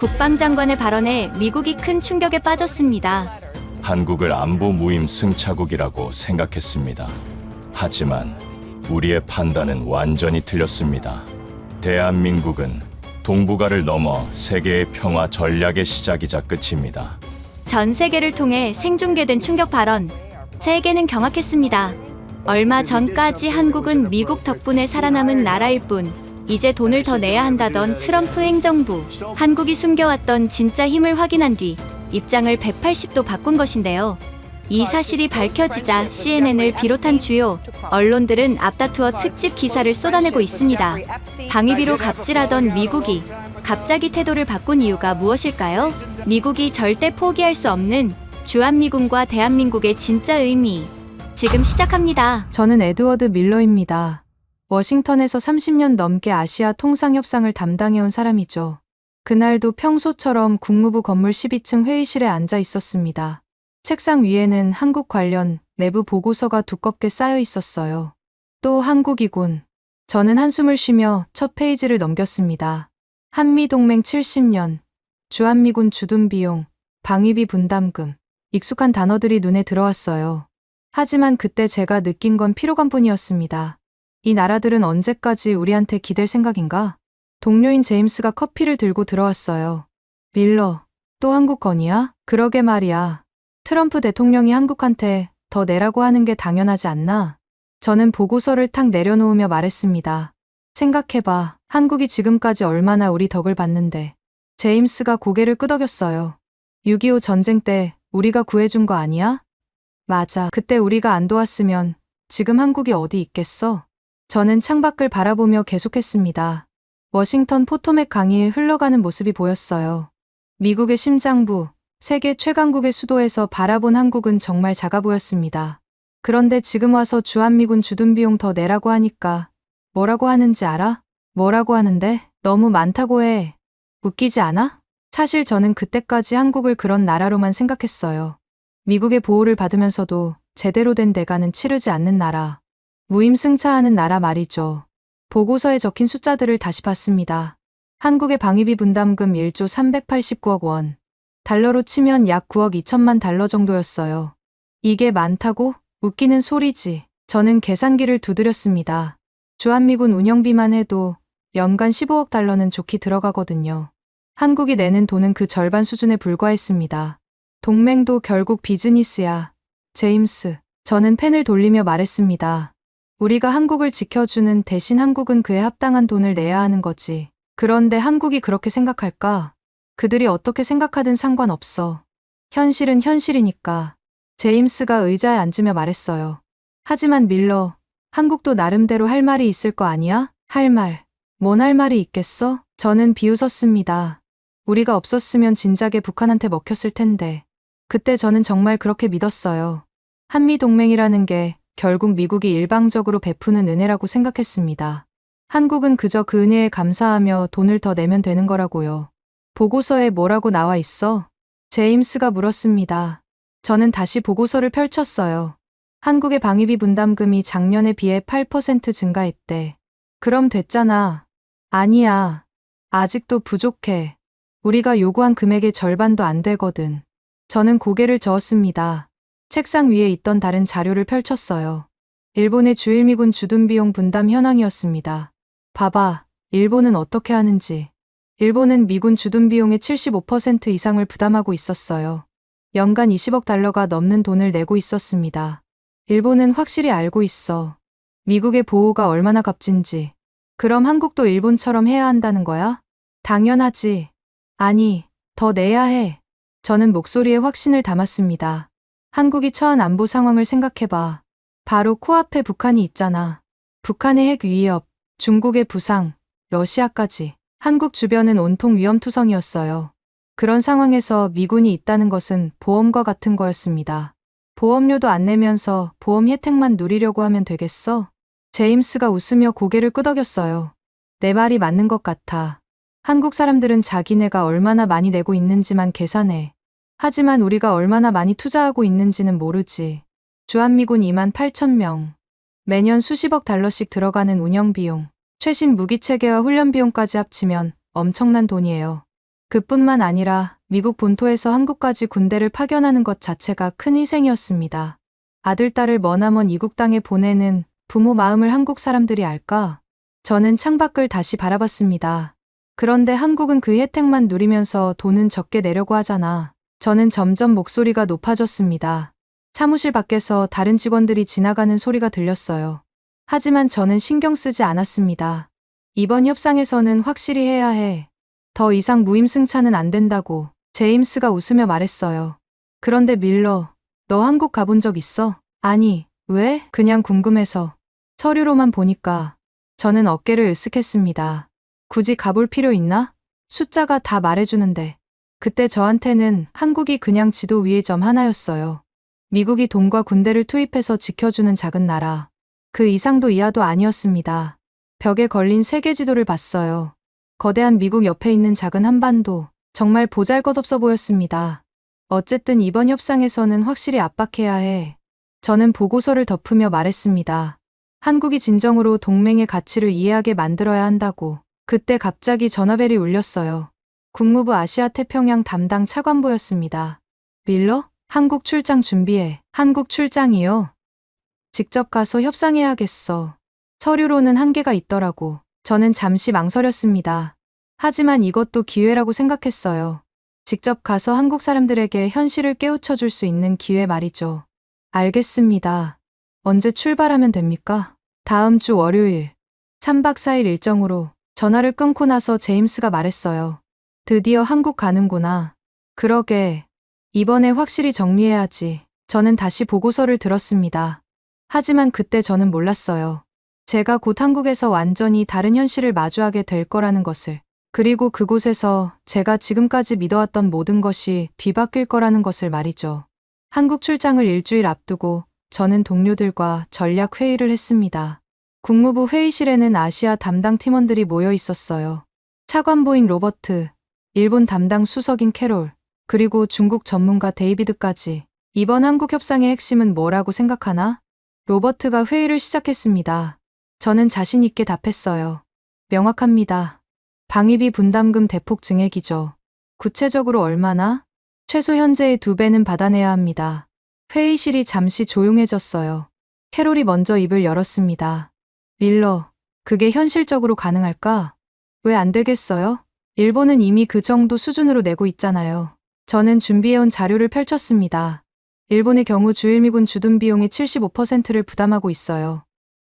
국방장관의 발언에 미국이 큰 충격에 빠졌습니다. 한국을 안보 무임 승차국이라고 생각했습니다. 하지만 우리의 판단은 완전히 틀렸습니다. 대한민국은 동북아를 넘어 세계의 평화 전략의 시작이자 끝입니다. 전 세계를 통해 생중계된 충격 발언. 세계는 경악했습니다. 얼마 전까지 한국은 미국 덕분에 살아남은 나라일 뿐, 이제 돈을 더 내야 한다던 트럼프 행정부. 한국이 숨겨왔던 진짜 힘을 확인한 뒤 입장을 180도 바꾼 것인데요. 이 사실이 밝혀지자 CNN을 비롯한 주요 언론들은 앞다투어 특집 기사를 쏟아내고 있습니다. 방위비로 갑질하던 미국이 갑자기 태도를 바꾼 이유가 무엇일까요? 미국이 절대 포기할 수 없는 주한미군과 대한민국의 진짜 의미. 지금 시작합니다. 저는 에드워드 밀러입니다. 워싱턴에서 30년 넘게 아시아 통상협상을 담당해온 사람이죠. 그날도 평소처럼 국무부 건물 12층 회의실에 앉아 있었습니다. 책상 위에는 한국 관련 내부 보고서가 두껍게 쌓여 있었어요. 또 한국이군. 저는 한숨을 쉬며 첫 페이지를 넘겼습니다. 한미동맹 70년, 주한미군 주둔비용, 방위비 분담금. 익숙한 단어들이 눈에 들어왔어요. 하지만 그때 제가 느낀 건 피로감뿐이었습니다. 이 나라들은 언제까지 우리한테 기댈 생각인가? 동료인 제임스가 커피를 들고 들어왔어요. 밀러, 또 한국 건이야? 그러게 말이야. 트럼프 대통령이 한국한테 더 내라고 하는 게 당연하지 않나? 저는 보고서를 탁 내려놓으며 말했습니다. 생각해봐. 한국이 지금까지 얼마나 우리 덕을 봤는데. 제임스가 고개를 끄덕였어요. 6.25 전쟁 때 우리가 구해준 거 아니야? 맞아. 그때 우리가 안 도왔으면 지금 한국이 어디 있겠어? 저는 창밖을 바라보며 계속했습니다. 워싱턴 포토맥 강이 흘러가는 모습이 보였어요. 미국의 심장부, 세계 최강국의 수도에서 바라본 한국은 정말 작아 보였습니다. 그런데 지금 와서 주한미군 주둔비용 더 내라고 하니까 뭐라고 하는지 알아? 뭐라고 하는데? 너무 많다고 해. 웃기지 않아? 사실 저는 그때까지 한국을 그런 나라로만 생각했어요. 미국의 보호를 받으면서도 제대로 된 대가는 치르지 않는 나라. 무임승차하는 나라 말이죠. 보고서에 적힌 숫자들을 다시 봤습니다. 한국의 방위비 분담금 1조 389억 원. 달러로 치면 약 9억 2천만 달러 정도였어요. 이게 많다고? 웃기는 소리지. 저는 계산기를 두드렸습니다. 주한미군 운영비만 해도 연간 15억 달러는 좋게 들어가거든요. 한국이 내는 돈은 그 절반 수준에 불과했습니다. 동맹도 결국 비즈니스야. 제임스, 저는 펜을 돌리며 말했습니다. 우리가 한국을 지켜주는 대신 한국은 그에 합당한 돈을 내야 하는 거지. 그런데 한국이 그렇게 생각할까? 그들이 어떻게 생각하든 상관없어. 현실은 현실이니까. 제임스가 의자에 앉으며 말했어요. 하지만 밀러, 한국도 나름대로 할 말이 있을 거 아니야? 할 말. 뭔 할 말이 있겠어? 저는 비웃었습니다. 우리가 없었으면 진작에 북한한테 먹혔을 텐데. 그때 저는 정말 그렇게 믿었어요. 한미동맹이라는 게 결국 미국이 일방적으로 베푸는 은혜라고 생각했습니다. 한국은 그저 그 은혜에 감사하며 돈을 더 내면 되는 거라고요. 보고서에 뭐라고 나와 있어? 제임스가 물었습니다. 저는 다시 보고서를 펼쳤어요. 한국의 방위비 분담금이 작년에 비해 8% 증가했대. 그럼 됐잖아. 아니야. 아직도 부족해. 우리가 요구한 금액의 절반도 안 되거든. 저는 고개를 저었습니다. 책상 위에 있던 다른 자료를 펼쳤어요. 일본의 주일미군 주둔비용 분담 현황이었습니다. 봐봐, 일본은 어떻게 하는지. 일본은 미군 주둔비용의 75% 이상을 부담하고 있었어요. 연간 20억 달러가 넘는 돈을 내고 있었습니다. 일본은 확실히 알고 있어. 미국의 보호가 얼마나 값진지. 그럼 한국도 일본처럼 해야 한다는 거야? 당연하지. 아니, 더 내야 해. 저는 목소리에 확신을 담았습니다. 한국이 처한 안보 상황을 생각해봐. 바로 코앞에 북한이 있잖아. 북한의 핵 위협, 중국의 부상, 러시아까지. 한국 주변은 온통 위험투성이었어요. 그런 상황에서 미군이 있다는 것은 보험과 같은 거였습니다. 보험료도 안 내면서 보험 혜택만 누리려고 하면 되겠어? 제임스가 웃으며 고개를 끄덕였어요. 내 말이 맞는 것 같아. 한국 사람들은 자기네가 얼마나 많이 내고 있는지만 계산해. 하지만 우리가 얼마나 많이 투자하고 있는지는 모르지. 주한미군 2만 8천 명. 매년 수십억 달러씩 들어가는 운영비용. 최신 무기체계와 훈련비용까지 합치면 엄청난 돈이에요. 그뿐만 아니라 미국 본토에서 한국까지 군대를 파견하는 것 자체가 큰 희생이었습니다. 아들, 딸을 머나먼 이국 땅에 보내는 부모 마음을 한국 사람들이 알까? 저는 창밖을 다시 바라봤습니다. 그런데 한국은 그 혜택만 누리면서 돈은 적게 내려고 하잖아. 저는 점점 목소리가 높아졌습니다. 사무실 밖에서 다른 직원들이 지나가는 소리가 들렸어요. 하지만 저는 신경 쓰지 않았습니다. 이번 협상에서는 확실히 해야 해. 더 이상 무임승차는 안 된다고 제임스가 웃으며 말했어요. 그런데 밀러, 너 한국 가본 적 있어? 아니, 왜? 그냥 궁금해서. 서류로만 보니까. 저는 어깨를 으쓱했습니다. 굳이 가볼 필요 있나? 숫자가 다 말해주는데. 그때 저한테는 한국이 그냥 지도 위의 점 하나였어요. 미국이 돈과 군대를 투입해서 지켜주는 작은 나라. 그 이상도 이하도 아니었습니다. 벽에 걸린 세계 지도를 봤어요. 거대한 미국 옆에 있는 작은 한반도. 정말 보잘것없어 보였습니다. 어쨌든 이번 협상에서는 확실히 압박해야 해. 저는 보고서를 덮으며 말했습니다. 한국이 진정으로 동맹의 가치를 이해하게 만들어야 한다고. 그때 갑자기 전화벨이 울렸어요. 국무부 아시아 태평양 담당 차관보였습니다. 밀러? 한국 출장 준비해. 한국 출장이요? 직접 가서 협상해야겠어. 서류로는 한계가 있더라고. 저는 잠시 망설였습니다. 하지만 이것도 기회라고 생각했어요. 직접 가서 한국 사람들에게 현실을 깨우쳐 줄 수 있는 기회 말이죠. 알겠습니다. 언제 출발하면 됩니까? 다음 주 월요일. 3박 4일 일정으로. 전화를 끊고 나서 제임스가 말했어요. 드디어 한국 가는구나. 그러게. 이번에 확실히 정리해야지. 저는 다시 보고서를 들었습니다. 하지만 그때 저는 몰랐어요. 제가 곧 한국에서 완전히 다른 현실을 마주하게 될 거라는 것을. 그리고 그곳에서 제가 지금까지 믿어왔던 모든 것이 뒤바뀔 거라는 것을 말이죠. 한국 출장을 일주일 앞두고 저는 동료들과 전략 회의를 했습니다. 국무부 회의실에는 아시아 담당 팀원들이 모여 있었어요. 차관보인 로버트, 일본 담당 수석인 캐롤, 그리고 중국 전문가 데이비드까지. 이번 한국 협상의 핵심은 뭐라고 생각하나? 로버트가 회의를 시작했습니다. 저는 자신 있게 답했어요. 명확합니다. 방위비 분담금 대폭 증액이죠. 구체적으로 얼마나? 최소 현재의 2배는 받아내야 합니다. 회의실이 잠시 조용해졌어요. 캐롤이 먼저 입을 열었습니다. 밀러, 그게 현실적으로 가능할까? 왜 안 되겠어요? 일본은 이미 그 정도 수준으로 내고 있잖아요. 저는 준비해온 자료를 펼쳤습니다. 일본의 경우 주일미군 주둔 비용의 75%를 부담하고 있어요.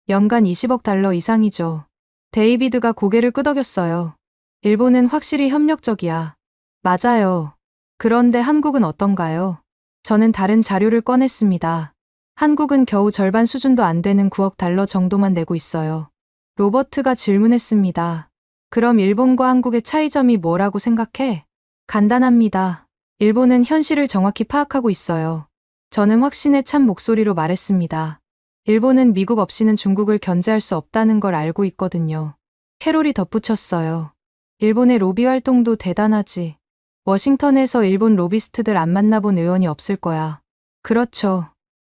연간 20억 달러 이상이죠. 데이비드가 고개를 끄덕였어요. 일본은 확실히 협력적이야. 맞아요. 그런데 한국은 어떤가요? 저는 다른 자료를 꺼냈습니다. 한국은 겨우 절반 수준도 안 되는 9억 달러 정도만 내고 있어요. 로버트가 질문했습니다. 그럼 일본과 한국의 차이점이 뭐라고 생각해? 간단합니다. 일본은 현실을 정확히 파악하고 있어요. 저는 확신에 찬 목소리로 말했습니다. 일본은 미국 없이는 중국을 견제할 수 없다는 걸 알고 있거든요. 캐롤이 덧붙였어요. 일본의 로비 활동도 대단하지. 워싱턴에서 일본 로비스트들 안 만나본 의원이 없을 거야. 그렇죠.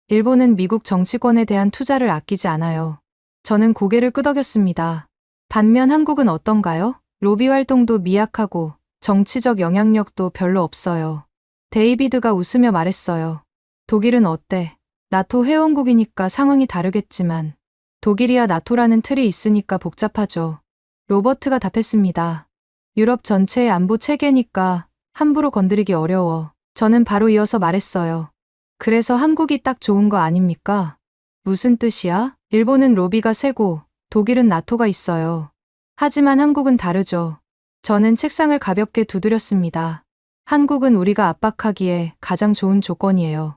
일본은 미국 정치권에 대한 투자를 아끼지 않아요. 저는 고개를 끄덕였습니다. 반면 한국은 어떤가요? 로비 활동도 미약하고 정치적 영향력도 별로 없어요. 데이비드가 웃으며 말했어요. 독일은 어때? 나토 회원국이니까 상황이 다르겠지만 독일이야 나토라는 틀이 있으니까 복잡하죠. 로버트가 답했습니다. 유럽 전체의 안보 체계니까 함부로 건드리기 어려워. 저는 바로 이어서 말했어요. 그래서 한국이 딱 좋은 거 아닙니까? 무슨 뜻이야? 일본은 로비가 세고 독일은 나토가 있어요. 하지만 한국은 다르죠. 저는 책상을 가볍게 두드렸습니다. 한국은 우리가 압박하기에 가장 좋은 조건이에요.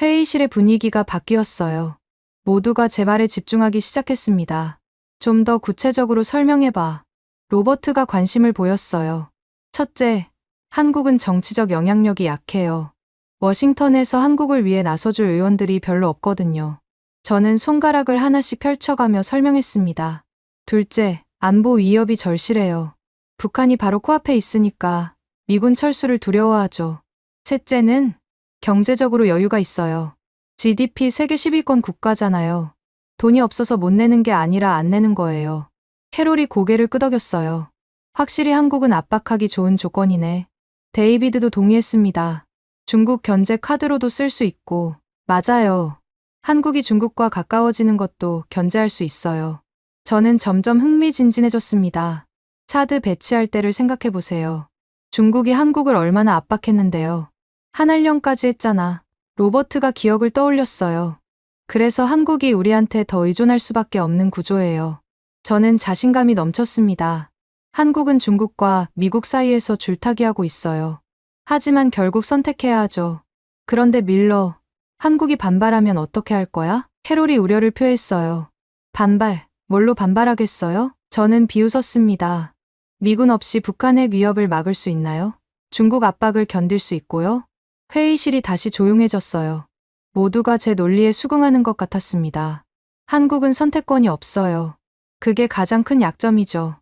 회의실의 분위기가 바뀌었어요. 모두가 제 말에 집중하기 시작했습니다. 좀 더 구체적으로 설명해봐. 로버트가 관심을 보였어요. 첫째, 한국은 정치적 영향력이 약해요. 워싱턴에서 한국을 위해 나서줄 의원들이 별로 없거든요. 저는 손가락을 하나씩 펼쳐가며 설명했습니다. 둘째, 안보 위협이 절실해요. 북한이 바로 코앞에 있으니까 미군 철수를 두려워하죠. 셋째는 경제적으로 여유가 있어요. GDP 세계 10위권 국가잖아요. 돈이 없어서 못 내는 게 아니라 안 내는 거예요. 캐롤이 고개를 끄덕였어요. 확실히 한국은 압박하기 좋은 조건이네. 데이비드도 동의했습니다. 중국 견제 카드로도 쓸 수 있고, 맞아요. 한국이 중국과 가까워지는 것도 견제할 수 있어요. 저는 점점 흥미진진해졌습니다. 차드 배치할 때를 생각해 보세요. 중국이 한국을 얼마나 압박했는데요. 한알령까지 했잖아. 로버트가 기억을 떠올렸어요. 그래서 한국이 우리한테 더 의존할 수밖에 없는 구조예요. 저는 자신감이 넘쳤습니다. 한국은 중국과 미국 사이에서 줄타기하고 있어요. 하지만 결국 선택해야 하죠. 그런데 밀러, 한국이 반발하면 어떻게 할 거야? 캐롤이 우려를 표했어요. 반발, 뭘로 반발하겠어요? 저는 비웃었습니다. 미군 없이 북한 핵 위협을 막을 수 있나요? 중국 압박을 견딜 수 있고요? 회의실이 다시 조용해졌어요. 모두가 제 논리에 수긍하는 것 같았습니다. 한국은 선택권이 없어요. 그게 가장 큰 약점이죠.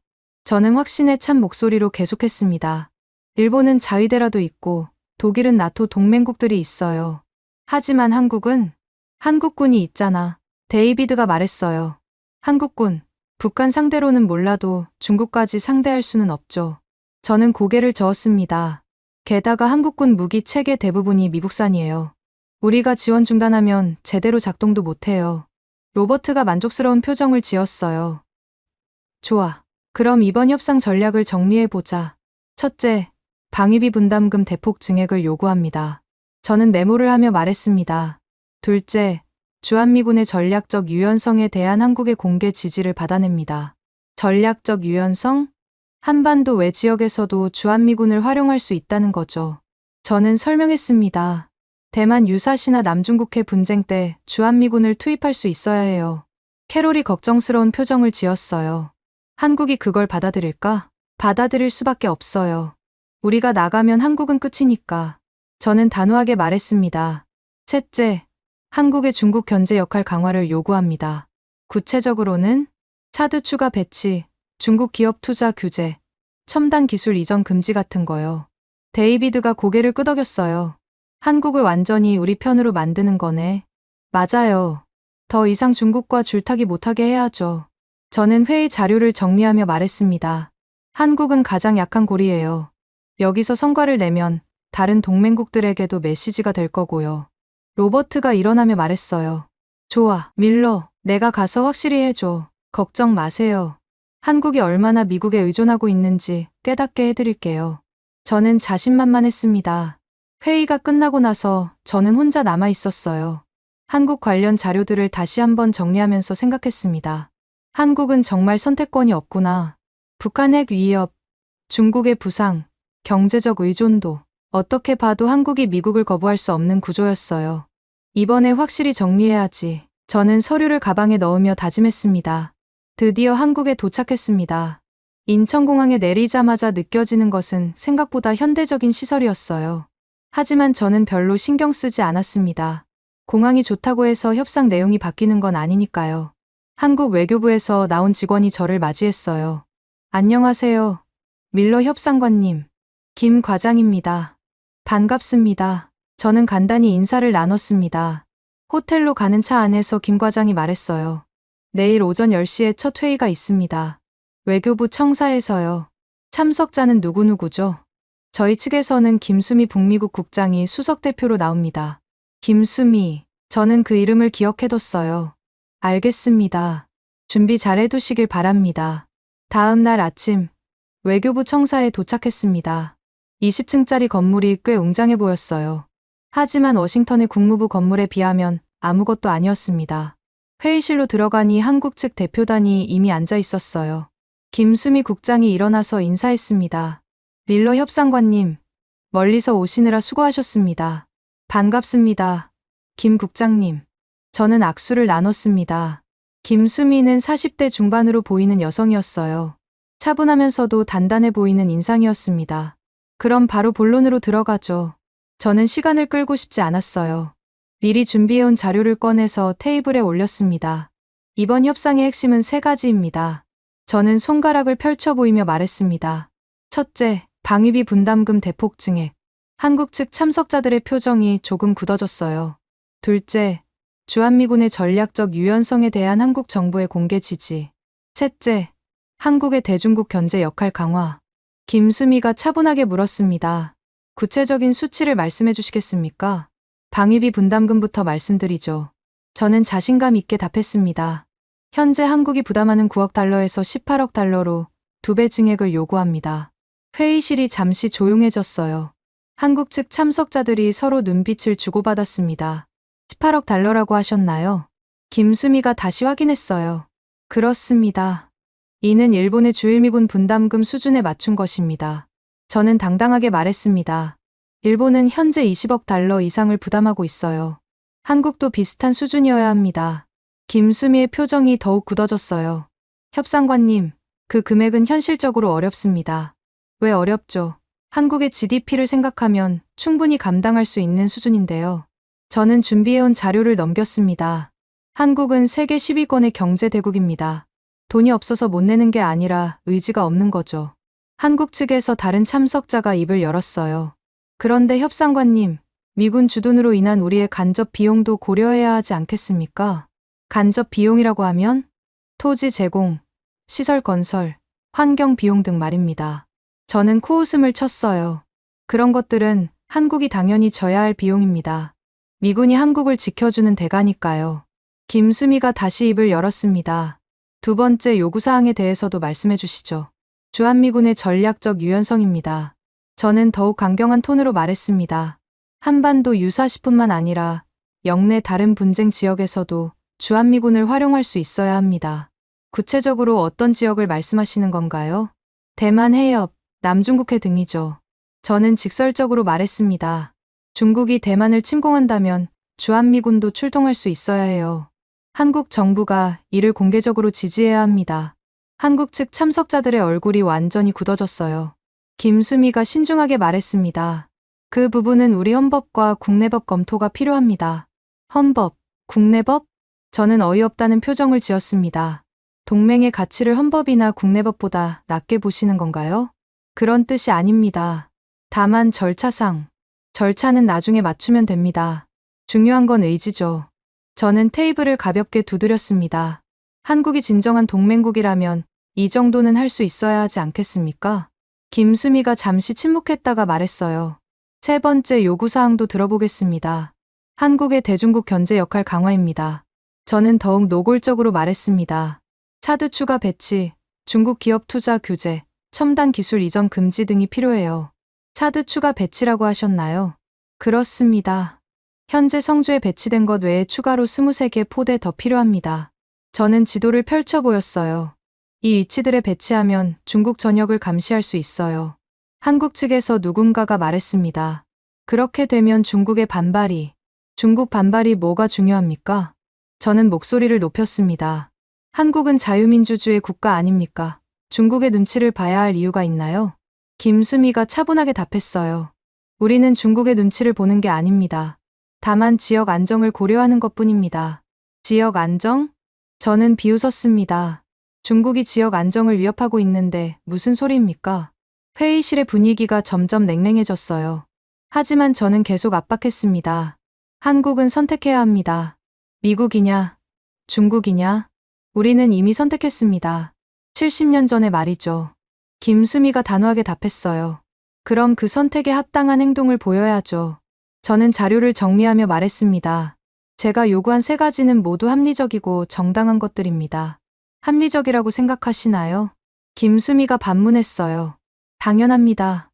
저는 확신에 찬 목소리로 계속했습니다. 일본은 자위대라도 있고 독일은 나토 동맹국들이 있어요. 하지만 한국군이 있잖아. 데이비드가 말했어요. 한국군, 북한 상대로는 몰라도 중국까지 상대할 수는 없죠. 저는 고개를 저었습니다. 게다가 한국군 무기 체계 대부분이 미국산이에요. 우리가 지원 중단하면 제대로 작동도 못해요. 로버트가 만족스러운 표정을 지었어요. 좋아. 그럼 이번 협상 전략을 정리해보자. 첫째, 방위비 분담금 대폭 증액을 요구합니다. 저는 메모를 하며 말했습니다. 둘째, 주한미군의 전략적 유연성에 대한 한국의 공개 지지를 받아냅니다. 전략적 유연성? 한반도 외 지역에서도 주한미군을 활용할 수 있다는 거죠. 저는 설명했습니다. 대만 유사시나 남중국해 분쟁 때 주한미군을 투입할 수 있어야 해요. 캐롤이 걱정스러운 표정을 지었어요. 한국이 그걸 받아들일까? 받아들일 수밖에 없어요. 우리가 나가면 한국은 끝이니까. 저는 단호하게 말했습니다. 셋째, 한국의 중국 견제 역할 강화를 요구합니다. 구체적으로는 차드 추가 배치, 중국 기업 투자 규제, 첨단 기술 이전 금지 같은 거요. 데이비드가 고개를 끄덕였어요. 한국을 완전히 우리 편으로 만드는 거네. 맞아요. 더 이상 중국과 줄타기 못하게 해야죠. 저는 회의 자료를 정리하며 말했습니다. 한국은 가장 약한 고리예요. 여기서 성과를 내면 다른 동맹국들에게도 메시지가 될 거고요. 로버트가 일어나며 말했어요. 좋아, 밀러, 내가 가서 확실히 해줘. 걱정 마세요. 한국이 얼마나 미국에 의존하고 있는지 깨닫게 해드릴게요. 저는 자신만만했습니다. 회의가 끝나고 나서 저는 혼자 남아 있었어요. 한국 관련 자료들을 다시 한번 정리하면서 생각했습니다. 한국은 정말 선택권이 없구나. 북한 핵 위협, 중국의 부상, 경제적 의존도. 어떻게 봐도 한국이 미국을 거부할 수 없는 구조였어요. 이번에 확실히 정리해야지. 저는 서류를 가방에 넣으며 다짐했습니다. 드디어 한국에 도착했습니다. 인천공항에 내리자마자 느껴지는 것은 생각보다 현대적인 시설이었어요. 하지만 저는 별로 신경 쓰지 않았습니다. 공항이 좋다고 해서 협상 내용이 바뀌는 건 아니니까요. 한국 외교부에서 나온 직원이 저를 맞이했어요. 안녕하세요. 밀러 협상관님. 김 과장입니다. 반갑습니다. 저는 간단히 인사를 나눴습니다. 호텔로 가는 차 안에서 김 과장이 말했어요. 내일 오전 10시에 첫 회의가 있습니다. 외교부 청사에서요. 참석자는 누구누구죠? 저희 측에서는 김수미 북미국 국장이 수석대표로 나옵니다. 김수미, 저는 그 이름을 기억해뒀어요. 알겠습니다. 준비 잘 해두시길 바랍니다. 다음 날 아침, 외교부 청사에 도착했습니다. 20층짜리 건물이 꽤 웅장해 보였어요. 하지만 워싱턴의 국무부 건물에 비하면 아무것도 아니었습니다. 회의실로 들어가니 한국 측 대표단이 이미 앉아 있었어요. 김수미 국장이 일어나서 인사했습니다. 밀러 협상관님, 멀리서 오시느라 수고하셨습니다. 반갑습니다. 김 국장님. 저는 악수를 나눴습니다. 김수미는 40대 중반으로 보이는 여성이었어요. 차분하면서도 단단해 보이는 인상이었습니다. 그럼 바로 본론으로 들어가죠. 저는 시간을 끌고 싶지 않았어요. 미리 준비해온 자료를 꺼내서 테이블에 올렸습니다. 이번 협상의 핵심은 3가지입니다. 저는 손가락을 펼쳐 보이며 말했습니다. 첫째, 방위비 분담금 대폭 증액. 한국 측 참석자들의 표정이 조금 굳어졌어요. 둘째, 주한미군의 전략적 유연성에 대한 한국 정부의 공개 지지. 셋째, 한국의 대중국 견제 역할 강화. 김수미가 차분하게 물었습니다. 구체적인 수치를 말씀해 주시겠습니까? 방위비 분담금부터 말씀드리죠. 저는 자신감 있게 답했습니다. 현재 한국이 부담하는 9억 달러에서 18억 달러로 2배 증액을 요구합니다. 회의실이 잠시 조용해졌어요. 한국 측 참석자들이 서로 눈빛을 주고받았습니다. 18억 달러라고 하셨나요? 김수미가 다시 확인했어요. 그렇습니다. 이는 일본의 주일미군 분담금 수준에 맞춘 것입니다. 저는 당당하게 말했습니다. 일본은 현재 20억 달러 이상을 부담하고 있어요. 한국도 비슷한 수준이어야 합니다. 김수미의 표정이 더욱 굳어졌어요. 협상관님, 그 금액은 현실적으로 어렵습니다. 왜 어렵죠? 한국의 GDP를 생각하면 충분히 감당할 수 있는 수준인데요. 저는 준비해온 자료를 넘겼습니다. 한국은 세계 10위권의 경제 대국입니다. 돈이 없어서 못 내는 게 아니라 의지가 없는 거죠. 한국 측에서 다른 참석자가 입을 열었어요. 그런데 협상관님, 미군 주둔으로 인한 우리의 간접 비용도 고려해야 하지 않겠습니까? 간접 비용이라고 하면 토지 제공, 시설 건설, 환경 비용 등 말입니다. 저는 코웃음을 쳤어요. 그런 것들은 한국이 당연히 져야 할 비용입니다. 미군이 한국을 지켜주는 대가니까요. 김수미가 다시 입을 열었습니다. 두 번째 요구사항에 대해서도 말씀해 주시죠. 주한미군의 전략적 유연성입니다. 저는 더욱 강경한 톤으로 말했습니다. 한반도 유사시뿐만 아니라 영내 다른 분쟁 지역에서도 주한미군을 활용할 수 있어야 합니다. 구체적으로 어떤 지역을 말씀하시는 건가요? 대만 해협, 남중국해 등이죠. 저는 직설적으로 말했습니다. 중국이 대만을 침공한다면 주한미군도 출동할 수 있어야 해요. 한국 정부가 이를 공개적으로 지지해야 합니다. 한국 측 참석자들의 얼굴이 완전히 굳어졌어요. 김수미가 신중하게 말했습니다. 그 부분은 우리 헌법과 국내법 검토가 필요합니다. 헌법, 국내법? 저는 어이없다는 표정을 지었습니다. 동맹의 가치를 헌법이나 국내법보다 낮게 보시는 건가요? 그런 뜻이 아닙니다. 다만 절차상, 절차는 나중에 맞추면 됩니다. 중요한 건 의지죠. 저는 테이블을 가볍게 두드렸습니다. 한국이 진정한 동맹국이라면 이 정도는 할 수 있어야 하지 않겠습니까? 김수미가 잠시 침묵했다가 말했어요. 세 번째 요구사항도 들어보겠습니다. 한국의 대중국 견제 역할 강화입니다. 저는 더욱 노골적으로 말했습니다. 차드 추가 배치, 중국 기업 투자 규제, 첨단 기술 이전 금지 등이 필요해요. 차드 추가 배치라고 하셨나요? 그렇습니다. 현재 성주에 배치된 것 외에 추가로 23개 포대 더 필요합니다. 저는 지도를 펼쳐 보였어요. 이 위치들에 배치하면 중국 전역을 감시할 수 있어요. 한국 측에서 누군가가 말했습니다. 그렇게 되면 중국 반발이 뭐가 중요합니까? 저는 목소리를 높였습니다. 한국은 자유민주주의 국가 아닙니까? 중국의 눈치를 봐야 할 이유가 있나요? 김수미가 차분하게 답했어요. 우리는 중국의 눈치를 보는 게 아닙니다. 다만 지역 안정을 고려하는 것뿐입니다. 지역 안정? 저는 비웃었습니다. 중국이 지역 안정을 위협하고 있는데 무슨 소리입니까? 회의실의 분위기가 점점 냉랭해졌어요. 하지만 저는 계속 압박했습니다. 한국은 선택해야 합니다. 미국이냐, 중국이냐? 우리는 이미 선택했습니다. 70년 전의 말이죠. 김수미가 단호하게 답했어요. 그럼 그 선택에 합당한 행동을 보여야죠. 저는 자료를 정리하며 말했습니다. 제가 요구한 3가지는 모두 합리적이고 정당한 것들입니다. 합리적이라고 생각하시나요? 김수미가 반문했어요. 당연합니다.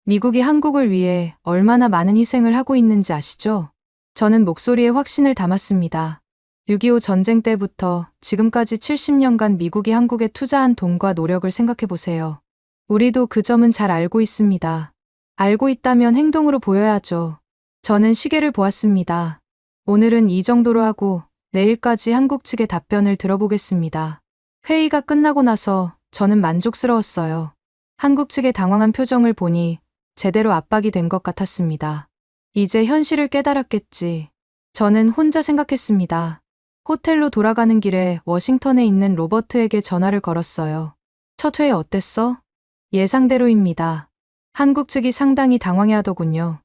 미국이 한국을 위해 얼마나 많은 희생을 하고 있는지 아시죠? 저는 목소리에 확신을 담았습니다. 6.25 전쟁 때부터 지금까지 70년간 미국이 한국에 투자한 돈과 노력을 생각해 보세요. 우리도 그 점은 잘 알고 있습니다. 알고 있다면 행동으로 보여야죠. 저는 시계를 보았습니다. 오늘은 이 정도로 하고 내일까지 한국 측의 답변을 들어보겠습니다. 회의가 끝나고 나서 저는 만족스러웠어요. 한국 측의 당황한 표정을 보니 제대로 압박이 된 것 같았습니다. 이제 현실을 깨달았겠지. 저는 혼자 생각했습니다. 호텔로 돌아가는 길에 워싱턴에 있는 로버트에게 전화를 걸었어요. 첫 회의 어땠어? 예상대로입니다. 한국 측이 상당히 당황해하더군요.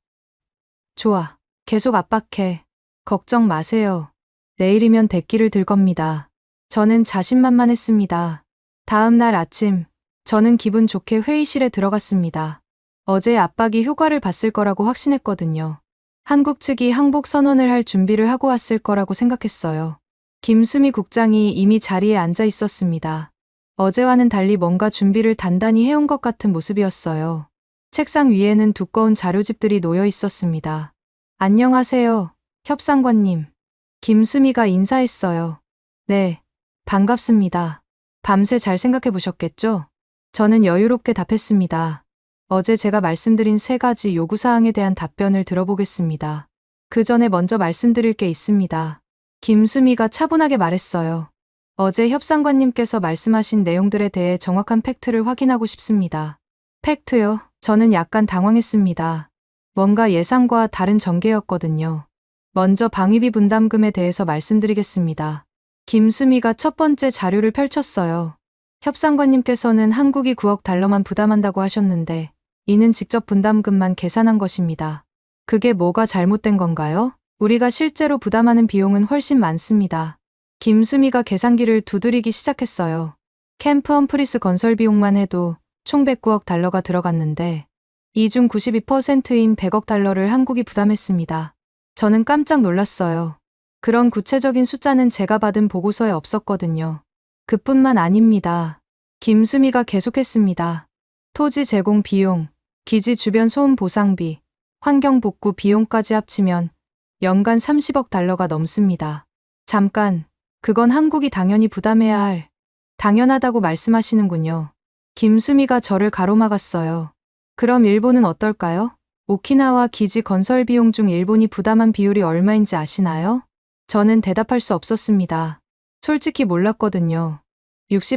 좋아. 계속 압박해. 걱정 마세요. 내일이면 대기를 들 겁니다. 저는 자신만만했습니다. 다음 날 아침, 저는 기분 좋게 회의실에 들어갔습니다. 어제의 압박이 효과를 봤을 거라고 확신했거든요. 한국 측이 항복 선언을 할 준비를 하고 왔을 거라고 생각했어요. 김수미 국장이 이미 자리에 앉아 있었습니다. 어제와는 달리 뭔가 준비를 단단히 해온 것 같은 모습이었어요. 책상 위에는 두꺼운 자료집들이 놓여 있었습니다. 안녕하세요, 협상관님. 김수미가 인사했어요. 네, 반갑습니다. 밤새 잘 생각해 보셨겠죠? 저는 여유롭게 답했습니다. 어제 제가 말씀드린 3가지 요구사항에 대한 답변을 들어보겠습니다. 그 전에 먼저 말씀드릴 게 있습니다. 김수미가 차분하게 말했어요. 어제 협상관님께서 말씀하신 내용들에 대해 정확한 팩트를 확인하고 싶습니다. 팩트요? 저는 약간 당황했습니다. 뭔가 예상과 다른 전개였거든요. 먼저 방위비 분담금에 대해서 말씀드리겠습니다. 김수미가 첫 번째 자료를 펼쳤어요. 협상관님께서는 한국이 9억 달러만 부담한다고 하셨는데 이는 직접 분담금만 계산한 것입니다. 그게 뭐가 잘못된 건가요? 우리가 실제로 부담하는 비용은 훨씬 많습니다. 김수미가 계산기를 두드리기 시작했어요. 캠프 험프리스 건설 비용만 해도 총 109억 달러가 들어갔는데 이 중 92%인 100억 달러를 한국이 부담했습니다. 저는 깜짝 놀랐어요. 그런 구체적인 숫자는 제가 받은 보고서에 없었거든요. 그뿐만 아닙니다. 김수미가 계속했습니다. 토지 제공 비용, 기지 주변 소음 보상비, 환경 복구 비용까지 합치면 연간 30억 달러가 넘습니다. 잠깐, 그건 한국이 당연히 부담해야 할, 당연하다고 말씀하시는군요. 김수미가 저를 가로막았어요. 그럼 일본은 어떨까요? 오키나와 기지 건설 비용 중 일본이 부담한 비율이 얼마인지 아시나요? 저는 대답할 수 없었습니다. 솔직히 몰랐거든요.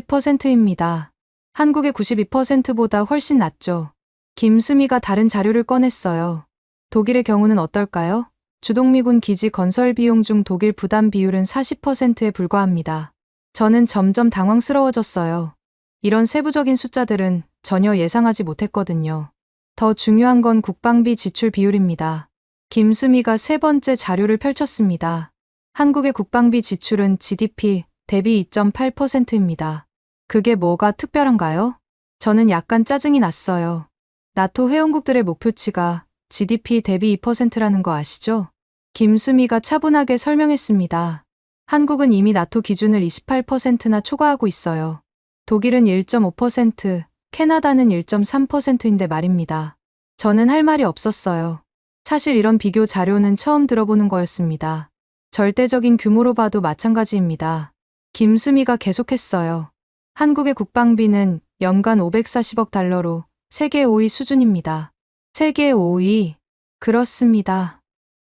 60%입니다. 한국의 92%보다 훨씬 낮죠. 김수미가 다른 자료를 꺼냈어요. 독일의 경우는 어떨까요? 주동미군 기지 건설 비용 중 독일 부담 비율은 40%에 불과합니다. 저는 점점 당황스러워졌어요. 이런 세부적인 숫자들은 전혀 예상하지 못했거든요. 더 중요한 건 국방비 지출 비율입니다. 김수미가 3번째 자료를 펼쳤습니다. 한국의 국방비 지출은 GDP 대비 2.8%입니다. 그게 뭐가 특별한가요? 저는 약간 짜증이 났어요. 나토 회원국들의 목표치가 GDP 대비 2%라는 거 아시죠? 김수미가 차분하게 설명했습니다. 한국은 이미 나토 기준을 28%나 초과하고 있어요. 독일은 1.5%, 캐나다는 1.3%인데 말입니다. 저는 할 말이 없었어요. 사실 이런 비교 자료는 처음 들어보는 거였습니다. 절대적인 규모로 봐도 마찬가지입니다. 김수미가 계속했어요. 한국의 국방비는 연간 540억 달러로 세계 5위 수준입니다. 세계 5위? 그렇습니다.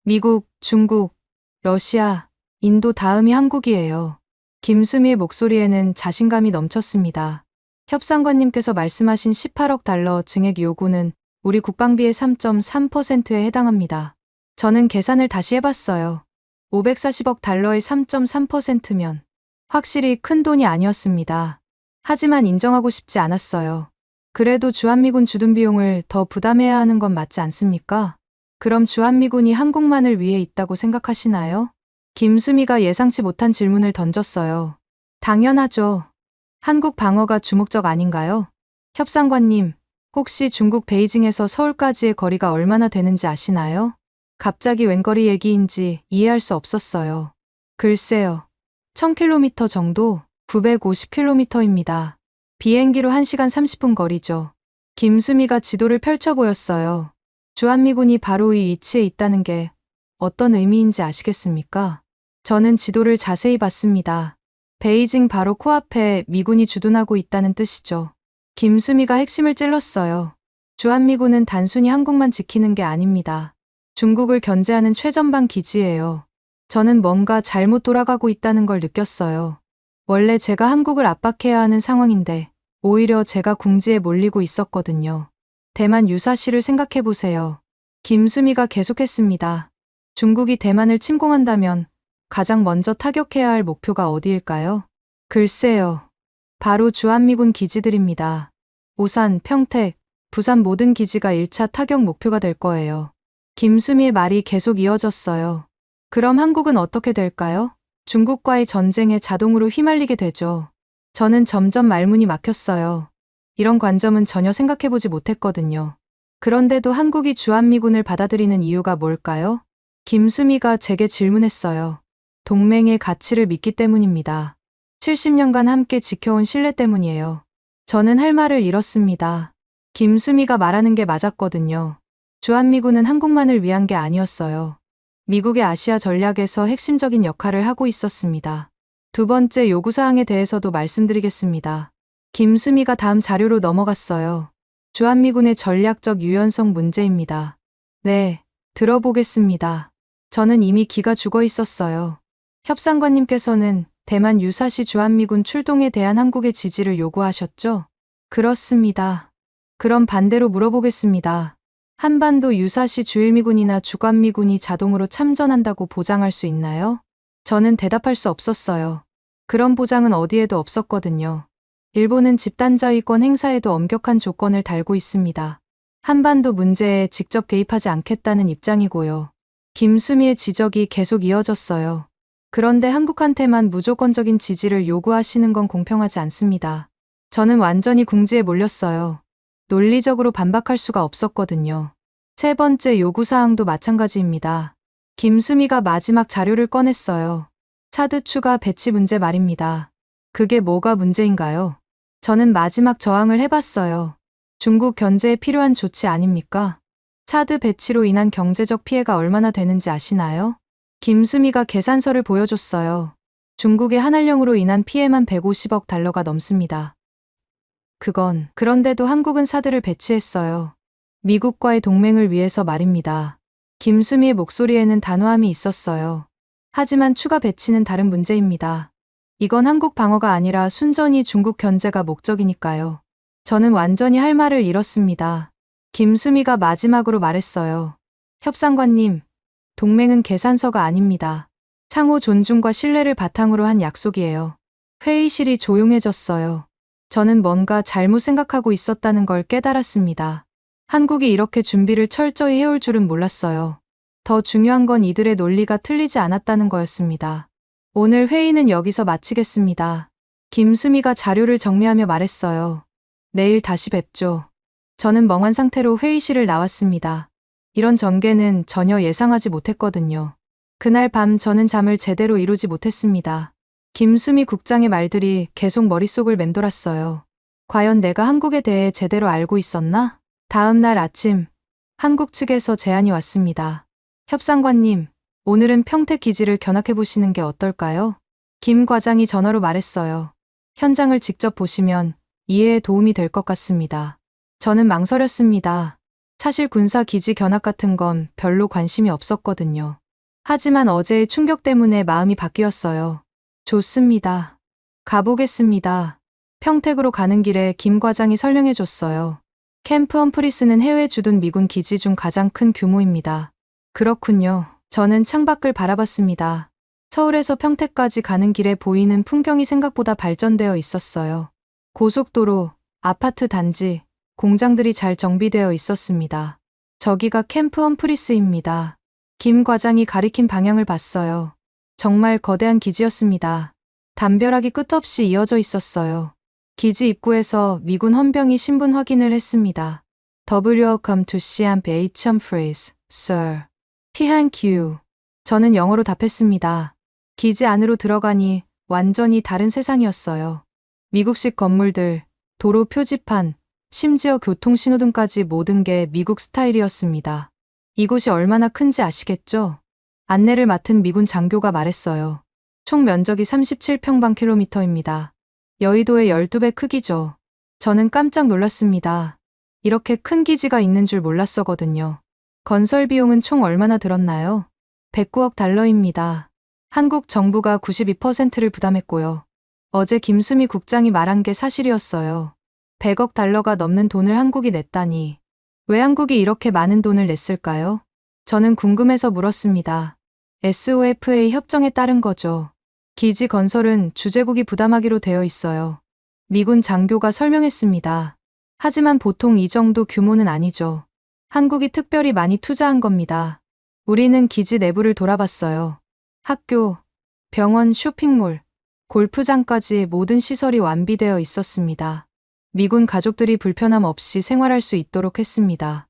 미국, 중국, 러시아, 인도 다음이 한국이에요. 김수미의 목소리에는 자신감이 넘쳤습니다. 협상관님께서 말씀하신 18억 달러 증액 요구는 우리 국방비의 3.3%에 해당합니다. 저는 계산을 다시 해봤어요. 540억 달러의 3.3%면 확실히 큰 돈이 아니었습니다. 하지만 인정하고 싶지 않았어요. 그래도 주한미군 주둔 비용을 더 부담해야 하는 건 맞지 않습니까? 그럼 주한미군이 한국만을 위해 있다고 생각하시나요? 김수미가 예상치 못한 질문을 던졌어요. 당연하죠. 한국 방어가 주목적 아닌가요? 협상관님, 혹시 중국 베이징에서 서울까지의 거리가 얼마나 되는지 아시나요? 갑자기 웬 거리 얘기인지 이해할 수 없었어요. 글쎄요. 1000km 정도? 950km입니다. 비행기로 1시간 30분 거리죠. 김수미가 지도를 펼쳐 보였어요. 주한미군이 바로 이 위치에 있다는 게 어떤 의미인지 아시겠습니까? 저는 지도를 자세히 봤습니다. 베이징 바로 코앞에 미군이 주둔하고 있다는 뜻이죠. 김수미가 핵심을 찔렀어요. 주한미군은 단순히 한국만 지키는 게 아닙니다. 중국을 견제하는 최전방 기지예요. 저는 뭔가 잘못 돌아가고 있다는 걸 느꼈어요. 원래 제가 한국을 압박해야 하는 상황인데 오히려 제가 궁지에 몰리고 있었거든요. 대만 유사시를 생각해보세요. 김수미가 계속했습니다. 중국이 대만을 침공한다면 가장 먼저 타격해야 할 목표가 어디일까요? 글쎄요. 바로 주한미군 기지들입니다. 오산, 평택, 부산 모든 기지가 1차 타격 목표가 될 거예요. 김수미의 말이 계속 이어졌어요. 그럼 한국은 어떻게 될까요? 중국과의 전쟁에 자동으로 휘말리게 되죠. 저는 점점 말문이 막혔어요. 이런 관점은 전혀 생각해보지 못했거든요. 그런데도 한국이 주한미군을 받아들이는 이유가 뭘까요? 김수미가 제게 질문했어요. 동맹의 가치를 믿기 때문입니다. 70년간 함께 지켜온 신뢰 때문이에요. 저는 할 말을 잃었습니다. 김수미가 말하는 게 맞았거든요. 주한미군은 한국만을 위한 게 아니었어요. 미국의 아시아 전략에서 핵심적인 역할을 하고 있었습니다. 두 번째 요구사항에 대해서도 말씀드리겠습니다. 김수미가 다음 자료로 넘어갔어요. 주한미군의 전략적 유연성 문제입니다. 네, 들어보겠습니다. 저는 이미 기가 죽어 있었어요. 협상관님께서는 대만 유사시 주한미군 출동에 대한 한국의 지지를 요구하셨죠? 그렇습니다. 그럼 반대로 물어보겠습니다. 한반도 유사시 주일미군이나 주한미군이 자동으로 참전한다고 보장할 수 있나요? 저는 대답할 수 없었어요. 그런 보장은 어디에도 없었거든요. 일본은 집단자위권 행사에도 엄격한 조건을 달고 있습니다. 한반도 문제에 직접 개입하지 않겠다는 입장이고요. 김수미의 지적이 계속 이어졌어요. 그런데 한국한테만 무조건적인 지지를 요구하시는 건 공평하지 않습니다. 저는 완전히 궁지에 몰렸어요. 논리적으로 반박할 수가 없었거든요. 세 번째 요구사항도 마찬가지입니다. 김수미가 마지막 자료를 꺼냈어요. 차드 추가 배치 문제 말입니다. 그게 뭐가 문제인가요? 저는 마지막 저항을 해봤어요. 중국 견제에 필요한 조치 아닙니까? 차드 배치로 인한 경제적 피해가 얼마나 되는지 아시나요? 김수미가 계산서를 보여줬어요. 중국의 한한령으로 인한 피해만 150억 달러가 넘습니다. 그런데도 한국은 사드를 배치했어요. 미국과의 동맹을 위해서 말입니다. 김수미의 목소리에는 단호함이 있었어요. 하지만 추가 배치는 다른 문제입니다. 이건 한국 방어가 아니라 순전히 중국 견제가 목적이니까요. 저는 완전히 할 말을 잃었습니다. 김수미가 마지막으로 말했어요. 협상관님, 동맹은 계산서가 아닙니다. 상호 존중과 신뢰를 바탕으로 한 약속이에요. 회의실이 조용해졌어요. 저는 뭔가 잘못 생각하고 있었다는 걸 깨달았습니다. 한국이 이렇게 준비를 철저히 해올 줄은 몰랐어요. 더 중요한 건 이들의 논리가 틀리지 않았다는 거였습니다. 오늘 회의는 여기서 마치겠습니다. 김수미가 자료를 정리하며 말했어요. 내일 다시 뵙죠. 저는 멍한 상태로 회의실을 나왔습니다. 이런 전개는 전혀 예상하지 못했거든요. 그날 밤 저는 잠을 제대로 이루지 못했습니다. 김수미 국장의 말들이 계속 머릿속을 맴돌았어요. 과연 내가 한국에 대해 제대로 알고 있었나? 다음 날 아침, 한국 측에서 제안이 왔습니다. 협상관님, 오늘은 평택 기지를 견학해 보시는 게 어떨까요? 김 과장이 전화로 말했어요. 현장을 직접 보시면 이해에 도움이 될 것 같습니다. 저는 망설였습니다. 사실 군사 기지 견학 같은 건 별로 관심이 없었거든요. 하지만 어제의 충격 때문에 마음이 바뀌었어요. 좋습니다. 가보겠습니다. 평택으로 가는 길에 김 과장이 설명해 줬어요. 캠프 험프리스는 해외 주둔 미군 기지 중 가장 큰 규모입니다. 그렇군요. 저는 창밖을 바라봤습니다. 서울에서 평택까지 가는 길에 보이는 풍경이 생각보다 발전되어 있었어요. 고속도로, 아파트 단지, 공장들이 잘 정비되어 있었습니다. 저기가 캠프 험프리스입니다. 김 과장이 가리킨 방향을 봤어요. 정말 거대한 기지였습니다. 담벼락이 끝없이 이어져 있었어요. 기지 입구에서 미군 헌병이 신분 확인을 했습니다. Welcome to Camp H. Humphreys, sir. Thank you. 저는 영어로 답했습니다. 기지 안으로 들어가니 완전히 다른 세상이었어요. 미국식 건물들, 도로 표지판, 심지어 교통신호등까지 모든 게 미국 스타일이었습니다. 이곳이 얼마나 큰지 아시겠죠? 안내를 맡은 미군 장교가 말했어요. 총 면적이 37평방킬로미터입니다. 여의도의 12배 크기죠. 저는 깜짝 놀랐습니다. 이렇게 큰 기지가 있는 줄 몰랐었거든요. 건설 비용은 총 얼마나 들었나요? 109억 달러입니다. 한국 정부가 92%를 부담했고요. 어제 김수미 국장이 말한 게 사실이었어요. 100억 달러가 넘는 돈을 한국이 냈다니. 왜 한국이 이렇게 많은 돈을 냈을까요? 저는 궁금해서 물었습니다. SOFA 협정에 따른 거죠. 기지 건설은 주재국이 부담하기로 되어 있어요. 미군 장교가 설명했습니다. 하지만 보통 이 정도 규모는 아니죠. 한국이 특별히 많이 투자한 겁니다. 우리는 기지 내부를 돌아봤어요. 학교, 병원, 쇼핑몰, 골프장까지 모든 시설이 완비되어 있었습니다. 미군 가족들이 불편함 없이 생활할 수 있도록 했습니다.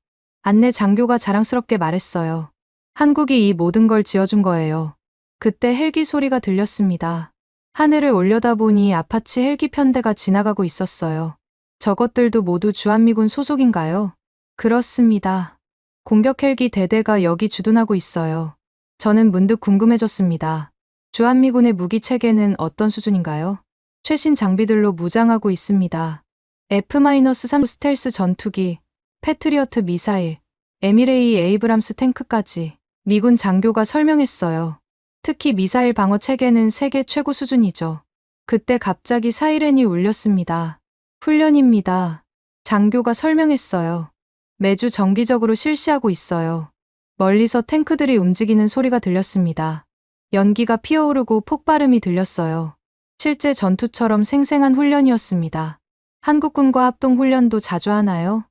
안내 장교가 자랑스럽게 말했어요. 한국이 이 모든 걸 지어준 거예요. 그때 헬기 소리가 들렸습니다. 하늘을 올려다보니 아파치 헬기 편대가 지나가고 있었어요. 저것들도 모두 주한미군 소속인가요? 그렇습니다. 공격 헬기 대대가 여기 주둔하고 있어요. 저는 문득 궁금해졌습니다. 주한미군의 무기 체계는 어떤 수준인가요? 최신 장비들로 무장하고 있습니다. F-3 스텔스 전투기, 패트리어트 미사일, 에미레이 에이브람스 탱크까지 미군 장교가 설명했어요. 특히 미사일 방어 체계는 세계 최고 수준이죠. 그때 갑자기 사이렌이 울렸습니다. 훈련입니다. 장교가 설명했어요. 매주 정기적으로 실시하고 있어요. 멀리서 탱크들이 움직이는 소리가 들렸습니다. 연기가 피어오르고 폭발음이 들렸어요. 실제 전투처럼 생생한 훈련이었습니다. 한국군과 합동훈련도 자주 하나요?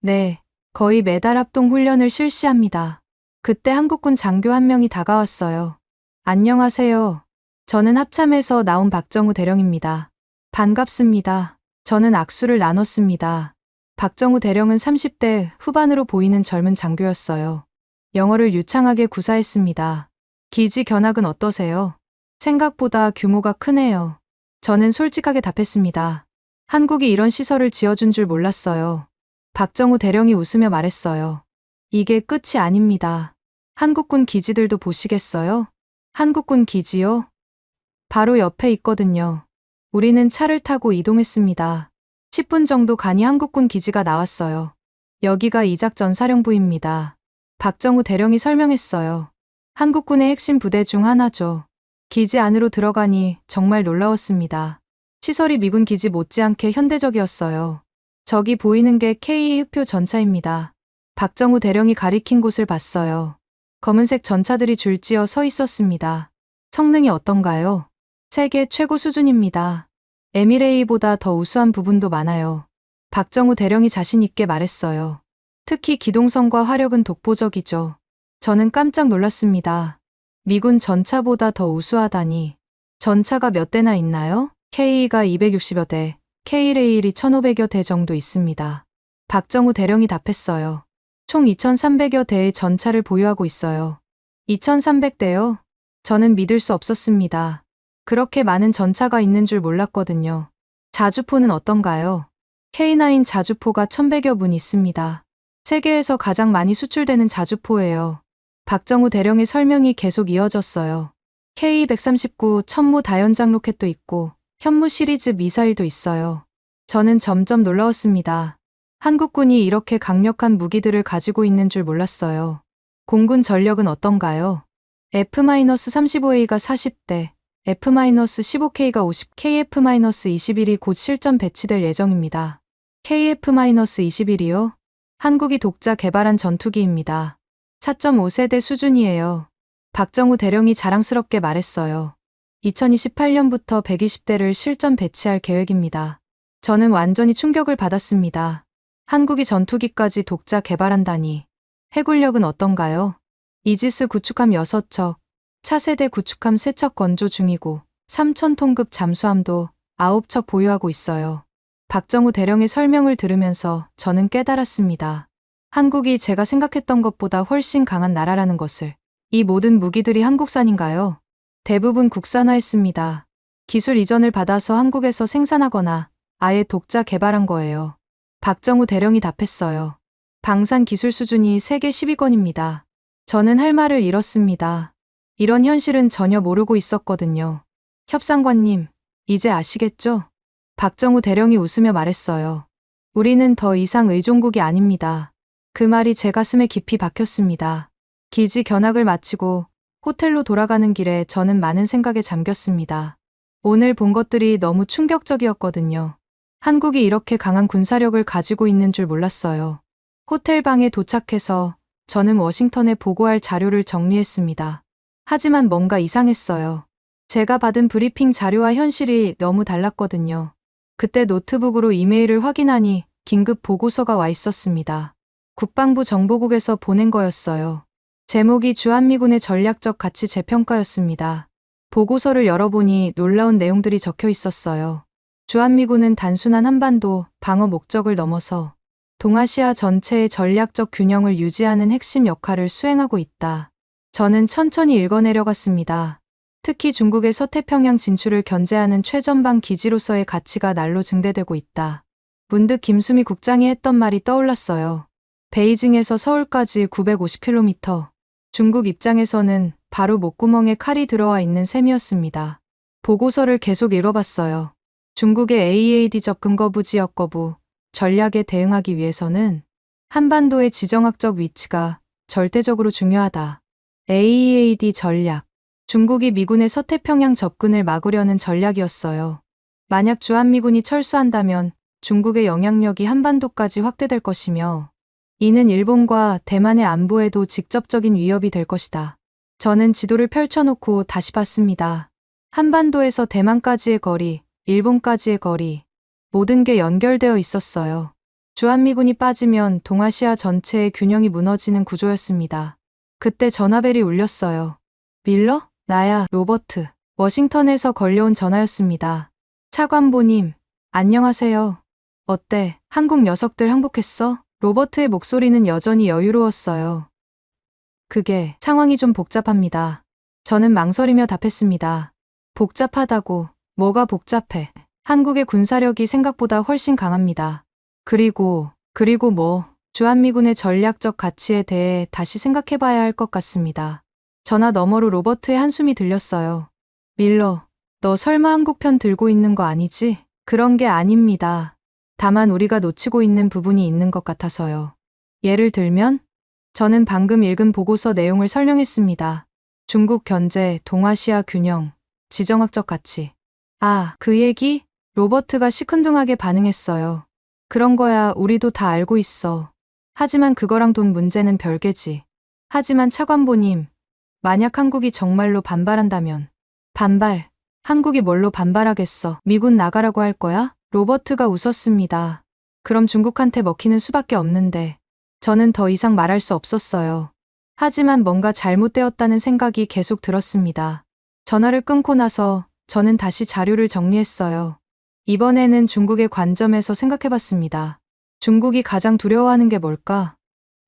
네, 거의 매달 합동훈련을 실시합니다. 그때 한국군 장교 한 명이 다가왔어요. 안녕하세요. 저는 합참에서 나온 박정우 대령입니다. 반갑습니다. 저는 악수를 나눴습니다. 박정우 대령은 30대 후반으로 보이는 젊은 장교였어요. 영어를 유창하게 구사했습니다. 기지 견학은 어떠세요? 생각보다 규모가 크네요. 저는 솔직하게 답했습니다. 한국이 이런 시설을 지어준 줄 몰랐어요. 박정우 대령이 웃으며 말했어요. 이게 끝이 아닙니다. 한국군 기지들도 보시겠어요? 한국군 기지요? 바로 옆에 있거든요. 우리는 차를 타고 이동했습니다. 10분 정도 가니 한국군 기지가 나왔어요. 여기가 이작전사령부입니다. 박정우 대령이 설명했어요. 한국군의 핵심 부대 중 하나죠. 기지 안으로 들어가니 정말 놀라웠습니다. 시설이 미군 기지 못지않게 현대적이었어요. 저기 보이는 게 K 흑표 전차입니다. 박정우 대령이 가리킨 곳을 봤어요. 검은색 전차들이 줄지어 서 있었습니다. 성능이 어떤가요? 세계 최고 수준입니다. 에미레이보다 더 우수한 부분도 많아요. 박정우 대령이 자신 있게 말했어요. 특히 기동성과 화력은 독보적이죠. 저는 깜짝 놀랐습니다. 미군 전차보다 더 우수하다니. 전차가 몇 대나 있나요? K가 260여 대, K레일이 1500여 대 정도 있습니다. 박정우 대령이 답했어요. 총 2300여 대의 전차를 보유하고 있어요. 2300대요? 저는 믿을 수 없었습니다. 그렇게 많은 전차가 있는 줄 몰랐거든요. 자주포는 어떤가요? K9 자주포가 1100여 분 있습니다. 세계에서 가장 많이 수출되는 자주포예요. 박정우 대령의 설명이 계속 이어졌어요. K139 천무 다연장 로켓도 있고 현무 시리즈 미사일도 있어요. 저는 점점 놀라웠습니다. 한국군이 이렇게 강력한 무기들을 가지고 있는 줄 몰랐어요. 공군 전력은 어떤가요? F-35A가 40대, F-15K가 50, KF-21이 곧 실전 배치될 예정입니다. KF-21이요? 한국이 독자 개발한 전투기입니다. 4.5세대 수준이에요. 박정우 대령이 자랑스럽게 말했어요. 2028년부터 120대를 실전 배치할 계획입니다. 저는 완전히 충격을 받았습니다. 한국이 전투기까지 독자 개발한다니. 해군력은 어떤가요? 이지스 구축함 6척, 차세대 구축함 3척 건조 중이고 3,000톤급 잠수함도 9척 보유하고 있어요. 박정우 대령의 설명을 들으면서 저는 깨달았습니다. 한국이 제가 생각했던 것보다 훨씬 강한 나라라는 것을. 이 모든 무기들이 한국산인가요? 대부분 국산화했습니다. 기술 이전을 받아서 한국에서 생산하거나 아예 독자 개발한 거예요. 박정우 대령이 답했어요. 방산 기술 수준이 세계 10위권입니다. 저는 할 말을 잃었습니다. 이런 현실은 전혀 모르고 있었거든요. 협상관님, 이제 아시겠죠? 박정우 대령이 웃으며 말했어요. 우리는 더 이상 의존국이 아닙니다. 그 말이 제 가슴에 깊이 박혔습니다. 기지 견학을 마치고 호텔로 돌아가는 길에 저는 많은 생각에 잠겼습니다. 오늘 본 것들이 너무 충격적이었거든요. 한국이 이렇게 강한 군사력을 가지고 있는 줄 몰랐어요. 호텔 방에 도착해서 저는 워싱턴에 보고할 자료를 정리했습니다. 하지만 뭔가 이상했어요. 제가 받은 브리핑 자료와 현실이 너무 달랐거든요. 그때 노트북으로 이메일을 확인하니 긴급 보고서가 와 있었습니다. 국방부 정보국에서 보낸 거였어요. 제목이 주한미군의 전략적 가치 재평가였습니다. 보고서를 열어보니 놀라운 내용들이 적혀 있었어요. 주한미군은 단순한 한반도 방어 목적을 넘어서 동아시아 전체의 전략적 균형을 유지하는 핵심 역할을 수행하고 있다. 저는 천천히 읽어내려갔습니다. 특히 중국의 서태평양 진출을 견제하는 최전방 기지로서의 가치가 날로 증대되고 있다. 문득 김수미 국장이 했던 말이 떠올랐어요. 베이징에서 서울까지 950km. 중국 입장에서는 바로 목구멍에 칼이 들어와 있는 셈이었습니다. 보고서를 계속 읽어봤어요. 중국의 AEAD 접근 거부, 지역 거부, 전략에 대응하기 위해서는 한반도의 지정학적 위치가 절대적으로 중요하다. AEAD 전략. 중국이 미군의 서태평양 접근을 막으려는 전략이었어요. 만약 주한미군이 철수한다면 중국의 영향력이 한반도까지 확대될 것이며 이는 일본과 대만의 안보에도 직접적인 위협이 될 것이다. 저는 지도를 펼쳐놓고 다시 봤습니다. 한반도에서 대만까지의 거리, 일본까지의 거리, 모든 게 연결되어 있었어요. 주한미군이 빠지면 동아시아 전체의 균형이 무너지는 구조였습니다. 그때 전화벨이 울렸어요. 밀러? 나야, 로버트. 워싱턴에서 걸려온 전화였습니다. 차관보님, 안녕하세요. 어때? 한국 녀석들 항복했어? 로버트의 목소리는 여전히 여유로웠어요. 그게 상황이 좀 복잡합니다. 저는 망설이며 답했습니다. 복잡하다고? 뭐가 복잡해? 한국의 군사력이 생각보다 훨씬 강합니다. 그리고 뭐? 주한미군의 전략적 가치에 대해 다시 생각해봐야 할 것 같습니다. 전화 너머로 로버트의 한숨이 들렸어요. 밀러, 너 설마 한국 편 들고 있는 거 아니지? 그런 게 아닙니다. 다만 우리가 놓치고 있는 부분이 있는 것 같아서요. 예를 들면? 저는 방금 읽은 보고서 내용을 설명했습니다. 중국 견제, 동아시아 균형, 지정학적 가치. 아, 그 얘기? 로버트가 시큰둥하게 반응했어요. 그런 거야 우리도 다 알고 있어. 하지만 그거랑 돈 문제는 별개지. 하지만 차관보님, 만약 한국이 정말로 반발한다면. 반발? 한국이 뭘로 반발하겠어? 미군 나가라고 할 거야? 로버트가 웃었습니다. 그럼 중국한테 먹히는 수밖에 없는데. 저는 더 이상 말할 수 없었어요. 하지만 뭔가 잘못되었다는 생각이 계속 들었습니다. 전화를 끊고 나서 저는 다시 자료를 정리했어요. 이번에는 중국의 관점에서 생각해봤습니다. 중국이 가장 두려워하는 게 뭘까?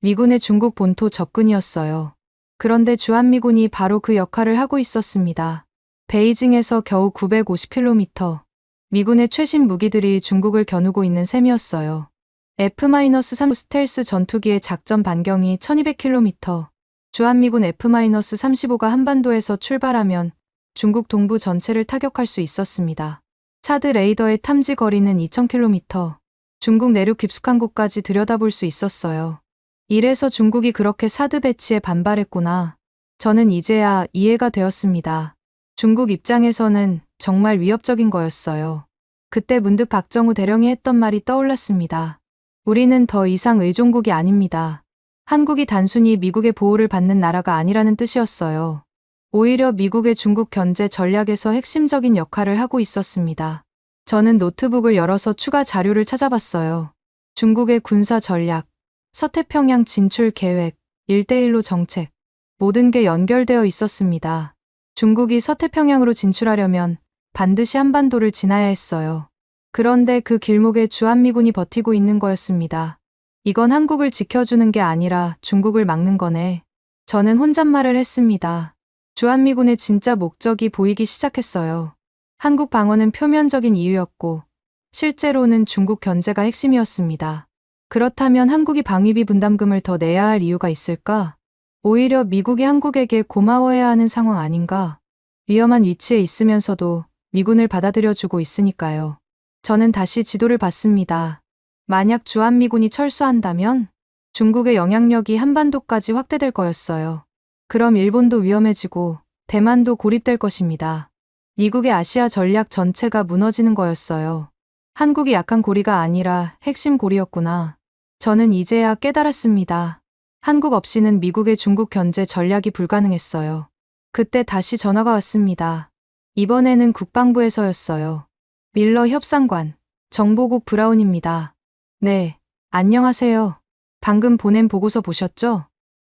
미군의 중국 본토 접근이었어요. 그런데 주한미군이 바로 그 역할을 하고 있었습니다. 베이징에서 겨우 950km. 미군의 최신 무기들이 중국을 겨누고 있는 셈이었어요. F-3 스텔스 전투기의 작전 반경이 1200km. 주한미군 F-35가 한반도에서 출발하면 중국 동부 전체를 타격할 수 있었습니다. 차드 레이더의 탐지 거리는 2000km. 중국 내륙 깊숙한 곳까지 들여다볼 수 있었어요. 이래서 중국이 그렇게 사드 배치에 반발했구나. 저는 이제야 이해가 되었습니다. 중국 입장에서는 정말 위협적인 거였어요. 그때 문득 박정우 대령이 했던 말이 떠올랐습니다. 우리는 더 이상 의존국이 아닙니다. 한국이 단순히 미국의 보호를 받는 나라가 아니라는 뜻이었어요. 오히려 미국의 중국 견제 전략에서 핵심적인 역할을 하고 있었습니다. 저는 노트북을 열어서 추가 자료를 찾아봤어요. 중국의 군사 전략, 서태평양 진출 계획, 1대1로 정책, 모든 게 연결되어 있었습니다. 중국이 서태평양으로 진출하려면 반드시 한반도를 지나야 했어요. 그런데 그 길목에 주한미군이 버티고 있는 거였습니다. 이건 한국을 지켜주는 게 아니라 중국을 막는 거네. 저는 혼잣말을 했습니다. 주한미군의 진짜 목적이 보이기 시작했어요. 한국 방어는 표면적인 이유였고 실제로는 중국 견제가 핵심이었습니다. 그렇다면 한국이 방위비 분담금을 더 내야 할 이유가 있을까? 오히려 미국이 한국에게 고마워해야 하는 상황 아닌가? 위험한 위치에 있으면서도 미군을 받아들여주고 있으니까요. 저는 다시 지도를 봤습니다. 만약 주한미군이 철수한다면 중국의 영향력이 한반도까지 확대될 거였어요. 그럼 일본도 위험해지고 대만도 고립될 것입니다. 미국의 아시아 전략 전체가 무너지는 거였어요. 한국이 약한 고리가 아니라 핵심 고리였구나. 저는 이제야 깨달았습니다. 한국 없이는 미국의 중국 견제 전략이 불가능했어요. 그때 다시 전화가 왔습니다. 이번에는 국방부에서였어요. 밀러 협상관, 정보국 브라운입니다. 네, 안녕하세요. 방금 보낸 보고서 보셨죠?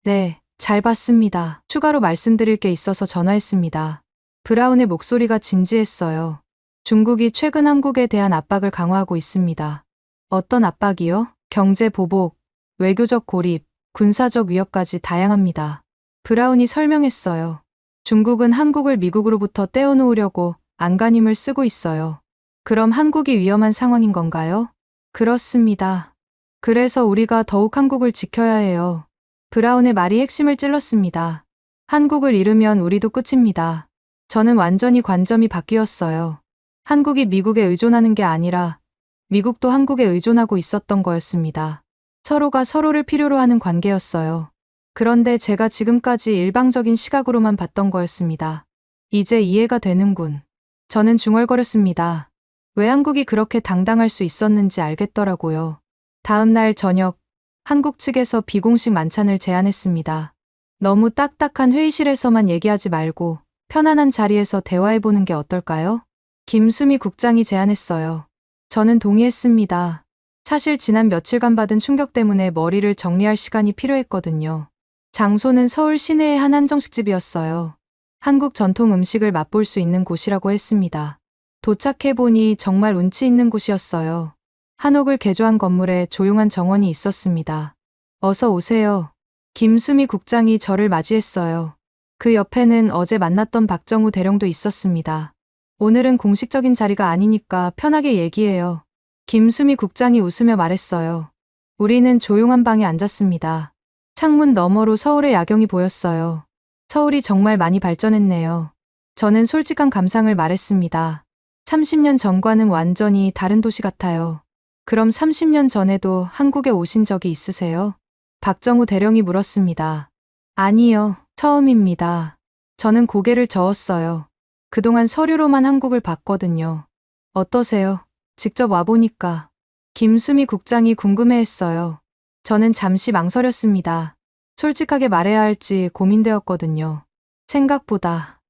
네, 잘 봤습니다. 추가로 말씀드릴 게 있어서 전화했습니다. 브라운의 목소리가 진지했어요. 중국이 최근 한국에 대한 압박을 강화하고 있습니다. 어떤 압박이요? 경제 보복, 외교적 고립, 군사적 위협까지 다양합니다. 브라운이 설명했어요. 중국은 한국을 미국으로부터 떼어놓으려고 안간힘을 쓰고 있어요. 그럼 한국이 위험한 상황인 건가요? 그렇습니다. 그래서 우리가 더욱 한국을 지켜야 해요. 브라운의 말이 핵심을 찔렀습니다. 한국을 잃으면 우리도 끝입니다. 저는 완전히 관점이 바뀌었어요. 한국이 미국에 의존하는 게 아니라 미국도 한국에 의존하고 있었던 거였습니다. 서로가 서로를 필요로 하는 관계였어요. 그런데 제가 지금까지 일방적인 시각으로만 봤던 거였습니다. 이제 이해가 되는군. 저는 중얼거렸습니다. 왜 한국이 그렇게 당당할 수 있었는지 알겠더라고요. 다음 날 저녁, 한국 측에서 비공식 만찬을 제안했습니다. 너무 딱딱한 회의실에서만 얘기하지 말고 편안한 자리에서 대화해보는 게 어떨까요? 김수미 국장이 제안했어요. 저는 동의했습니다. 사실 지난 며칠간 받은 충격 때문에 머리를 정리할 시간이 필요했거든요. 장소는 서울 시내의 한 한정식집이었어요. 한국 전통 음식을 맛볼 수 있는 곳이라고 했습니다. 도착해보니 정말 운치 있는 곳이었어요. 한옥을 개조한 건물에 조용한 정원이 있었습니다. 어서 오세요. 김수미 국장이 저를 맞이했어요. 그 옆에는 어제 만났던 박정우 대령도 있었습니다. 오늘은 공식적인 자리가 아니니까 편하게 얘기해요. 김수미 국장이 웃으며 말했어요. 우리는 조용한 방에 앉았습니다. 창문 너머로 서울의 야경이 보였어요. 서울이 정말 많이 발전했네요. 저는 솔직한 감상을 말했습니다. 30년 전과는 완전히 다른 도시 같아요. 그럼 30년 전에도 한국에 오신 적이 있으세요? 박정우 대령이 물었습니다. 아니요, 처음입니다. 저는 고개를 저었어요. 그동안 서류로만 한국을 봤거든요. 어떠세요? 직접 와보니까. 김수미 국장이 궁금해했어요. 저는 잠시 망설였습니다. 솔직하게 말해야 할지 고민되었거든요. 생각보다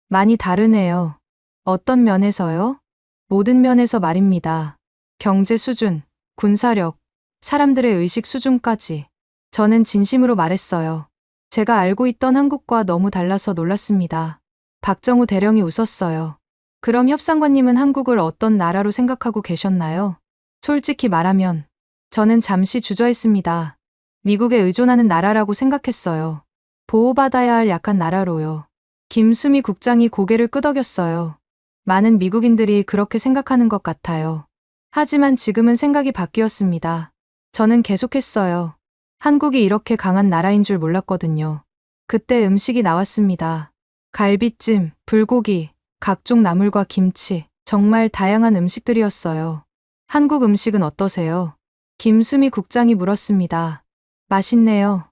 많이 다르네요. 어떤 면에서요? 모든 면에서 말입니다. 경제 수준, 군사력, 사람들의 의식 수준까지. 저는 진심으로 말했어요. 제가 알고 있던 한국과 너무 달라서 놀랐습니다. 박정우 대령이 웃었어요. 그럼 협상관님은 한국을 어떤 나라로 생각하고 계셨나요? 솔직히 말하면 저는 잠시 주저했습니다. 미국에 의존하는 나라라고 생각했어요. 보호받아야 할 약한 나라로요. 김수미 국장이 고개를 끄덕였어요. 많은 미국인들이 그렇게 생각하는 것 같아요. 하지만 지금은 생각이 바뀌었습니다. 저는 계속했어요. 한국이 이렇게 강한 나라인 줄 몰랐거든요. 그때 음식이 나왔습니다. 갈비찜, 불고기, 각종 나물과 김치, 정말 다양한 음식들이었어요. 한국 음식은 어떠세요? 김수미 국장이 물었습니다. 맛있네요.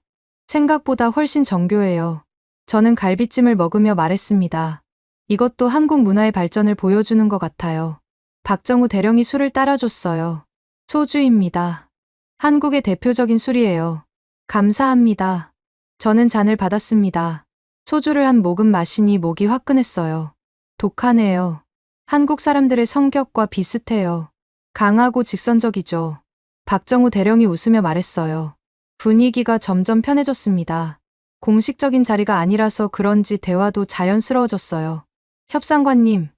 생각보다 훨씬 정교해요. 저는 갈비찜을 먹으며 말했습니다. 이것도 한국 문화의 발전을 보여주는 것 같아요. 박정우 대령이 술을 따라줬어요. 소주입니다. 한국의 대표적인 술이에요. 감사합니다. 저는 잔을 받았습니다. 소주를 한 모금 마시니 목이 화끈했어요. 독하네요. 한국 사람들의 성격과 비슷해요. 강하고 직선적이죠. 박정우 대령이 웃으며 말했어요. 분위기가 점점 편해졌습니다. 공식적인 자리가 아니라서 그런지 대화도 자연스러워졌어요. 협상관님,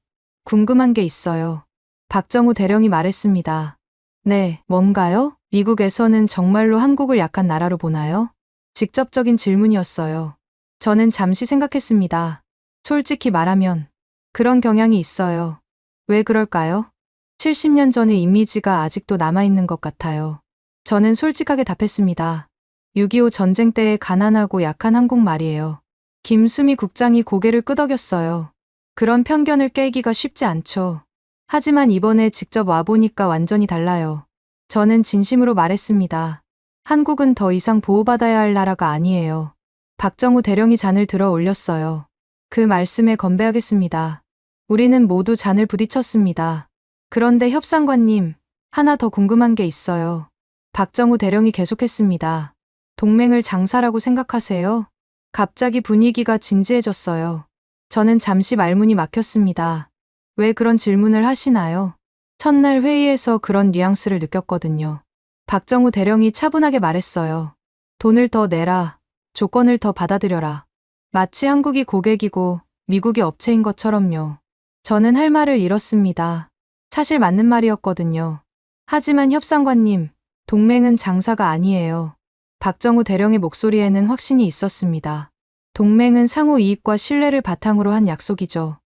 궁금한 게 있어요. 박정우 대령이 말했습니다. 네, 뭔가요? 미국에서는 정말로 한국을 약한 나라로 보나요? 직접적인 질문이었어요. 저는 잠시 생각했습니다. 솔직히 말하면 그런 경향이 있어요. 왜 그럴까요? 70년 전의 이미지가 아직도 남아있는 것 같아요. 저는 솔직하게 답했습니다. 6.25 전쟁 때의 가난하고 약한 한국말이에요. 김수미 국장이 고개를 끄덕였어요. 그런 편견을 깨기가 쉽지 않죠. 하지만 이번에 직접 와보니까 완전히 달라요. 저는 진심으로 말했습니다. 한국은 더 이상 보호받아야 할 나라가 아니에요. 박정우 대령이 잔을 들어 올렸어요. 그 말씀에 건배하겠습니다. 우리는 모두 잔을 부딪혔습니다. 그런데 협상관님, 하나 더 궁금한 게 있어요. 박정우 대령이 계속했습니다. 동맹을 장사라고 생각하세요? 갑자기 분위기가 진지해졌어요. 저는 잠시 말문이 막혔습니다. 왜 그런 질문을 하시나요? 첫날 회의에서 그런 뉘앙스를 느꼈거든요. 박정우 대령이 차분하게 말했어요. 돈을 더 내라. 조건을 더 받아들여라. 마치 한국이 고객이고 미국이 업체인 것처럼요. 저는 할 말을 잃었습니다. 사실 맞는 말이었거든요. 하지만 협상관님, 동맹은 장사가 아니에요. 박정우 대령의 목소리에는 확신이 있었습니다. 동맹은 상호 이익과 신뢰를 바탕으로 한 약속이죠.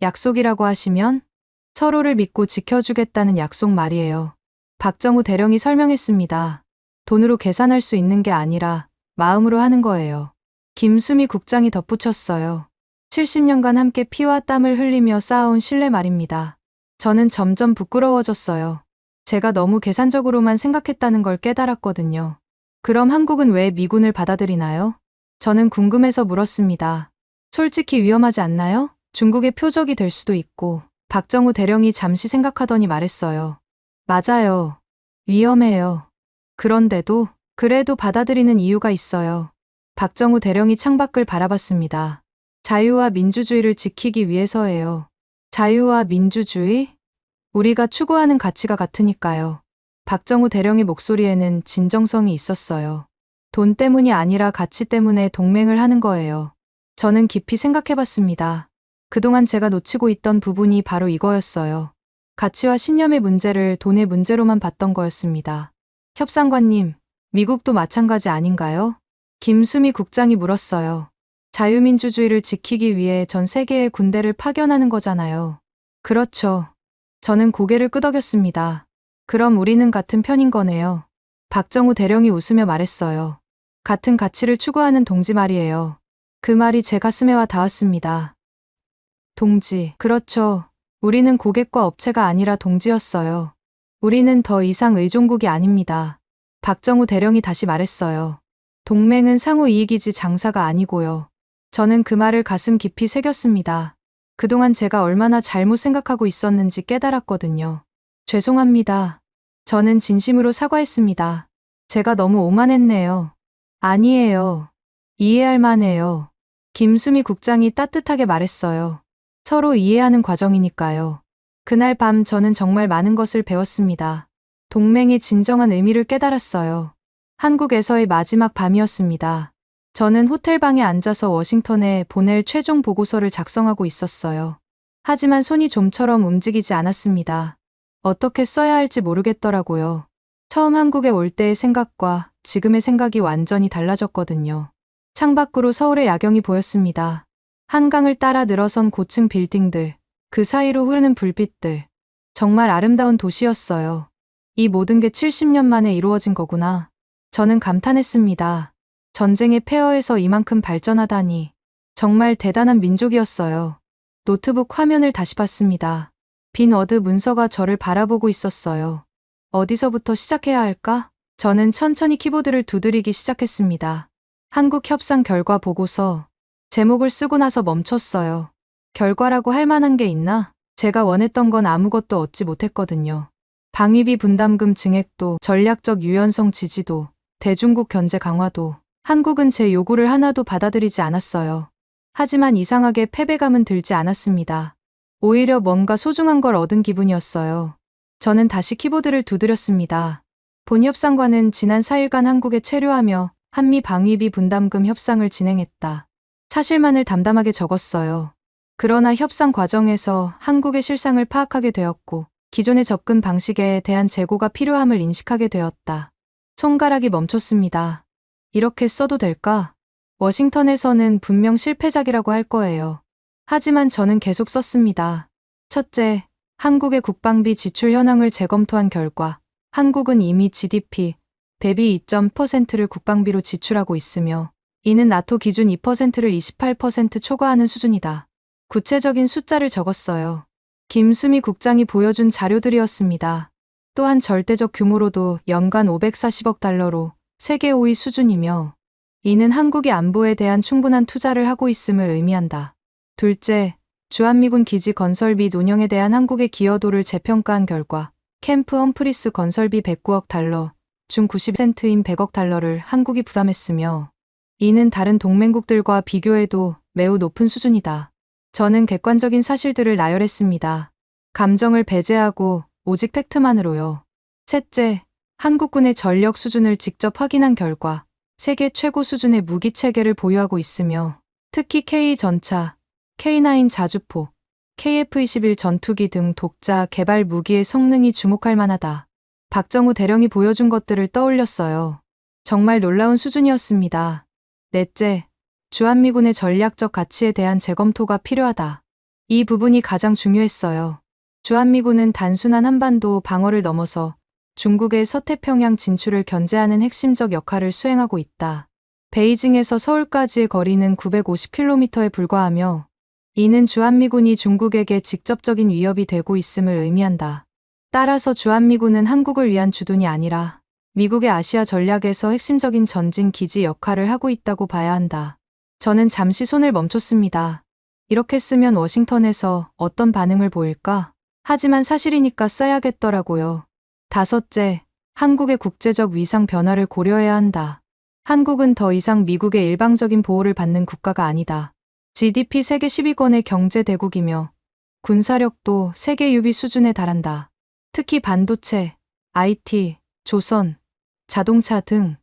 약속이라고 하시면 서로를 믿고 지켜주겠다는 약속 말이에요. 박정우 대령이 설명했습니다. 돈으로 계산할 수 있는 게 아니라 마음으로 하는 거예요. 김수미 국장이 덧붙였어요. 70년간 함께 피와 땀을 흘리며 쌓아온 신뢰 말입니다. 저는 점점 부끄러워졌어요. 제가 너무 계산적으로만 생각했다는 걸 깨달았거든요. 그럼 한국은 왜 미군을 받아들이나요? 저는 궁금해서 물었습니다. 솔직히 위험하지 않나요? 중국의 표적이 될 수도 있고. 박정우 대령이 잠시 생각하더니 말했어요. 맞아요. 위험해요. 그런데도, 그래도 받아들이는 이유가 있어요. 박정우 대령이 창밖을 바라봤습니다. 자유와 민주주의를 지키기 위해서예요. 자유와 민주주의? 우리가 추구하는 가치가 같으니까요. 박정우 대령의 목소리에는 진정성이 있었어요. 돈 때문이 아니라 가치 때문에 동맹을 하는 거예요. 저는 깊이 생각해봤습니다. 그동안 제가 놓치고 있던 부분이 바로 이거였어요. 가치와 신념의 문제를 돈의 문제로만 봤던 거였습니다. 협상관님, 미국도 마찬가지 아닌가요? 김수미 국장이 물었어요. 자유민주주의를 지키기 위해 전 세계의 군대를 파견하는 거잖아요. 그렇죠. 저는 고개를 끄덕였습니다. 그럼 우리는 같은 편인 거네요. 박정우 대령이 웃으며 말했어요. 같은 가치를 추구하는 동지 말이에요. 그 말이 제 가슴에 와 닿았습니다. 동지, 그렇죠. 우리는 고객과 업체가 아니라 동지였어요. 우리는 더 이상 의존국이 아닙니다. 박정우 대령이 다시 말했어요. 동맹은 상호 이익이지 장사가 아니고요. 저는 그 말을 가슴 깊이 새겼습니다. 그동안 제가 얼마나 잘못 생각하고 있었는지 깨달았거든요. 죄송합니다. 저는 진심으로 사과했습니다. 제가 너무 오만했네요. 아니에요. 이해할 만해요. 김수미 국장이 따뜻하게 말했어요. 서로 이해하는 과정이니까요. 그날 밤 저는 정말 많은 것을 배웠습니다. 동맹의 진정한 의미를 깨달았어요. 한국에서의 마지막 밤이었습니다. 저는 호텔방에 앉아서 워싱턴에 보낼 최종 보고서를 작성하고 있었어요. 하지만 손이 좀처럼 움직이지 않았습니다. 어떻게 써야 할지 모르겠더라고요. 처음 한국에 올 때의 생각과 지금의 생각이 완전히 달라졌거든요. 창밖으로 서울의 야경이 보였습니다. 한강을 따라 늘어선 고층 빌딩들, 그 사이로 흐르는 불빛들. 정말 아름다운 도시였어요. 이 모든 게 70년 만에 이루어진 거구나. 저는 감탄했습니다. 전쟁의 폐허에서 이만큼 발전하다니. 정말 대단한 민족이었어요. 노트북 화면을 다시 봤습니다. 빈 워드 문서가 저를 바라보고 있었어요. 어디서부터 시작해야 할까? 저는 천천히 키보드를 두드리기 시작했습니다. 한국 협상 결과 보고서. 제목을 쓰고 나서 멈췄어요. 결과라고 할 만한 게 있나? 제가 원했던 건 아무것도 얻지 못했거든요. 방위비 분담금 증액도, 전략적 유연성 지지도, 대중국 견제 강화도. 한국은 제 요구를 하나도 받아들이지 않았어요. 하지만 이상하게 패배감은 들지 않았습니다. 오히려 뭔가 소중한 걸 얻은 기분이었어요. 저는 다시 키보드를 두드렸습니다. 본 협상관은 지난 4일간 한국에 체류하며 한미 방위비 분담금 협상을 진행했다. 사실만을 담담하게 적었어요. 그러나 협상 과정에서 한국의 실상을 파악하게 되었고 기존의 접근 방식에 대한 재고가 필요함을 인식하게 되었다. 손가락이 멈췄습니다. 이렇게 써도 될까? 워싱턴에서는 분명 실패작이라고 할 거예요. 하지만 저는 계속 썼습니다. 첫째, 한국의 국방비 지출 현황을 재검토한 결과 한국은 이미 GDP 대비 2.0%를 국방비로 지출하고 있으며 이는 나토 기준 2%를 28% 초과하는 수준이다. 구체적인 숫자를 적었어요. 김수미 국장이 보여준 자료들이었습니다. 또한 절대적 규모로도 연간 540억 달러로 세계 5위 수준이며 이는 한국의 안보에 대한 충분한 투자를 하고 있음을 의미한다. 둘째, 주한미군 기지 건설 및 운영에 대한 한국의 기여도를 재평가한 결과 캠프 험프리스 건설비 109억 달러, 중 90%인 100억 달러를 한국이 부담했으며 이는 다른 동맹국들과 비교해도 매우 높은 수준이다. 저는 객관적인 사실들을 나열했습니다. 감정을 배제하고 오직 팩트만으로요. 셋째, 한국군의 전력 수준을 직접 확인한 결과 세계 최고 수준의 무기 체계를 보유하고 있으며 특히 K-전차, K9 자주포, KF-21 전투기 등 독자 개발 무기의 성능이 주목할 만하다. 박정우 대령이 보여준 것들을 떠올렸어요. 정말 놀라운 수준이었습니다. 넷째, 주한미군의 전략적 가치에 대한 재검토가 필요하다. 이 부분이 가장 중요했어요. 주한미군은 단순한 한반도 방어를 넘어서 중국의 서태평양 진출을 견제하는 핵심적 역할을 수행하고 있다. 베이징에서 서울까지의 거리는 950km에 불과하며 이는 주한미군이 중국에게 직접적인 위협이 되고 있음을 의미한다. 따라서 주한미군은 한국을 위한 주둔이 아니라 미국의 아시아 전략에서 핵심적인 전진 기지 역할을 하고 있다고 봐야 한다. 저는 잠시 손을 멈췄습니다. 이렇게 쓰면 워싱턴에서 어떤 반응을 보일까? 하지만 사실이니까 써야겠더라고요. 다섯째, 한국의 국제적 위상 변화를 고려해야 한다. 한국은 더 이상 미국의 일방적인 보호를 받는 국가가 아니다. GDP 세계 10위권의 경제 대국이며 군사력도 세계 유비 수준에 달한다. 특히 반도체, IT, 조선, 자동차 등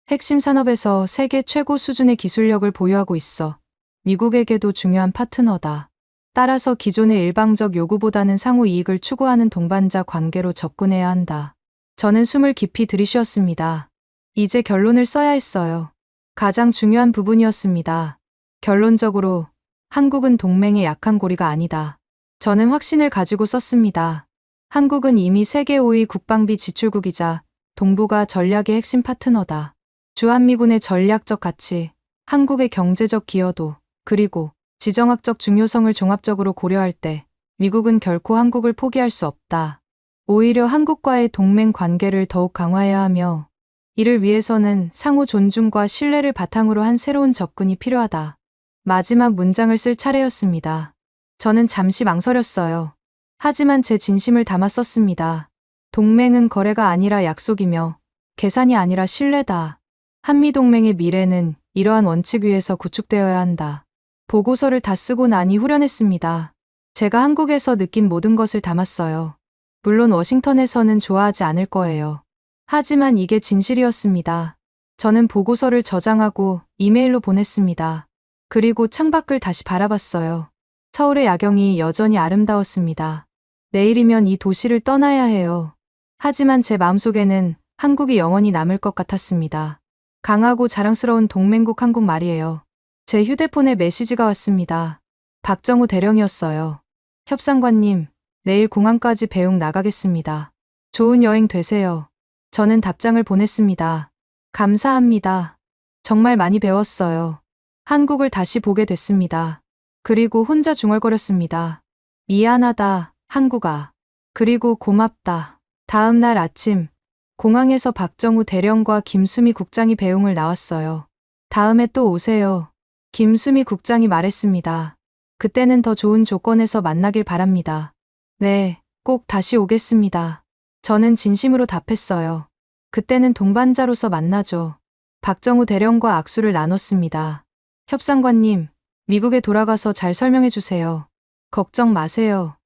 핵심 산업에서 세계 최고 수준의 기술력을 보유하고 있어 미국에게도 중요한 파트너다. 따라서 기존의 일방적 요구보다는 상호 이익을 추구하는 동반자 관계로 접근해야 한다. 저는 숨을 깊이 들이쉬었습니다. 이제 결론을 써야 했어요. 가장 중요한 부분이었습니다. 결론적으로 한국은 동맹의 약한 고리가 아니다. 저는 확신을 가지고 썼습니다. 한국은 이미 세계 5위 국방비 지출국이자 동북아 전략의 핵심 파트너다. 주한미군의 전략적 가치, 한국의 경제적 기여도, 그리고 지정학적 중요성을 종합적으로 고려할 때 미국은 결코 한국을 포기할 수 없다. 오히려 한국과의 동맹 관계를 더욱 강화해야 하며 이를 위해서는 상호 존중과 신뢰를 바탕으로 한 새로운 접근이 필요하다. 마지막 문장을 쓸 차례였습니다. 저는 잠시 망설였어요. 하지만 제 진심을 담아 썼습니다. 동맹은 거래가 아니라 약속이며 계산이 아니라 신뢰다. 한미동맹의 미래는 이러한 원칙 위에서 구축되어야 한다. 보고서를 다 쓰고 나니 후련했습니다. 제가 한국에서 느낀 모든 것을 담았어요. 물론 워싱턴에서는 좋아하지 않을 거예요. 하지만 이게 진실이었습니다. 저는 보고서를 저장하고 이메일로 보냈습니다. 그리고 창밖을 다시 바라봤어요. 서울의 야경이 여전히 아름다웠습니다. 내일이면 이 도시를 떠나야 해요. 하지만 제 마음속에는 한국이 영원히 남을 것 같았습니다. 강하고 자랑스러운 동맹국 한국 말이에요. 제 휴대폰에 메시지가 왔습니다. 박정우 대령이었어요. 협상관님, 내일 공항까지 배웅 나가겠습니다. 좋은 여행 되세요. 저는 답장을 보냈습니다. 감사합니다. 정말 많이 배웠어요. 한국을 다시 보게 됐습니다. 그리고 혼자 중얼거렸습니다. 미안하다, 한국아. 그리고 고맙다. 다음 날 아침, 공항에서 박정우 대령과 김수미 국장이 배웅을 나왔어요. 다음에 또 오세요. 김수미 국장이 말했습니다. 그때는 더 좋은 조건에서 만나길 바랍니다. 네, 꼭 다시 오겠습니다. 저는 진심으로 답했어요. 그때는 동반자로서 만나죠. 박정우 대령과 악수를 나눴습니다. 협상관님, 미국에 돌아가서 잘 설명해 주세요. 걱정 마세요.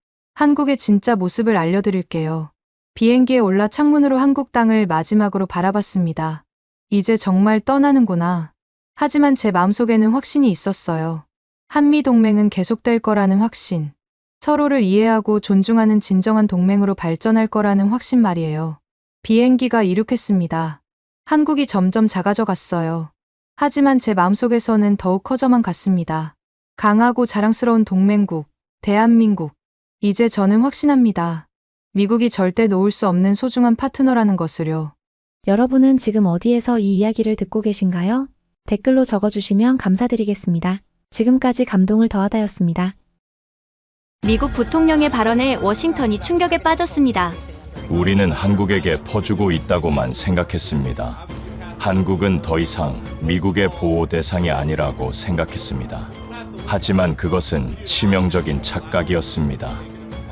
한국의 진짜 모습을 알려드릴게요. 비행기에 올라 창문으로 한국 땅을 마지막으로 바라봤습니다. 이제 정말 떠나는구나. 하지만 제 마음속에는 확신이 있었어요. 한미동맹은 계속될 거라는 확신. 서로를 이해하고 존중하는 진정한 동맹으로 발전할 거라는 확신 말이에요. 비행기가 이륙했습니다. 한국이 점점 작아져 갔어요. 하지만 제 마음속에서는 더욱 커져만 갔습니다. 강하고 자랑스러운 동맹국, 대한민국. 이제 저는 확신합니다. 미국이 절대 놓을 수 없는 소중한 파트너라는 것을요. 여러분은 지금 어디에서 이 이야기를 듣고 계신가요? 댓글로 적어주시면 감사드리겠습니다. 지금까지 감동을 더하다였습니다. 미국 부통령의 발언에 워싱턴이 충격에 빠졌습니다. 우리는 한국에게 퍼주고 있다고만 생각했습니다. 한국은 더 이상 미국의 보호 대상이 아니라고 생각했습니다. 하지만 그것은 치명적인 착각이었습니다.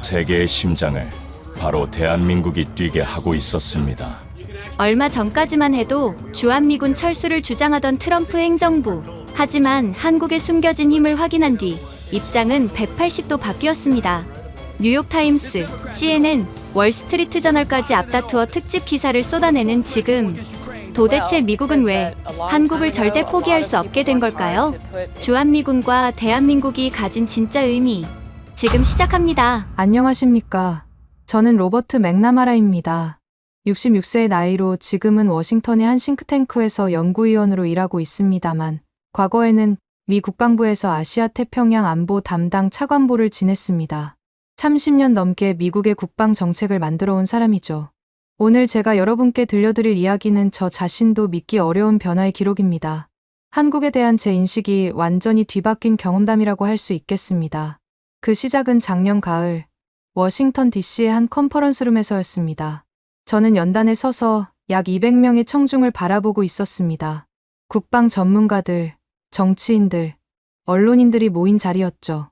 세계의 심장을 바로 대한민국이 뛰게 하고 있었습니다. 얼마 전까지만 해도 주한미군 철수를 주장하던 트럼프 행정부. 하지만 한국의 숨겨진 힘을 확인한 뒤 입장은 180도 바뀌었습니다. 뉴욕타임스, CNN, 월스트리트 저널까지 앞다투어 특집 기사를 쏟아내는 지금. 도대체 미국은 왜 한국을 절대 포기할 수 없게 된 걸까요? 주한미군과 대한민국이 가진 진짜 의미. 지금 시작합니다. 안녕하십니까. 저는 로버트 맥나마라입니다. 66세의 나이로 지금은 워싱턴의 한 싱크탱크에서 연구위원으로 일하고 있습니다만 과거에는 미 국방부에서 아시아 태평양 안보 담당 차관보를 지냈습니다. 30년 넘게 미국의 국방 정책을 만들어 온 사람이죠. 오늘 제가 여러분께 들려드릴 이야기는 저 자신도 믿기 어려운 변화의 기록입니다. 한국에 대한 제 인식이 완전히 뒤바뀐 경험담이라고 할 수 있겠습니다. 그 시작은 작년 가을 워싱턴 DC의 한 컨퍼런스룸에서였습니다. 저는 연단에 서서 약 200명의 청중을 바라보고 있었습니다. 국방 전문가들, 정치인들, 언론인들이 모인 자리였죠.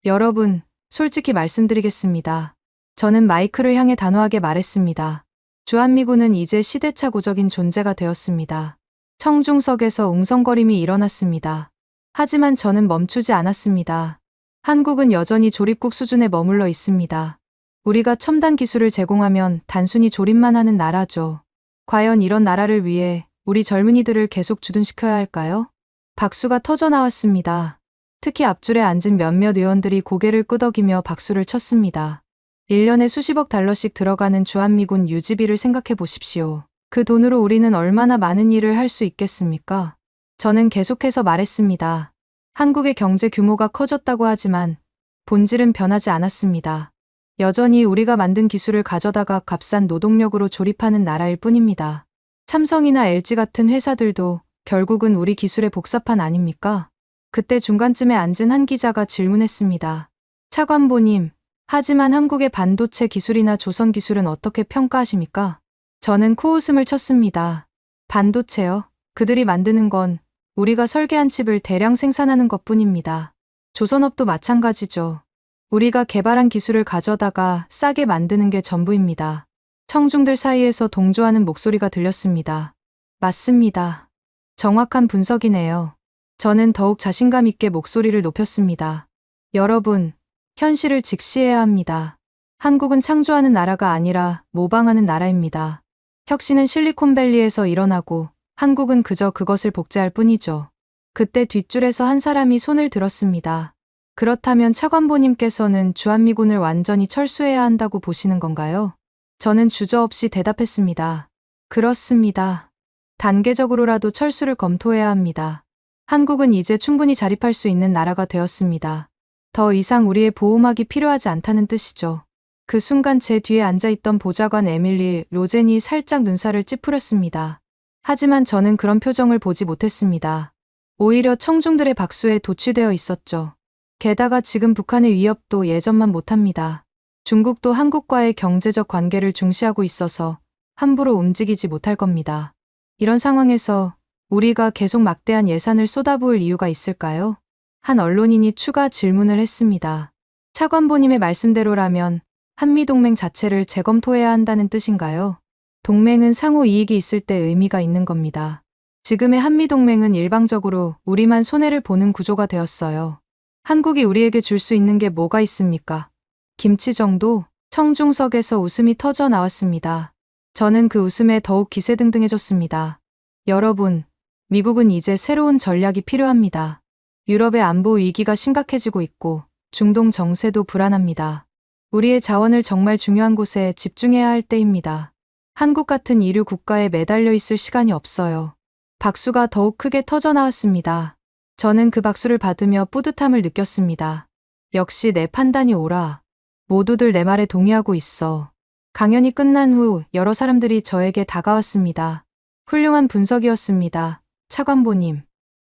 여러분, 솔직히 말씀드리겠습니다. 저는 마이크를 향해 단호하게 말했습니다. 주한미군은 이제 시대착오적인 존재가 되었습니다. 청중석에서 웅성거림이 일어났습니다. 하지만 저는 멈추지 않았습니다. 한국은 여전히 조립국 수준에 머물러 있습니다. 우리가 첨단 기술을 제공하면 단순히 조립만 하는 나라죠. 과연 이런 나라를 위해 우리 젊은이들을 계속 주둔시켜야 할까요? 박수가 터져 나왔습니다. 특히 앞줄에 앉은 몇몇 의원들이 고개를 끄덕이며 박수를 쳤습니다. 1년에 수십억 달러씩 들어가는 주한미군 유지비를 생각해 보십시오. 그 돈으로 우리는 얼마나 많은 일을 할 수 있겠습니까? 저는 계속해서 말했습니다. 한국의 경제 규모가 커졌다고 하지만 본질은 변하지 않았습니다. 여전히 우리가 만든 기술을 가져다가 값싼 노동력으로 조립하는 나라일 뿐입니다. 삼성이나 LG 같은 회사들도 결국은 우리 기술의 복사판 아닙니까? 그때 중간쯤에 앉은 한 기자가 질문했습니다. 차관보님, 하지만 한국의 반도체 기술이나 조선 기술은 어떻게 평가하십니까? 저는 코웃음을 쳤습니다. 반도체요? 그들이 만드는 건 우리가 설계한 칩을 대량 생산하는 것뿐입니다. 조선업도 마찬가지죠. 우리가 개발한 기술을 가져다가 싸게 만드는 게 전부입니다. 청중들 사이에서 동조하는 목소리가 들렸습니다. 맞습니다. 정확한 분석이네요. 저는 더욱 자신감 있게 목소리를 높였습니다. 여러분, 현실을 직시해야 합니다. 한국은 창조하는 나라가 아니라 모방하는 나라입니다. 혁신은 실리콘밸리에서 일어나고 한국은 그저 그것을 복제할 뿐이죠. 그때 뒷줄에서 한 사람이 손을 들었습니다. 그렇다면 차관보님께서는 주한미군을 완전히 철수해야 한다고 보시는 건가요? 저는 주저없이 대답했습니다. 그렇습니다. 단계적으로라도 철수를 검토해야 합니다. 한국은 이제 충분히 자립할 수 있는 나라가 되었습니다. 더 이상 우리의 보호막이 필요하지 않다는 뜻이죠. 그 순간 제 뒤에 앉아있던 보좌관 에밀리 로젠이 살짝 눈살을 찌푸렸습니다. 하지만 저는 그런 표정을 보지 못했습니다. 오히려 청중들의 박수에 도취되어 있었죠. 게다가 지금 북한의 위협도 예전만 못합니다. 중국도 한국과의 경제적 관계를 중시하고 있어서 함부로 움직이지 못할 겁니다. 이런 상황에서 우리가 계속 막대한 예산을 쏟아부을 이유가 있을까요? 한 언론인이 추가 질문을 했습니다. 차관보님의 말씀대로라면 한미동맹 자체를 재검토해야 한다는 뜻인가요? 동맹은 상호 이익이 있을 때 의미가 있는 겁니다. 지금의 한미동맹은 일방적으로 우리만 손해를 보는 구조가 되었어요. 한국이 우리에게 줄 수 있는 게 뭐가 있습니까? 김치 정도? 청중석에서 웃음이 터져 나왔습니다. 저는 그 웃음에 더욱 기세등등해졌습니다. 여러분, 미국은 이제 새로운 전략이 필요합니다. 유럽의 안보 위기가 심각해지고 있고 중동 정세도 불안합니다. 우리의 자원을 정말 중요한 곳에 집중해야 할 때입니다. 한국 같은 이류 국가에 매달려 있을 시간이 없어요. 박수가 더욱 크게 터져 나왔습니다. 저는 그 박수를 받으며 뿌듯함을 느꼈습니다. 역시 내 판단이 옳아. 모두들 내 말에 동의하고 있어. 강연이 끝난 후 여러 사람들이 저에게 다가왔습니다. 훌륭한 분석이었습니다. 차관보님.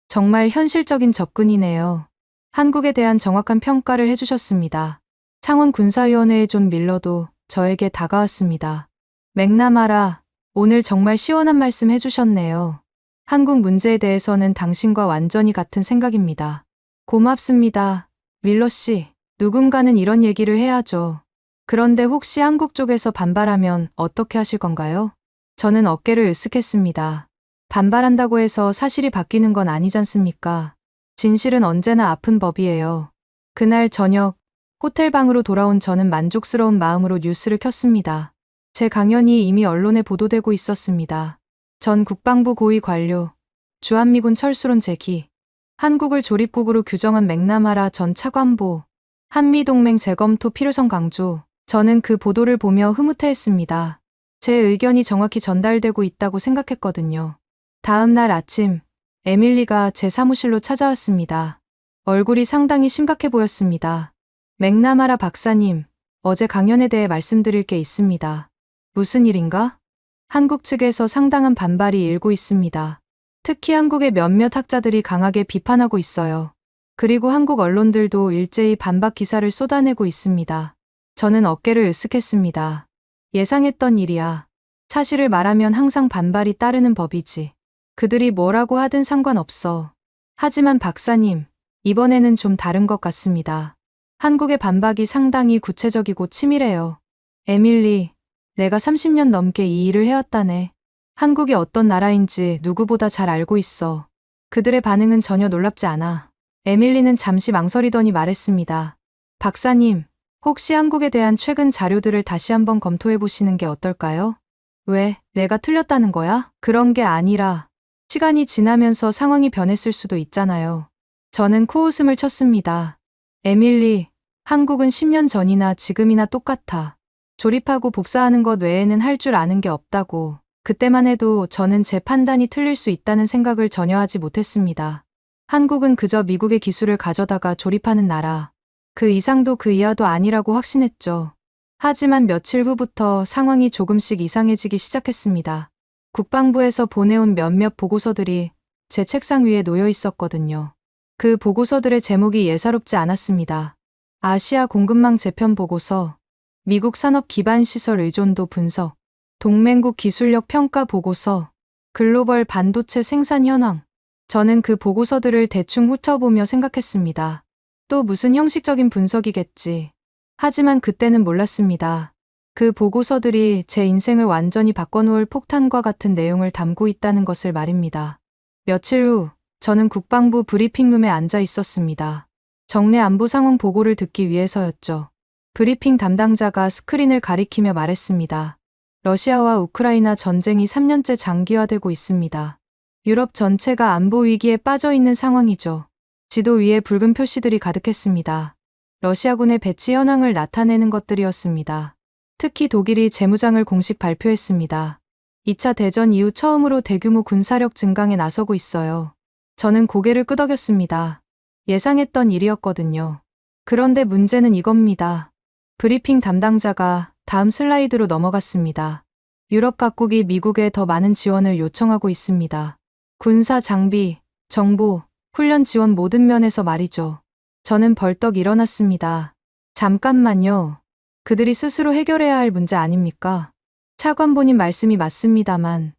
정말 현실적인 접근이네요. 한국에 대한 정확한 평가를 해주셨습니다. 창원 군사위원회의 존 밀러도 저에게 다가왔습니다. 맥나마라, 오늘 정말 시원한 말씀 해주셨네요. 한국 문제에 대해서는 당신과 완전히 같은 생각입니다. 고맙습니다. 밀러 씨, 누군가는 이런 얘기를 해야죠. 그런데 혹시 한국 쪽에서 반발하면 어떻게 하실 건가요? 저는 어깨를 으쓱했습니다. 반발한다고 해서 사실이 바뀌는 건 아니잖습니까? 진실은 언제나 아픈 법이에요. 그날 저녁, 호텔 방으로 돌아온 저는 만족스러운 마음으로 뉴스를 켰습니다. 제 강연이 이미 언론에 보도되고 있었습니다. 전 국방부 고위 관료, 주한미군 철수론 제기, 한국을 조립국으로 규정한 맥나마라 전 차관보, 한미동맹 재검토 필요성 강조. 저는 그 보도를 보며 흐뭇해했습니다. 제 의견이 정확히 전달되고 있다고 생각했거든요. 다음 날 아침, 에밀리가 제 사무실로 찾아왔습니다. 얼굴이 상당히 심각해 보였습니다. 맥나마라 박사님, 어제 강연에 대해 말씀드릴 게 있습니다. 무슨 일인가? 한국 측에서 상당한 반발이 일고 있습니다. 특히 한국의 몇몇 학자들이 강하게 비판하고 있어요. 그리고 한국 언론들도 일제히 반박 기사를 쏟아내고 있습니다. 저는 어깨를 으쓱했습니다. 예상했던 일이야. 사실을 말하면 항상 반발이 따르는 법이지. 그들이 뭐라고 하든 상관없어. 하지만 박사님, 이번에는 좀 다른 것 같습니다. 한국의 반박이 상당히 구체적이고 치밀해요. 에밀리, 내가 30년 넘게 이 일을 해왔다네. 한국이 어떤 나라인지 누구보다 잘 알고 있어. 그들의 반응은 전혀 놀랍지 않아. 에밀리는 잠시 망설이더니 말했습니다. 박사님, 혹시 한국에 대한 최근 자료들을 다시 한번 검토해 보시는 게 어떨까요? 왜, 내가 틀렸다는 거야? 그런 게 아니라, 시간이 지나면서 상황이 변했을 수도 있잖아요. 저는 코웃음을 쳤습니다. 에밀리, 한국은 10년 전이나 지금이나 똑같아. 조립하고 복사하는 것 외에는 할 줄 아는 게 없다고. 그때만 해도 저는 제 판단이 틀릴 수 있다는 생각을 전혀 하지 못했습니다. 한국은 그저 미국의 기술을 가져다가 조립하는 나라. 그 이상도 그 이하도 아니라고 확신했죠. 하지만 며칠 후부터 상황이 조금씩 이상해지기 시작했습니다. 국방부에서 보내온 몇몇 보고서들이 제 책상 위에 놓여 있었거든요. 그 보고서들의 제목이 예사롭지 않았습니다. 아시아 공급망 재편 보고서, 미국 산업 기반 시설 의존도 분석, 동맹국 기술력 평가 보고서, 글로벌 반도체 생산 현황. 저는 그 보고서들을 대충 훑어보며 생각했습니다. 또 무슨 형식적인 분석이겠지. 하지만 그때는 몰랐습니다. 그 보고서들이 제 인생을 완전히 바꿔놓을 폭탄과 같은 내용을 담고 있다는 것을 말입니다. 며칠 후, 저는 국방부 브리핑룸에 앉아 있었습니다. 정례 안보 상황 보고를 듣기 위해서였죠. 브리핑 담당자가 스크린을 가리키며 말했습니다. 러시아와 우크라이나 전쟁이 3년째 장기화되고 있습니다. 유럽 전체가 안보 위기에 빠져 있는 상황이죠. 지도 위에 붉은 표시들이 가득했습니다. 러시아군의 배치 현황을 나타내는 것들이었습니다. 특히 독일이 재무장을 공식 발표했습니다. 2차 대전 이후 처음으로 대규모 군사력 증강에 나서고 있어요. 저는 고개를 끄덕였습니다. 예상했던 일이었거든요. 그런데 문제는 이겁니다. 브리핑 담당자가 다음 슬라이드로 넘어갔습니다. 유럽 각국이 미국에 더 많은 지원을 요청하고 있습니다. 군사 장비, 정보, 훈련 지원 모든 면에서 말이죠. 저는 벌떡 일어났습니다. 잠깐만요. 그들이 스스로 해결해야 할 문제 아닙니까? 차관보님 말씀이 맞습니다만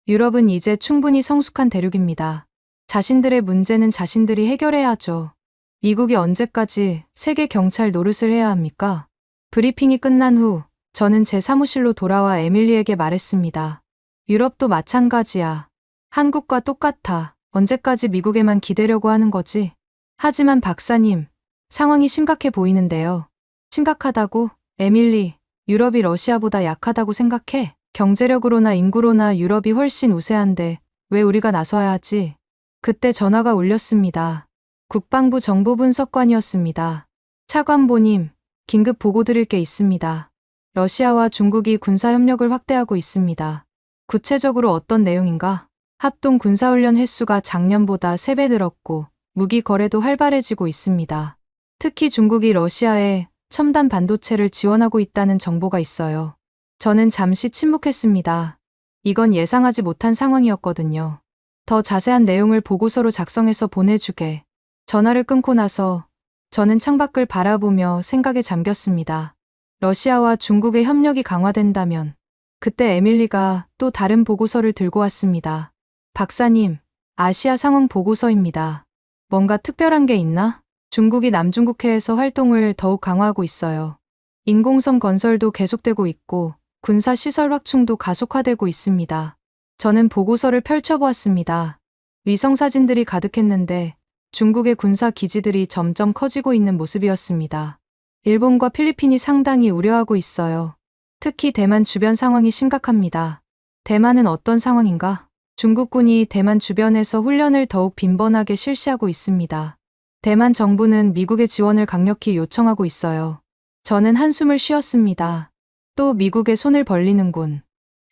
유럽은 이제 충분히 성숙한 대륙입니다. 자신들의 문제는 자신들이 해결해야 하죠. 미국이 언제까지 세계 경찰 노릇을 해야 합니까? 브리핑이 끝난 후 저는 제 사무실로 돌아와 에밀리에게 말했습니다. 유럽도 마찬가지야. 한국과 똑같아. 언제까지 미국에만 기대려고 하는 거지? 하지만 박사님, 상황이 심각해 보이는데요. 심각하다고? 에밀리, 유럽이 러시아보다 약하다고 생각해? 경제력으로나 인구로나 유럽이 훨씬 우세한데 왜 우리가 나서야 하지? 그때 전화가 울렸습니다. 국방부 정보분석관이었습니다. 차관보님, 긴급 보고 드릴 게 있습니다. 러시아와 중국이 군사협력을 확대하고 있습니다. 구체적으로 어떤 내용인가? 합동 군사훈련 횟수가 작년보다 3배 늘었고 무기 거래도 활발해지고 있습니다. 특히 중국이 러시아에 첨단 반도체를 지원하고 있다는 정보가 있어요. 저는 잠시 침묵했습니다. 이건 예상하지 못한 상황이었거든요. 더 자세한 내용을 보고서로 작성해서 보내주게. 전화를 끊고 나서 저는 창밖을 바라보며 생각에 잠겼습니다. 러시아와 중국의 협력이 강화된다면 그때 에밀리가 또 다른 보고서를 들고 왔습니다. 박사님, 아시아 상황 보고서입니다. 뭔가 특별한 게 있나? 중국이 남중국해에서 활동을 더욱 강화하고 있어요. 인공섬 건설도 계속되고 있고 군사시설 확충도 가속화되고 있습니다. 저는 보고서를 펼쳐보았습니다. 위성사진들이 가득했는데 중국의 군사 기지들이 점점 커지고 있는 모습이었습니다. 일본과 필리핀이 상당히 우려하고 있어요. 특히 대만 주변 상황이 심각합니다. 대만은 어떤 상황인가? 중국군이 대만 주변에서 훈련을 더욱 빈번하게 실시하고 있습니다. 대만 정부는 미국의 지원을 강력히 요청하고 있어요. 저는 한숨을 쉬었습니다. 또 미국에 손을 벌리는군.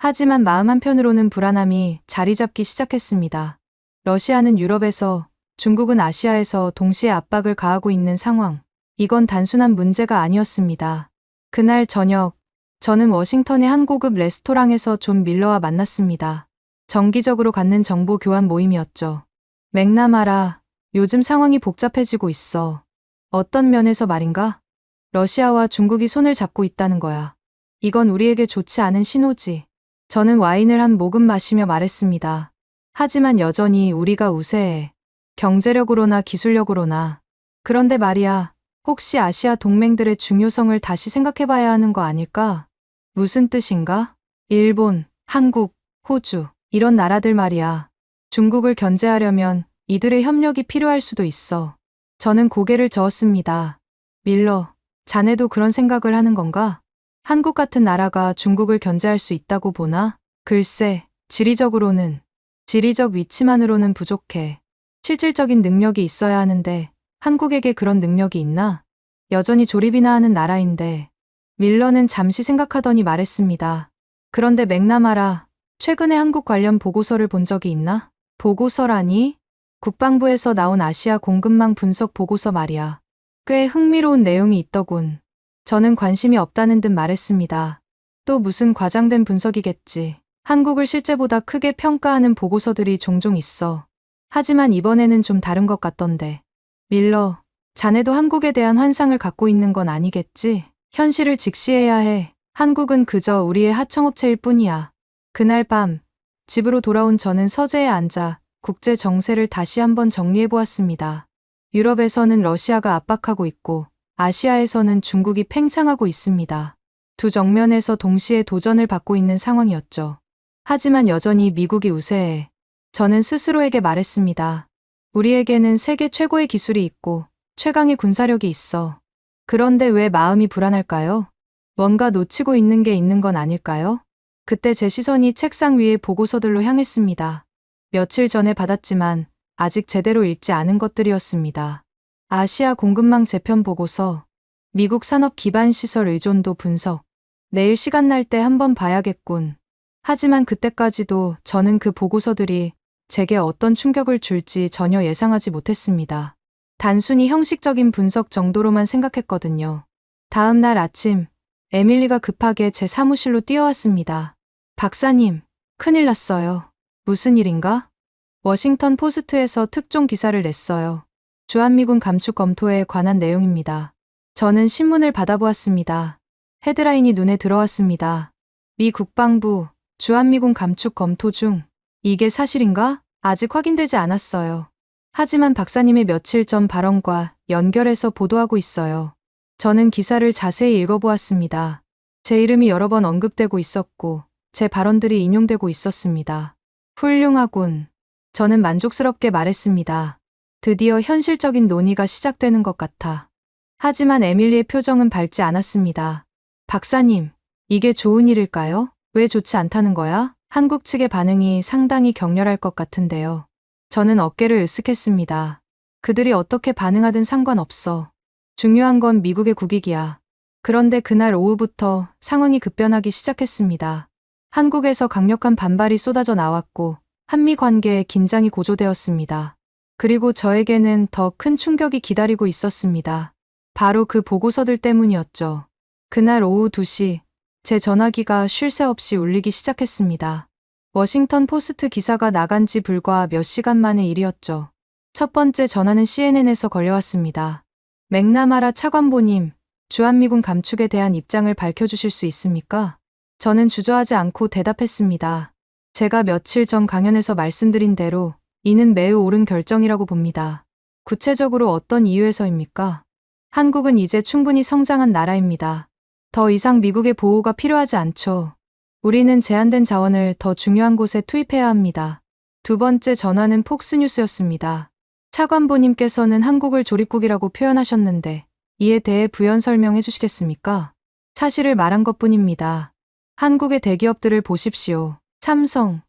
하지만 마음 한편으로는 불안함이 자리 잡기 시작했습니다. 러시아는 유럽에서, 중국은 아시아에서 동시에 압박을 가하고 있는 상황. 이건 단순한 문제가 아니었습니다. 그날 저녁, 저는 워싱턴의 한 고급 레스토랑에서 존 밀러와 만났습니다. 정기적으로 갖는 정보 교환 모임이었죠. 맥나마라, 요즘 상황이 복잡해지고 있어. 어떤 면에서 말인가? 러시아와 중국이 손을 잡고 있다는 거야. 이건 우리에게 좋지 않은 신호지. 저는 와인을 한 모금 마시며 말했습니다. 하지만 여전히 우리가 우세해. 경제력으로나 기술력으로나. 그런데 말이야, 혹시 아시아 동맹들의 중요성을 다시 생각해봐야 하는 거 아닐까? 무슨 뜻인가? 일본, 한국, 호주, 이런 나라들 말이야. 중국을 견제하려면 이들의 협력이 필요할 수도 있어. 저는 고개를 저었습니다. 밀러, 자네도 그런 생각을 하는 건가? 한국 같은 나라가 중국을 견제할 수 있다고 보나? 글쎄, 지리적으로는, 지리적 위치만으로는 부족해. 실질적인 능력이 있어야 하는데 한국에게 그런 능력이 있나? 여전히 조립이나 하는 나라인데. 밀러는 잠시 생각하더니 말했습니다. 그런데 맥나마라, 최근에 한국 관련 보고서를 본 적이 있나? 보고서라니? 국방부에서 나온 아시아 공급망 분석 보고서 말이야. 꽤 흥미로운 내용이 있더군. 저는 관심이 없다는 듯 말했습니다. 또 무슨 과장된 분석이겠지. 한국을 실제보다 크게 평가하는 보고서들이 종종 있어. 하지만 이번에는 좀 다른 것 같던데. 밀러, 자네도 한국에 대한 환상을 갖고 있는 건 아니겠지? 현실을 직시해야 해. 한국은 그저 우리의 하청업체일 뿐이야. 그날 밤, 집으로 돌아온 저는 서재에 앉아 국제 정세를 다시 한번 정리해 보았습니다. 유럽에서는 러시아가 압박하고 있고, 아시아에서는 중국이 팽창하고 있습니다. 두 정면에서 동시에 도전을 받고 있는 상황이었죠. 하지만 여전히 미국이 우세해. 저는 스스로에게 말했습니다. 우리에게는 세계 최고의 기술이 있고, 최강의 군사력이 있어. 그런데 왜 마음이 불안할까요? 뭔가 놓치고 있는 게 있는 건 아닐까요? 그때 제 시선이 책상 위의 보고서들로 향했습니다. 며칠 전에 받았지만 아직 제대로 읽지 않은 것들이었습니다. 아시아 공급망 재편 보고서, 미국 산업 기반 시설 의존도 분석. 내일 시간 날 때 한번 봐야겠군. 하지만 그때까지도 저는 그 보고서들이 제게 어떤 충격을 줄지 전혀 예상하지 못했습니다. 단순히 형식적인 분석 정도로만 생각했거든요. 다음 날 아침, 에밀리가 급하게 제 사무실로 뛰어왔습니다. 박사님, 큰일 났어요. 무슨 일인가? 워싱턴 포스트에서 특종 기사를 냈어요. 주한미군 감축 검토에 관한 내용입니다. 저는 신문을 받아보았습니다. 헤드라인이 눈에 들어왔습니다. 미 국방부, 주한미군 감축 검토 중. 이게 사실인가? 아직 확인되지 않았어요. 하지만 박사님의 며칠 전 발언과 연결해서 보도하고 있어요. 저는 기사를 자세히 읽어보았습니다. 제 이름이 여러 번 언급되고 있었고, 제 발언들이 인용되고 있었습니다. 훌륭하군. 저는 만족스럽게 말했습니다. 드디어 현실적인 논의가 시작되는 것 같아. 하지만 에밀리의 표정은 밝지 않았습니다. 박사님, 이게 좋은 일일까요? 왜 좋지 않다는 거야? 한국 측의 반응이 상당히 격렬할 것 같은데요. 저는 어깨를 으쓱했습니다. 그들이 어떻게 반응하든 상관없어. 중요한 건 미국의 국익이야. 그런데 그날 오후부터 상황이 급변하기 시작했습니다. 한국에서 강력한 반발이 쏟아져 나왔고, 한미 관계에 긴장이 고조되었습니다. 그리고 저에게는 더 큰 충격이 기다리고 있었습니다. 바로 그 보고서들 때문이었죠. 그날 오후 2시, 제 전화기가 쉴 새 없이 울리기 시작했습니다. 워싱턴 포스트 기사가 나간 지 불과 몇 시간 만의 일이었죠. 첫 번째 전화는 CNN에서 걸려왔습니다. 맥나마라 차관보님, 주한미군 감축에 대한 입장을 밝혀주실 수 있습니까? 저는 주저하지 않고 대답했습니다. 제가 며칠 전 강연에서 말씀드린 대로 이는 매우 옳은 결정이라고 봅니다. 구체적으로 어떤 이유에서입니까? 한국은 이제 충분히 성장한 나라입니다. 더 이상 미국의 보호가 필요하지 않죠. 우리는 제한된 자원을 더 중요한 곳에 투입해야 합니다. 두 번째 전화는 폭스뉴스였습니다. 차관보님께서는 한국을 조립국이라고 표현하셨는데 이에 대해 부연 설명해 주시겠습니까? 사실을 말한 것뿐입니다. 한국의 대기업들을 보십시오. 삼성,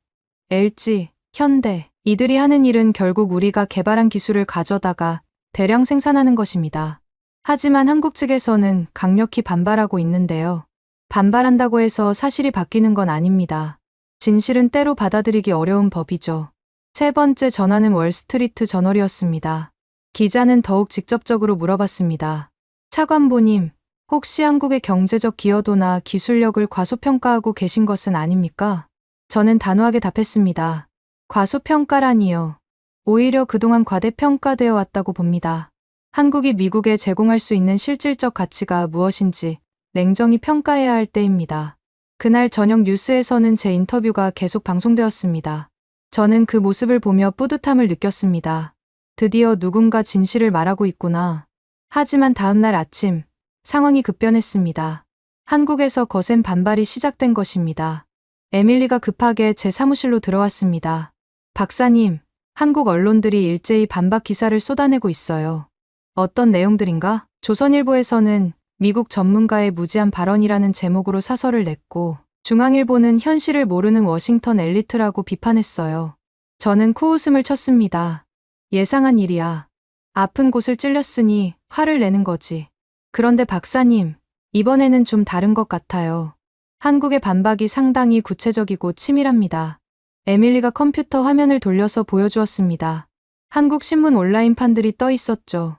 LG, 현대. 이들이 하는 일은 결국 우리가 개발한 기술을 가져다가 대량 생산하는 것입니다. 하지만 한국 측에서는 강력히 반발하고 있는데요. 반발한다고 해서 사실이 바뀌는 건 아닙니다. 진실은 때로 받아들이기 어려운 법이죠. 세 번째 전화는 월스트리트 저널이었습니다. 기자는 더욱 직접적으로 물어봤습니다. 차관보님, 혹시 한국의 경제적 기여도나 기술력을 과소평가하고 계신 것은 아닙니까? 저는 단호하게 답했습니다. 과소평가라니요. 오히려 그동안 과대평가되어 왔다고 봅니다. 한국이 미국에 제공할 수 있는 실질적 가치가 무엇인지 냉정히 평가해야 할 때입니다. 그날 저녁 뉴스에서는 제 인터뷰가 계속 방송되었습니다. 저는 그 모습을 보며 뿌듯함을 느꼈습니다. 드디어 누군가 진실을 말하고 있구나. 하지만 다음 날 아침, 상황이 급변했습니다. 한국에서 거센 반발이 시작된 것입니다. 에밀리가 급하게 제 사무실로 들어왔습니다. 박사님, 한국 언론들이 일제히 반박 기사를 쏟아내고 있어요. 어떤 내용들인가? 조선일보에서는 미국 전문가의 무지한 발언이라는 제목으로 사설을 냈고, 중앙일보는 현실을 모르는 워싱턴 엘리트라고 비판했어요. 저는 코웃음을 쳤습니다. 예상한 일이야. 아픈 곳을 찔렸으니 화를 내는 거지. 그런데 박사님, 이번에는 좀 다른 것 같아요. 한국의 반박이 상당히 구체적이고 치밀합니다. 에밀리가 컴퓨터 화면을 돌려서 보여주었습니다. 한국 신문 온라인판들이 떠 있었죠.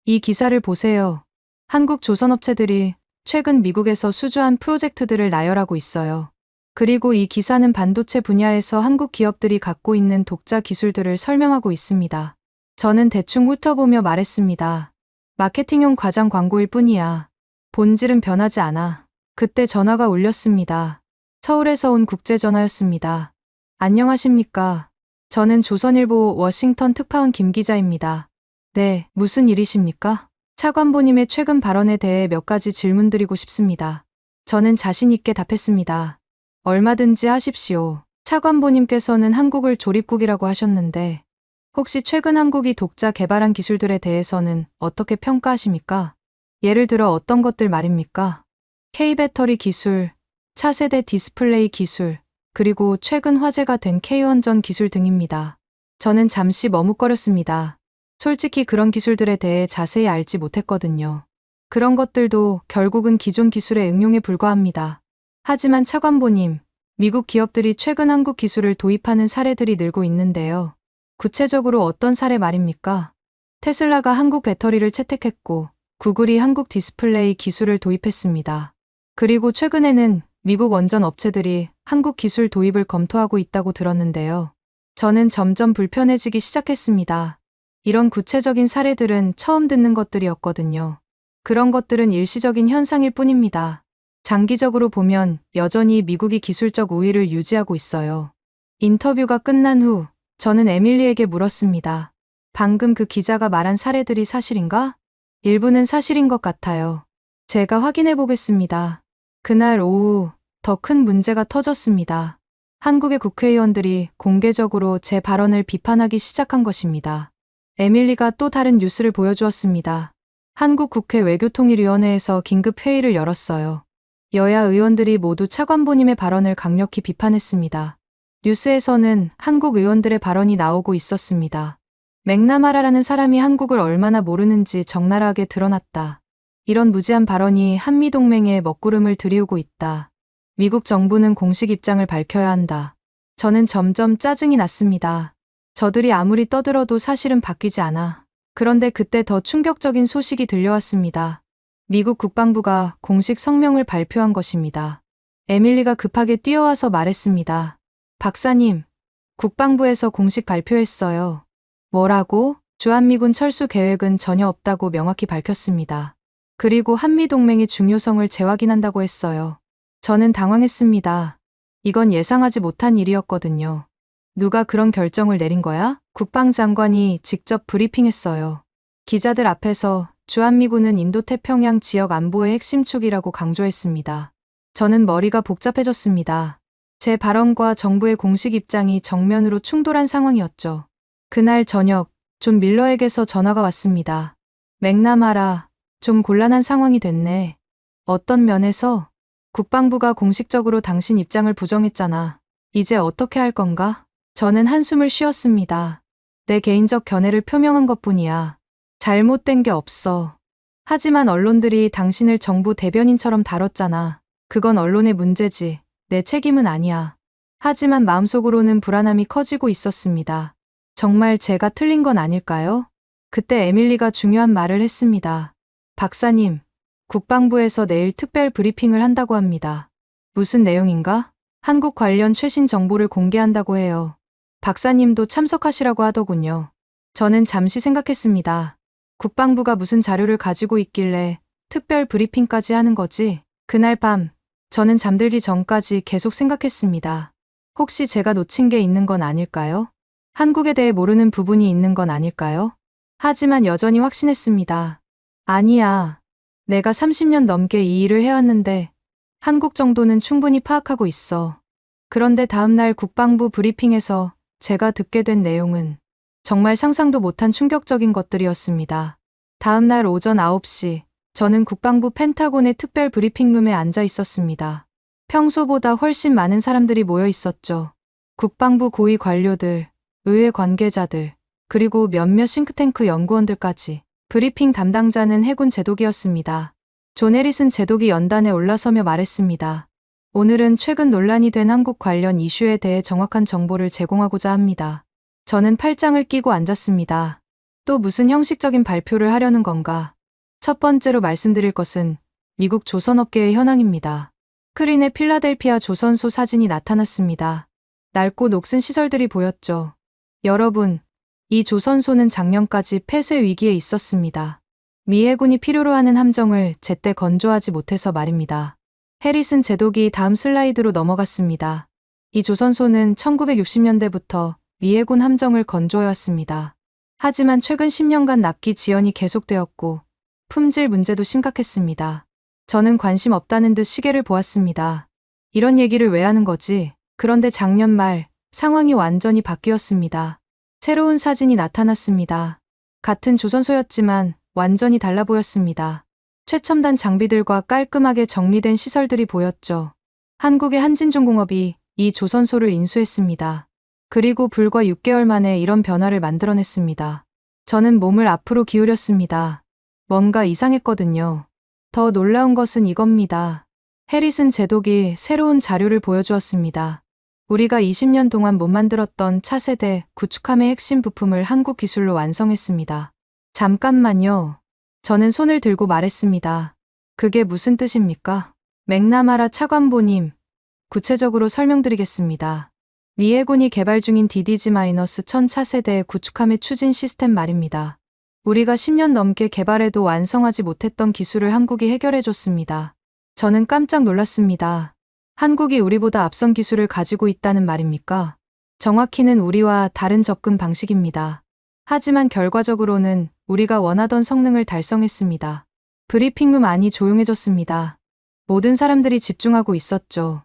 이 기사를 보세요. 한국 조선업체들이 최근 미국에서 수주한 프로젝트들을 나열하고 있어요. 그리고 이 기사는 반도체 분야에서 한국 기업들이 갖고 있는 독자 기술들을 설명하고 있습니다. 저는 대충 훑어보며 말했습니다. 마케팅용 과장 광고일 뿐이야. 본질은 변하지 않아. 그때 전화가 울렸습니다. 서울에서 온 국제전화였습니다. 안녕하십니까. 저는 조선일보 워싱턴 특파원 김 기자입니다. 네, 무슨 일이십니까? 차관보님의 최근 발언에 대해 몇 가지 질문드리고 싶습니다. 저는 자신 있게 답했습니다. 얼마든지 하십시오. 차관보님께서는 한국을 조립국이라고 하셨는데 혹시 최근 한국이 독자 개발한 기술들에 대해서는 어떻게 평가하십니까? 예를 들어 어떤 것들 말입니까? K배터리 기술, 차세대 디스플레이 기술, 그리고 최근 화제가 된 K원전 기술 등입니다. 저는 잠시 머뭇거렸습니다. 솔직히 그런 기술들에 대해 자세히 알지 못했거든요. 그런 것들도 결국은 기존 기술의 응용에 불과합니다. 하지만 차관보님, 미국 기업들이 최근 한국 기술을 도입하는 사례들이 늘고 있는데요. 구체적으로 어떤 사례 말입니까? 테슬라가 한국 배터리를 채택했고, 구글이 한국 디스플레이 기술을 도입했습니다. 그리고 최근에는 미국 원전 업체들이 한국 기술 도입을 검토하고 있다고 들었는데요. 저는 점점 불편해지기 시작했습니다. 이런 구체적인 사례들은 처음 듣는 것들이었거든요. 그런 것들은 일시적인 현상일 뿐입니다. 장기적으로 보면 여전히 미국이 기술적 우위를 유지하고 있어요. 인터뷰가 끝난 후 저는 에밀리에게 물었습니다. 방금 그 기자가 말한 사례들이 사실인가? 일부는 사실인 것 같아요. 제가 확인해 보겠습니다. 그날 오후 더 큰 문제가 터졌습니다. 한국의 국회의원들이 공개적으로 제 발언을 비판하기 시작한 것입니다. 에밀리가 또 다른 뉴스를 보여주었습니다. 한국 국회 외교통일위원회에서 긴급 회의를 열었어요. 여야 의원들이 모두 차관보님의 발언을 강력히 비판했습니다. 뉴스에서는 한국 의원들의 발언이 나오고 있었습니다. 맥나마라라는 사람이 한국을 얼마나 모르는지 적나라하게 드러났다. 이런 무지한 발언이 한미동맹에 먹구름을 들이우고 있다. 미국 정부는 공식 입장을 밝혀야 한다. 저는 점점 짜증이 났습니다. 저들이 아무리 떠들어도 사실은 바뀌지 않아. 그런데 그때 더 충격적인 소식이 들려왔습니다. 미국 국방부가 공식 성명을 발표한 것입니다. 에밀리가 급하게 뛰어와서 말했습니다. 박사님, 국방부에서 공식 발표했어요. 뭐라고? 주한미군 철수 계획은 전혀 없다고 명확히 밝혔습니다. 그리고 한미동맹의 중요성을 재확인한다고 했어요. 저는 당황했습니다. 이건 예상하지 못한 일이었거든요. 누가 그런 결정을 내린 거야? 국방장관이 직접 브리핑했어요. 기자들 앞에서 주한미군은 인도태평양 지역 안보의 핵심 축이라고 강조했습니다. 저는 머리가 복잡해졌습니다. 제 발언과 정부의 공식 입장이 정면으로 충돌한 상황이었죠. 그날 저녁, 존 밀러에게서 전화가 왔습니다. 맥나마라, 좀 곤란한 상황이 됐네. 어떤 면에서? 국방부가 공식적으로 당신 입장을 부정했잖아. 이제 어떻게 할 건가? 저는 한숨을 쉬었습니다. 내 개인적 견해를 표명한 것뿐이야. 잘못된 게 없어. 하지만 언론들이 당신을 정부 대변인처럼 다뤘잖아. 그건 언론의 문제지. 내 책임은 아니야. 하지만 마음속으로는 불안함이 커지고 있었습니다. 정말 제가 틀린 건 아닐까요? 그때 에밀리가 중요한 말을 했습니다. 박사님, 국방부에서 내일 특별 브리핑을 한다고 합니다. 무슨 내용인가? 한국 관련 최신 정보를 공개한다고 해요. 박사님도 참석하시라고 하더군요. 저는 잠시 생각했습니다. 국방부가 무슨 자료를 가지고 있길래 특별 브리핑까지 하는 거지? 그날 밤, 저는 잠들기 전까지 계속 생각했습니다. 혹시 제가 놓친 게 있는 건 아닐까요? 한국에 대해 모르는 부분이 있는 건 아닐까요? 하지만 여전히 확신했습니다. 아니야. 내가 30년 넘게 이 일을 해왔는데 한국 정도는 충분히 파악하고 있어. 그런데 다음날 국방부 브리핑에서 제가 듣게 된 내용은 정말 상상도 못한 충격적인 것들이었습니다. 다음날 오전 9시, 저는 국방부 펜타곤의 특별 브리핑룸에 앉아 있었습니다. 평소보다 훨씬 많은 사람들이 모여 있었죠. 국방부 고위 관료들, 의회 관계자들, 그리고 몇몇 싱크탱크 연구원들까지. 브리핑 담당자는 해군 제독이었습니다. 존 해리슨 제독이 연단에 올라서며 말했습니다. 오늘은 최근 논란이 된 한국 관련 이슈에 대해 정확한 정보를 제공하고자 합니다. 저는 팔짱을 끼고 앉았습니다. 또 무슨 형식적인 발표를 하려는 건가? 첫 번째로 말씀드릴 것은 미국 조선업계의 현황입니다. 크린의 필라델피아 조선소 사진이 나타났습니다. 낡고 녹슨 시설들이 보였죠. 여러분, 이 조선소는 작년까지 폐쇄 위기에 있었습니다. 미 해군이 필요로 하는 함정을 제때 건조하지 못해서 말입니다. 해리슨 제독이 다음 슬라이드로 넘어갔습니다. 이 조선소는 1960년대부터 미 해군 함정을 건조해왔습니다. 하지만 최근 10년간 납기 지연이 계속되었고 품질 문제도 심각했습니다. 저는 관심 없다는 듯 시계를 보았습니다. 이런 얘기를 왜 하는 거지? 그런데 작년 말 상황이 완전히 바뀌었습니다. 새로운 사진이 나타났습니다. 같은 조선소였지만 완전히 달라 보였습니다. 최첨단 장비들과 깔끔하게 정리된 시설들이 보였죠. 한국의 한진중공업이 이 조선소를 인수했습니다. 그리고 불과 6개월 만에 이런 변화를 만들어냈습니다. 저는 몸을 앞으로 기울였습니다. 뭔가 이상했거든요. 더 놀라운 것은 이겁니다. 해리슨 제독이 새로운 자료를 보여주었습니다. 우리가 20년 동안 못 만들었던 차세대 구축함의 핵심 부품을 한국 기술로 완성했습니다. 잠깐만요. 저는 손을 들고 말했습니다. 그게 무슨 뜻입니까? 맥나마라 차관보님, 구체적으로 설명드리겠습니다. 미 해군이 개발 중인 DDG-1000 차세대 구축함의 추진 시스템 말입니다. 우리가 10년 넘게 개발해도 완성하지 못했던 기술을 한국이 해결해줬습니다. 저는 깜짝 놀랐습니다. 한국이 우리보다 앞선 기술을 가지고 있다는 말입니까? 정확히는 우리와 다른 접근 방식입니다. 하지만 결과적으로는 우리가 원하던 성능을 달성했습니다. 브리핑룸 안이 조용해졌습니다. 모든 사람들이 집중하고 있었죠.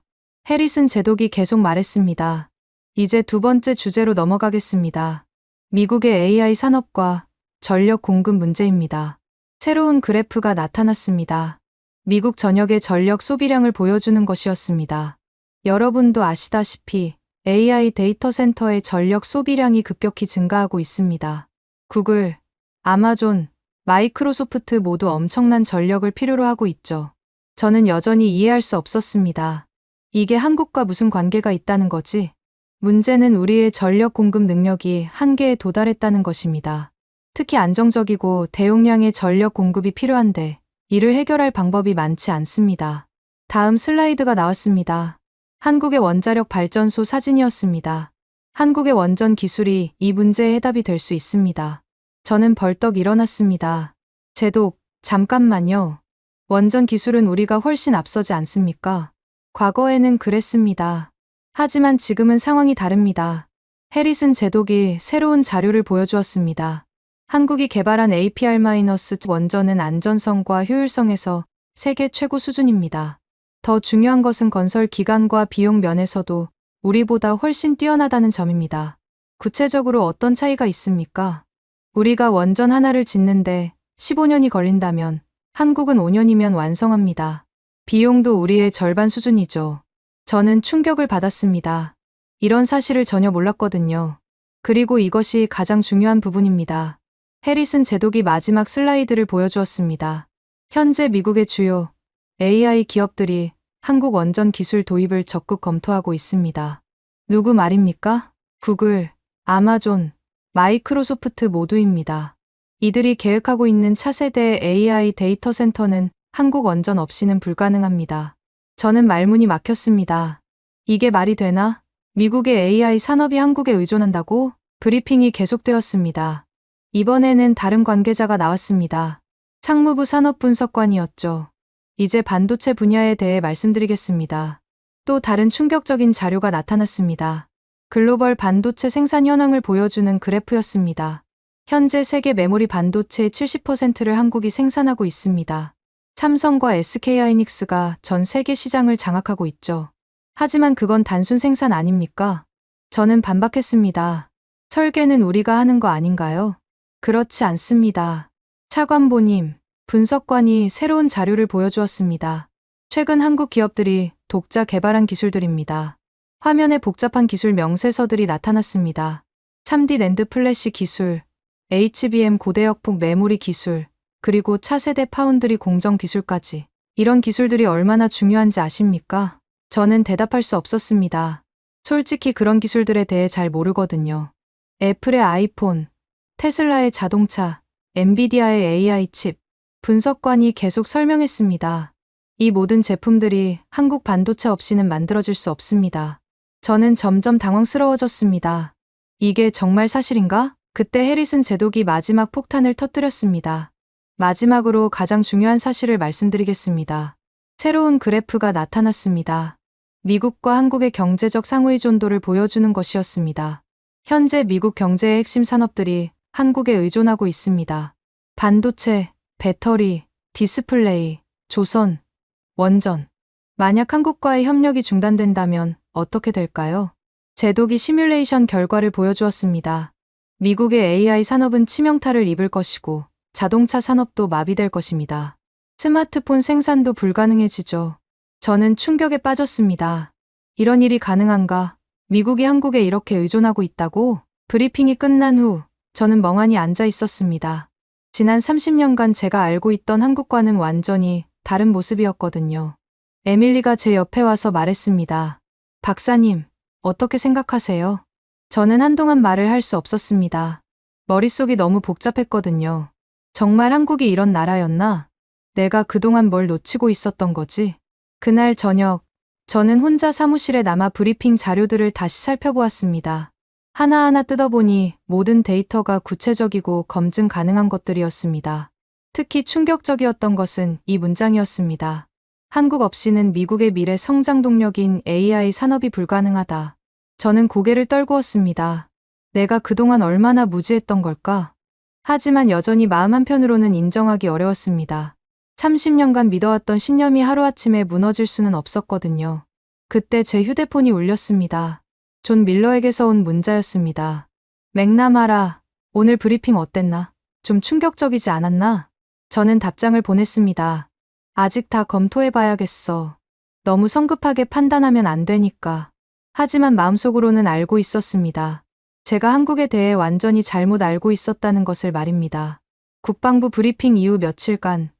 해리슨 제독이 계속 말했습니다. 이제 두 번째 주제로 넘어가겠습니다. 미국의 AI 산업과 전력 공급 문제입니다. 새로운 그래프가 나타났습니다. 미국 전역의 전력 소비량을 보여주는 것이었습니다. 여러분도 아시다시피 AI 데이터 센터의 전력 소비량이 급격히 증가하고 있습니다. 구글, 아마존, 마이크로소프트 모두 엄청난 전력을 필요로 하고 있죠. 저는 여전히 이해할 수 없었습니다. 이게 한국과 무슨 관계가 있다는 거지? 문제는 우리의 전력 공급 능력이 한계에 도달했다는 것입니다. 특히 안정적이고 대용량의 전력 공급이 필요한데 이를 해결할 방법이 많지 않습니다. 다음 슬라이드가 나왔습니다. 한국의 원자력 발전소 사진이었습니다. 한국의 원전 기술이 이 문제의 해답이 될 수 있습니다. 저는 벌떡 일어났습니다. 제독, 잠깐만요. 원전 기술은 우리가 훨씬 앞서지 않습니까? 과거에는 그랬습니다. 하지만 지금은 상황이 다릅니다. 해리슨 제독이 새로운 자료를 보여주었습니다. 한국이 개발한 APR- 원전은 안전성과 효율성에서 세계 최고 수준입니다. 더 중요한 것은 건설 기간과 비용 면에서도 우리보다 훨씬 뛰어나다는 점입니다. 구체적으로 어떤 차이가 있습니까? 우리가 원전 하나를 짓는데 15년이 걸린다면 한국은 5년이면 완성합니다. 비용도 우리의 절반 수준이죠. 저는 충격을 받았습니다. 이런 사실을 전혀 몰랐거든요. 그리고 이것이 가장 중요한 부분입니다. 해리슨 제독이 마지막 슬라이드를 보여주었습니다. 현재 미국의 주요 AI 기업들이 한국 원전 기술 도입을 적극 검토하고 있습니다. 누구 말입니까? 구글, 아마존, 마이크로소프트 모두입니다. 이들이 계획하고 있는 차세대 AI 데이터 센터는 한국 원전 없이는 불가능합니다. 저는 말문이 막혔습니다. 이게 말이 되나? 미국의 AI 산업이 한국에 의존한다고? 브리핑이 계속되었습니다. 이번에는 다른 관계자가 나왔습니다. 상무부 산업분석관이었죠. 이제 반도체 분야에 대해 말씀드리겠습니다. 또 다른 충격적인 자료가 나타났습니다. 글로벌 반도체 생산 현황을 보여주는 그래프였습니다. 현재 세계 메모리 반도체의 70%를 한국이 생산하고 있습니다. 삼성과 SK하이닉스가 전 세계 시장을 장악하고 있죠. 하지만 그건 단순 생산 아닙니까? 저는 반박했습니다. 설계는 우리가 하는 거 아닌가요? 그렇지 않습니다. 차관보님, 분석관이 새로운 자료를 보여주었습니다. 최근 한국 기업들이 독자 개발한 기술들입니다. 화면에 복잡한 기술 명세서들이 나타났습니다. 3D 낸드 플래시 기술, HBM 고대역폭 메모리 기술, 그리고 차세대 파운드리 공정 기술까지. 이런 기술들이 얼마나 중요한지 아십니까? 저는 대답할 수 없었습니다. 솔직히 그런 기술들에 대해 잘 모르거든요. 애플의 아이폰, 테슬라의 자동차, 엔비디아의 AI 칩, 분석관이 계속 설명했습니다. 이 모든 제품들이 한국 반도체 없이는 만들어질 수 없습니다. 저는 점점 당황스러워졌습니다. 이게 정말 사실인가? 그때 해리슨 제독이 마지막 폭탄을 터뜨렸습니다. 마지막으로 가장 중요한 사실을 말씀드리겠습니다. 새로운 그래프가 나타났습니다. 미국과 한국의 경제적 상호의존도를 보여주는 것이었습니다. 현재 미국 경제의 핵심 산업들이 한국에 의존하고 있습니다. 반도체, 배터리, 디스플레이, 조선, 원전. 만약 한국과의 협력이 중단된다면 어떻게 될까요? 제독이 시뮬레이션 결과를 보여주었습니다. 미국의 AI 산업은 치명타를 입을 것이고 자동차 산업도 마비될 것입니다. 스마트폰 생산도 불가능해지죠. 저는 충격에 빠졌습니다. 이런 일이 가능한가? 미국이 한국에 이렇게 의존하고 있다고? 브리핑이 끝난 후 저는 멍하니 앉아 있었습니다. 지난 30년간 제가 알고 있던 한국과는 완전히 다른 모습이었거든요. 에밀리가 제 옆에 와서 말했습니다. 박사님, 어떻게 생각하세요? 저는 한동안 말을 할 수 없었습니다. 머릿속이 너무 복잡했거든요. 정말 한국이 이런 나라였나? 내가 그동안 뭘 놓치고 있었던 거지? 그날 저녁, 저는 혼자 사무실에 남아 브리핑 자료들을 다시 살펴보았습니다. 하나하나 뜯어보니 모든 데이터가 구체적이고 검증 가능한 것들이었습니다. 특히 충격적이었던 것은 이 문장이었습니다. 한국 없이는 미국의 미래 성장 동력인 AI 산업이 불가능하다. 저는 고개를 떨구었습니다. 내가 그동안 얼마나 무지했던 걸까? 하지만 여전히 마음 한편으로는 인정하기 어려웠습니다. 30년간 믿어왔던 신념이 하루아침에 무너질 수는 없었거든요. 그때 제 휴대폰이 울렸습니다. 존 밀러에게서 온 문자였습니다. 맥나마라, 오늘 브리핑 어땠나? 좀 충격적이지 않았나? 저는 답장을 보냈습니다. 아직 다 검토해봐야겠어. 너무 성급하게 판단하면 안 되니까. 하지만 마음속으로는 알고 있었습니다. 제가 한국에 대해 완전히 잘못 알고 있었다는 것을 말입니다. 국방부 브리핑 이후 며칠간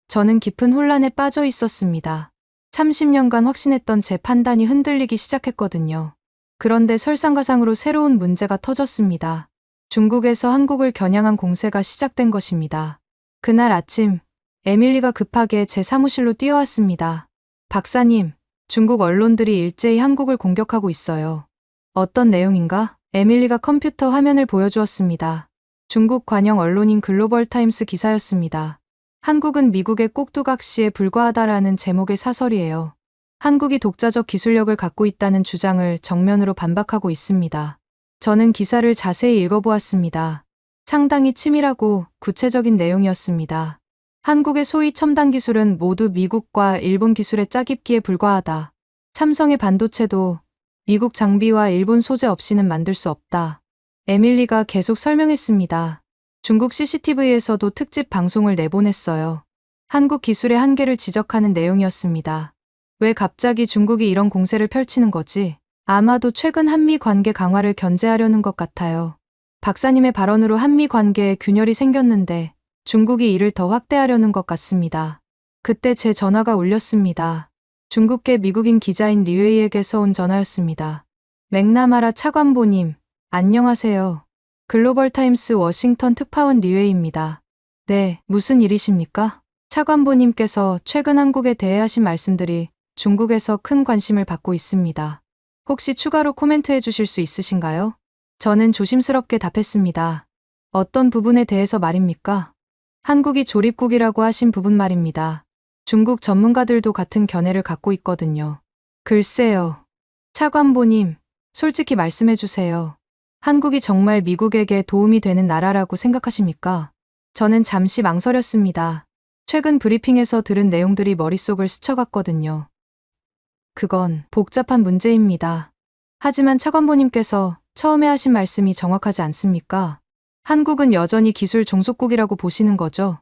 저는 깊은 혼란에 빠져 있었습니다. 30년간 확신했던 제 판단이 흔들리기 시작했거든요. 그런데 설상가상으로 새로운 문제가 터졌습니다. 중국에서 한국을 겨냥한 공세가 시작된 것입니다. 그날 아침, 에밀리가 급하게 제 사무실로 뛰어왔습니다. 박사님, 중국 언론들이 일제히 한국을 공격하고 있어요. 어떤 내용인가? 에밀리가 컴퓨터 화면을 보여주었습니다. 중국 관영 언론인 글로벌 타임스 기사였습니다. 한국은 미국의 꼭두각시에 불과하다라는 제목의 사설이에요. 한국이 독자적 기술력을 갖고 있다는 주장을 정면으로 반박하고 있습니다. 저는 기사를 자세히 읽어보았습니다. 상당히 치밀하고 구체적인 내용이었습니다. 한국의 소위 첨단 기술은 모두 미국과 일본 기술의 짜깁기에 불과하다. 삼성의 반도체도 미국 장비와 일본 소재 없이는 만들 수 없다. 에밀리가 계속 설명했습니다. 중국 CCTV에서도 특집 방송을 내보냈어요. 한국 기술의 한계를 지적하는 내용이었습니다. 왜 갑자기 중국이 이런 공세를 펼치는 거지? 아마도 최근 한미 관계 강화를 견제하려는 것 같아요. 박사님의 발언으로 한미 관계에 균열이 생겼는데 중국이 이를 더 확대하려는 것 같습니다. 그때 제 전화가 울렸습니다. 중국계 미국인 기자인 리웨이에게서 온 전화였습니다. 맥나마라 차관보님, 안녕하세요. 글로벌타임스 워싱턴 특파원 류웨이입니다. 네, 무슨 일이십니까? 차관보님께서 최근 한국에 대해 하신 말씀들이 중국에서 큰 관심을 받고 있습니다. 혹시 추가로 코멘트해 주실 수 있으신가요? 저는 조심스럽게 답했습니다. 어떤 부분에 대해서 말입니까? 한국이 조립국이라고 하신 부분 말입니다. 중국 전문가들도 같은 견해를 갖고 있거든요. 글쎄요. 차관보님, 솔직히 말씀해 주세요. 한국이 정말 미국에게 도움이 되는 나라라고 생각하십니까? 저는 잠시 망설였습니다. 최근 브리핑에서 들은 내용들이 머릿속을 스쳐갔거든요. 그건 복잡한 문제입니다. 하지만 차관보님께서 처음에 하신 말씀이 정확하지 않습니까? 한국은 여전히 기술 종속국이라고 보시는 거죠?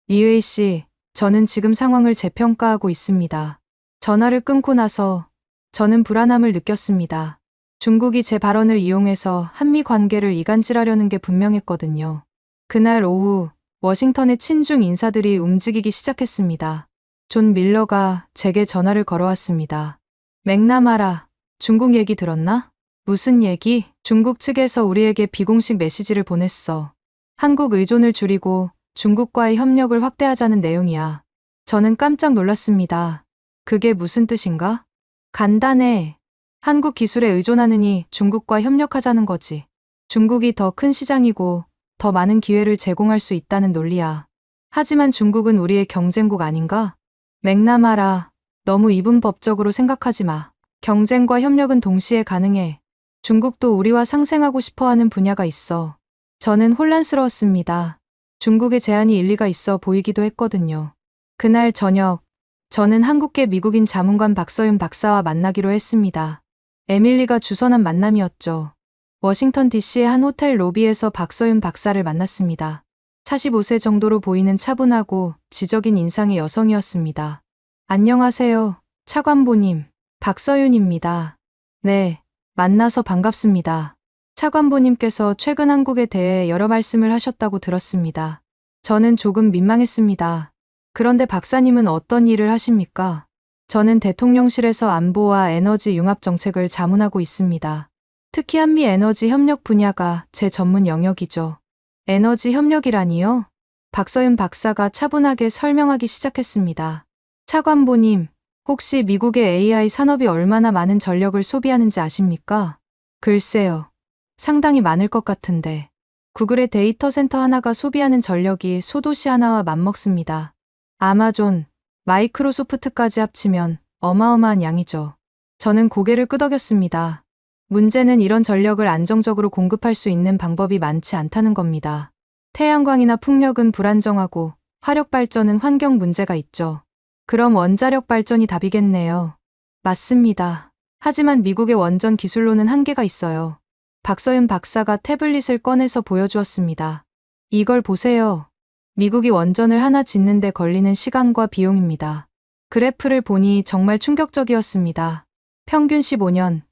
이회희 씨, 저는 지금 상황을 재평가하고 있습니다. 전화를 끊고 나서 저는 불안함을 느꼈습니다. 중국이 제 발언을 이용해서 한미 관계를 이간질하려는 게 분명했거든요. 그날 오후 워싱턴의 친중 인사들이 움직이기 시작했습니다. 존 밀러가 제게 전화를 걸어왔습니다. 맥나마라, 중국 얘기 들었나? 무슨 얘기? 중국 측에서 우리에게 비공식 메시지를 보냈어. 한국 의존을 줄이고 중국과의 협력을 확대하자는 내용이야. 저는 깜짝 놀랐습니다. 그게 무슨 뜻인가? 간단해. 한국 기술에 의존하느니 중국과 협력하자는 거지. 중국이 더 큰 시장이고 더 많은 기회를 제공할 수 있다는 논리야. 하지만 중국은 우리의 경쟁국 아닌가? 맥나마라, 너무 이분법적으로 생각하지 마. 경쟁과 협력은 동시에 가능해. 중국도 우리와 상생하고 싶어하는 분야가 있어. 저는 혼란스러웠습니다. 중국의 제안이 일리가 있어 보이기도 했거든요. 그날 저녁, 저는 한국계 미국인 자문관 박서윤 박사와 만나기로 했습니다. 에밀리가 주선한 만남이었죠. 워싱턴 DC의 한 호텔 로비에서 박서윤 박사를 만났습니다. 45세 정도로 보이는 차분하고 지적인 인상의 여성이었습니다. 안녕하세요, 차관보님. 박서윤입니다. 네, 만나서 반갑습니다. 차관보님께서 최근 한국에 대해 여러 말씀을 하셨다고 들었습니다. 저는 조금 민망했습니다. 그런데 박사님은 어떤 일을 하십니까? 저는 대통령실에서 안보와 에너지 융합 정책을 자문하고 있습니다. 특히 한미 에너지 협력 분야가 제 전문 영역이죠. 에너지 협력이라니요? 박서윤 박사가 차분하게 설명하기 시작했습니다. 차관보님, 혹시 미국의 AI 산업이 얼마나 많은 전력을 소비하는지 아십니까? 글쎄요. 상당히 많을 것 같은데. 구글의 데이터 센터 하나가 소비하는 전력이 소도시 하나와 맞먹습니다. 아마존, 마이크로소프트까지 합치면 어마어마한 양이죠. 저는 고개를 끄덕였습니다. 문제는 이런 전력을 안정적으로 공급할 수 있는 방법이 많지 않다는 겁니다. 태양광이나 풍력은 불안정하고 화력 발전은 환경 문제가 있죠. 그럼 원자력 발전이 답이겠네요. 맞습니다. 하지만 미국의 원전 기술로는 한계가 있어요. 박서윤 박사가 태블릿을 꺼내서 보여주었습니다. 이걸 보세요. 미국이 원전을 하나 짓는데 걸리는 시간과 비용입니다. 그래프를 보니 정말 충격적이었습니다. 평균 15년,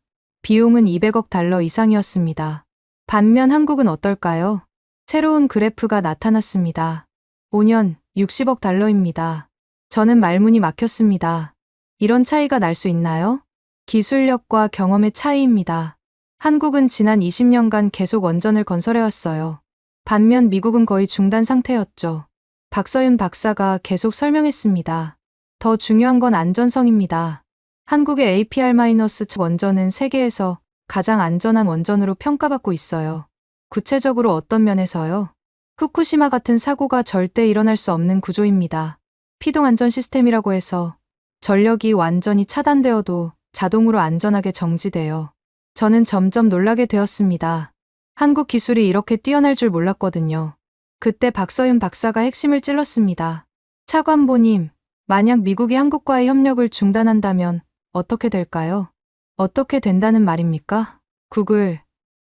비용은 200억 달러 이상이었습니다. 반면 한국은 어떨까요? 새로운 그래프가 나타났습니다. 5년, 60억 달러입니다. 저는 말문이 막혔습니다. 이런 차이가 날 수 있나요? 기술력과 경험의 차이입니다. 한국은 지난 20년간 계속 원전을 건설해왔어요. 반면 미국은 거의 중단 상태였죠. 박서윤 박사가 계속 설명했습니다. 더 중요한 건 안전성입니다. 한국의 APR- 원전은 세계에서 가장 안전한 원전으로 평가받고 있어요. 구체적으로 어떤 면에서요? 후쿠시마 같은 사고가 절대 일어날 수 없는 구조입니다. 피동안전 시스템이라고 해서 전력이 완전히 차단되어도 자동으로 안전하게 정지돼요. 저는 점점 놀라게 되었습니다. 한국 기술이 이렇게 뛰어날 줄 몰랐거든요. 그때 박서윤 박사가 핵심을 찔렀습니다. 차관보님, 만약 미국이 한국과의 협력을 중단한다면 어떻게 될까요? 어떻게 된다는 말입니까? 구글,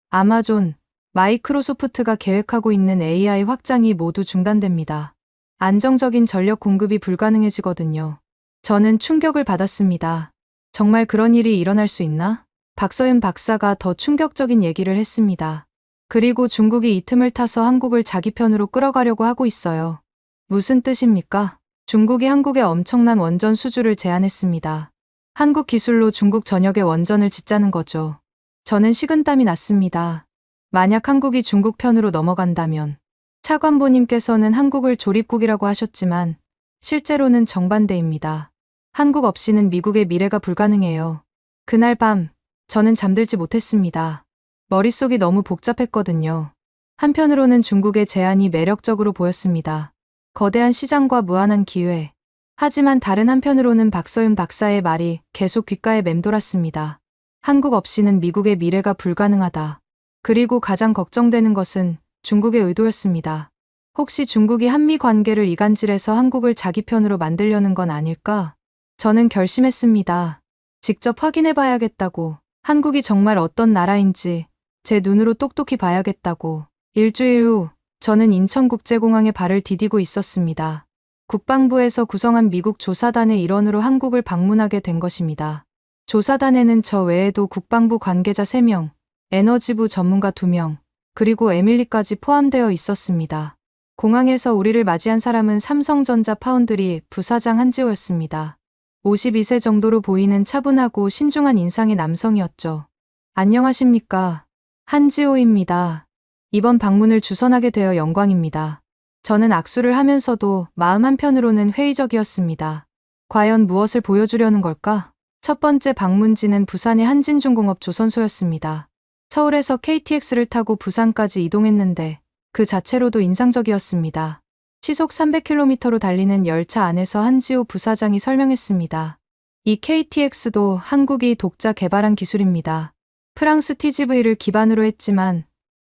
아마존, 마이크로소프트가 계획하고 있는 AI 확장이 모두 중단됩니다. 안정적인 전력 공급이 불가능해지거든요. 저는 충격을 받았습니다. 정말 그런 일이 일어날 수 있나? 박서윤 박사가 더 충격적인 얘기를 했습니다. 그리고 중국이 이 틈을 타서 한국을 자기 편으로 끌어가려고 하고 있어요. 무슨 뜻입니까? 중국이 한국에 엄청난 원전 수주를 제안했습니다. 한국 기술로 중국 전역에 원전을 짓자는 거죠. 저는 식은땀이 났습니다. 만약 한국이 중국 편으로 넘어간다면 차관보님께서는 한국을 조립국이라고 하셨지만 실제로는 정반대입니다. 한국 없이는 미국의 미래가 불가능해요. 그날 밤 저는 잠들지 못했습니다. 머릿속이 너무 복잡했거든요. 한편으로는 중국의 제안이 매력적으로 보였습니다. 거대한 시장과 무한한 기회. 하지만 다른 한편으로는 박서윤 박사의 말이 계속 귓가에 맴돌았습니다. 한국 없이는 미국의 미래가 불가능하다. 그리고 가장 걱정되는 것은 중국의 의도였습니다. 혹시 중국이 한미 관계를 이간질해서 한국을 자기 편으로 만들려는 건 아닐까? 저는 결심했습니다. 직접 확인해 봐야겠다고. 한국이 정말 어떤 나라인지 제 눈으로 똑똑히 봐야겠다고. 일주일 후 저는 인천국제공항에 발을 디디고 있었습니다. 국방부에서 구성한 미국 조사단의 일원으로 한국을 방문하게 된 것입니다. 조사단에는 저 외에도 국방부 관계자 3명, 에너지부 전문가 2명, 그리고 에밀리까지 포함되어 있었습니다. 공항에서 우리를 맞이한 사람은 삼성전자 파운드리 부사장 한지호였습니다. 52세 정도로 보이는 차분하고 신중한 인상의 남성이었죠. 안녕하십니까. 한지호입니다. 이번 방문을 주선하게 되어 영광입니다. 저는 악수를 하면서도 마음 한편으로는 회의적이었습니다. 과연 무엇을 보여주려는 걸까? 첫 번째 방문지는 부산의 한진중공업 조선소였습니다. 서울에서 KTX를 타고 부산까지 이동했는데 그 자체로도 인상적이었습니다. 시속 300km로 달리는 열차 안에서 한지호 부사장이 설명했습니다. 이 KTX도 한국이 독자 개발한 기술입니다. 프랑스 TGV를 기반으로 했지만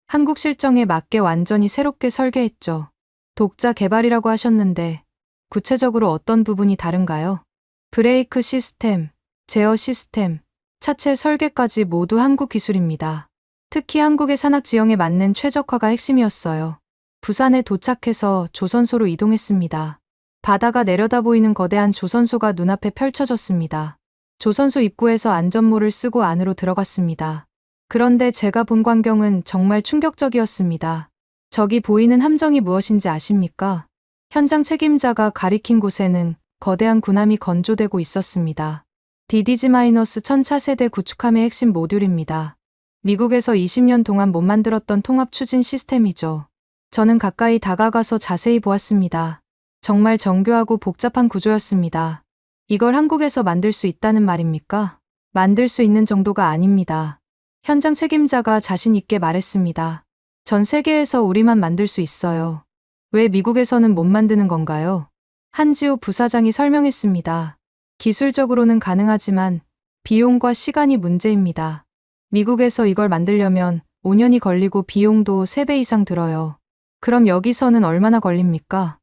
한국 실정에 맞게 완전히 새롭게 설계했죠. 독자 개발이라고 하셨는데 구체적으로 어떤 부분이 다른가요? 브레이크 시스템, 제어 시스템, 차체 설계까지 모두 한국 기술입니다. 특히 한국의 산악 지형에 맞는 최적화가 핵심이었어요. 부산에 도착해서 조선소로 이동했습니다. 바다가 내려다 보이는 거대한 조선소가 눈앞에 펼쳐졌습니다. 조선소 입구에서 안전모를 쓰고 안으로 들어갔습니다. 그런데 제가 본 광경은 정말 충격적이었습니다. 저기 보이는 함정이 무엇인지 아십니까? 현장 책임자가 가리킨 곳에는 거대한 군함이 건조되고 있었습니다. DDG-1000차세대 구축함의 핵심 모듈입니다. 미국에서 20년 동안 못 만들었던 통합 추진 시스템이죠. 저는 가까이 다가가서 자세히 보았습니다. 정말 정교하고 복잡한 구조였습니다. 이걸 한국에서 만들 수 있다는 말입니까? 만들 수 있는 정도가 아닙니다. 현장 책임자가 자신 있게 말했습니다. 전 세계에서 우리만 만들 수 있어요. 왜 미국에서는 못 만드는 건가요? 한지호 부사장이 설명했습니다. 기술적으로는 가능하지만 비용과 시간이 문제입니다. 미국에서 이걸 만들려면 5년이 걸리고 비용도 3배 이상 들어요. 그럼 여기서는 얼마나 걸립니까?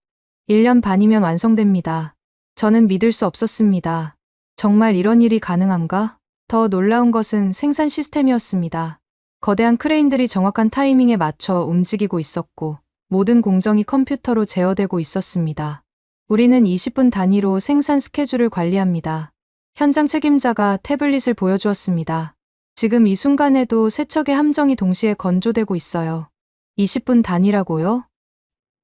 1년 반이면 완성됩니다. 저는 믿을 수 없었습니다. 정말 이런 일이 가능한가? 더 놀라운 것은 생산 시스템이었습니다. 거대한 크레인들이 정확한 타이밍에 맞춰 움직이고 있었고 모든 공정이 컴퓨터로 제어되고 있었습니다. 우리는 20분 단위로 생산 스케줄을 관리합니다. 현장 책임자가 태블릿을 보여주었습니다. 지금 이 순간에도 세 척의 함정이 동시에 건조되고 있어요. 20분 단위라고요?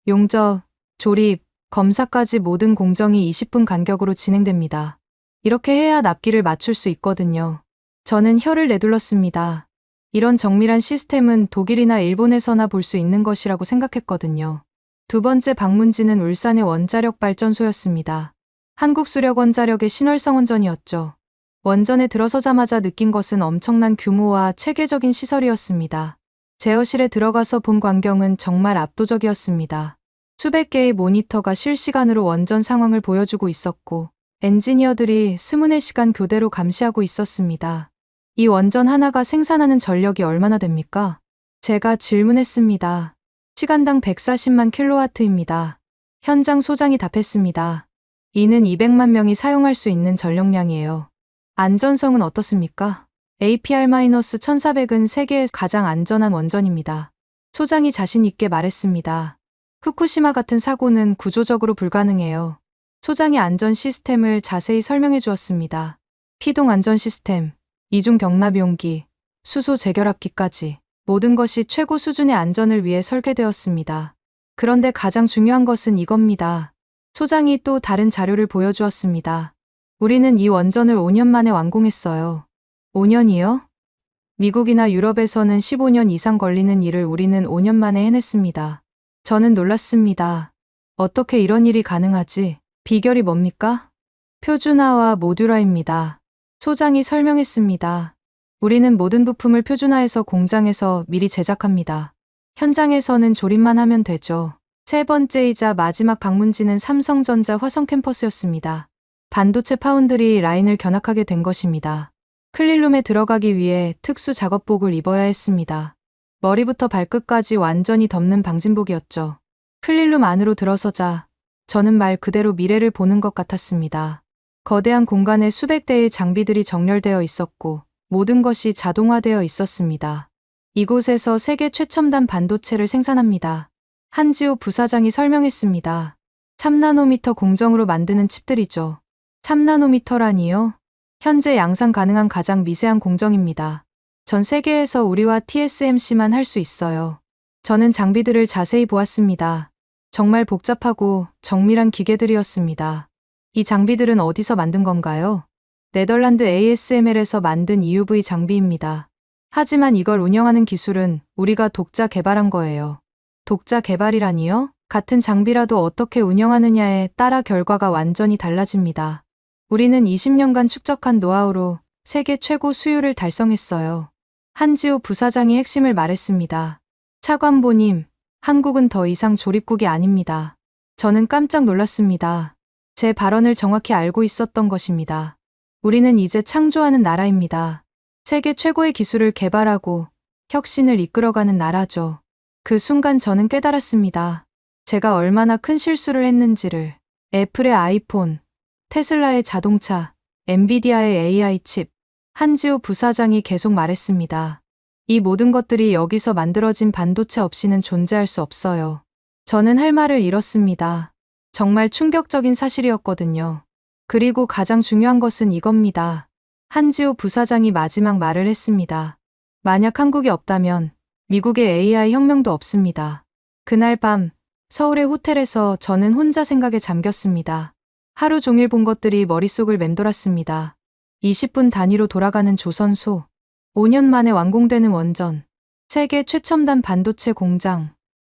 용접, 조립, 검사까지 모든 공정이 20분 간격으로 진행됩니다. 이렇게 해야 납기를 맞출 수 있거든요. 저는 혀를 내둘렀습니다. 이런 정밀한 시스템은 독일이나 일본에서나 볼 수 있는 것이라고 생각했거든요. 두 번째 방문지는 울산의 원자력 발전소였습니다. 한국수력원자력의 신월성 원전이었죠. 원전에 들어서자마자 느낀 것은 엄청난 규모와 체계적인 시설이었습니다. 제어실에 들어가서 본 광경은 정말 압도적이었습니다. 수백 개의 모니터가 실시간으로 원전 상황을 보여주고 있었고 엔지니어들이 24시간 교대로 감시하고 있었습니다. 이 원전 하나가 생산하는 전력이 얼마나 됩니까? 제가 질문했습니다. 시간당 140만 킬로와트입니다. 현장 소장이 답했습니다. 이는 200만 명이 사용할 수 있는 전력량이에요. 안전성은 어떻습니까? APR-1400은 세계에서 가장 안전한 원전입니다. 소장이 자신 있게 말했습니다. 후쿠시마 같은 사고는 구조적으로 불가능해요. 소장이 안전 시스템을 자세히 설명해 주었습니다. 피동 안전 시스템, 이중 경납 용기, 수소 재결합기까지 모든 것이 최고 수준의 안전을 위해 설계되었습니다. 그런데 가장 중요한 것은 이겁니다. 소장이 또 다른 자료를 보여주었습니다. 우리는 이 원전을 5년 만에 완공했어요. 5년이요? 미국이나 유럽에서는 15년 이상 걸리는 일을 우리는 5년 만에 해냈습니다. 저는 놀랐습니다. 어떻게 이런 일이 가능하지? 비결이 뭡니까? 표준화와 모듈화입니다. 소장이 설명했습니다. 우리는 모든 부품을 표준화해서 공장에서 미리 제작합니다. 현장에서는 조립만 하면 되죠. 세 번째이자 마지막 방문지는 삼성전자 화성 캠퍼스였습니다. 반도체 파운드리 라인을 견학하게 된 것입니다. 클린룸에 들어가기 위해 특수 작업복을 입어야 했습니다. 머리부터 발끝까지 완전히 덮는 방진복이었죠. 클린룸 안으로 들어서자 저는 말 그대로 미래를 보는 것 같았습니다. 거대한 공간에 수백 대의 장비들이 정렬되어 있었고 모든 것이 자동화되어 있었습니다. 이곳에서 세계 최첨단 반도체를 생산합니다. 한지호 부사장이 설명했습니다. 3나노미터 공정으로 만드는 칩들이죠. 3나노미터라니요? 현재 양산 가능한 가장 미세한 공정입니다. 전 세계에서 우리와 TSMC만 할 수 있어요. 저는 장비들을 자세히 보았습니다. 정말 복잡하고 정밀한 기계들이었습니다. 이 장비들은 어디서 만든 건가요? 네덜란드 ASML에서 만든 EUV 장비입니다. 하지만 이걸 운영하는 기술은 우리가 독자 개발한 거예요. 독자 개발이라니요? 같은 장비라도 어떻게 운영하느냐에 따라 결과가 완전히 달라집니다. 우리는 20년간 축적한 노하우로 세계 최고 수율을 달성했어요. 한지호 부사장이 핵심을 말했습니다. 차관보님, 한국은 더 이상 조립국이 아닙니다. 저는 깜짝 놀랐습니다. 제 발언을 정확히 알고 있었던 것입니다. 우리는 이제 창조하는 나라입니다. 세계 최고의 기술을 개발하고 혁신을 이끌어가는 나라죠. 그 순간 저는 깨달았습니다. 제가 얼마나 큰 실수를 했는지를. 애플의 아이폰, 테슬라의 자동차, 엔비디아의 AI 칩, 한지호 부사장이 계속 말했습니다. 이 모든 것들이 여기서 만들어진 반도체 없이는 존재할 수 없어요. 저는 할 말을 잃었습니다. 정말 충격적인 사실이었거든요. 그리고 가장 중요한 것은 이겁니다. 한지호 부사장이 마지막 말을 했습니다. 만약 한국이 없다면 미국의 AI 혁명도 없습니다. 그날 밤 서울의 호텔에서 저는 혼자 생각에 잠겼습니다. 하루 종일 본 것들이 머릿속을 맴돌았습니다. 20분 단위로 돌아가는 조선소, 5년 만에 완공되는 원전, 세계 최첨단 반도체 공장.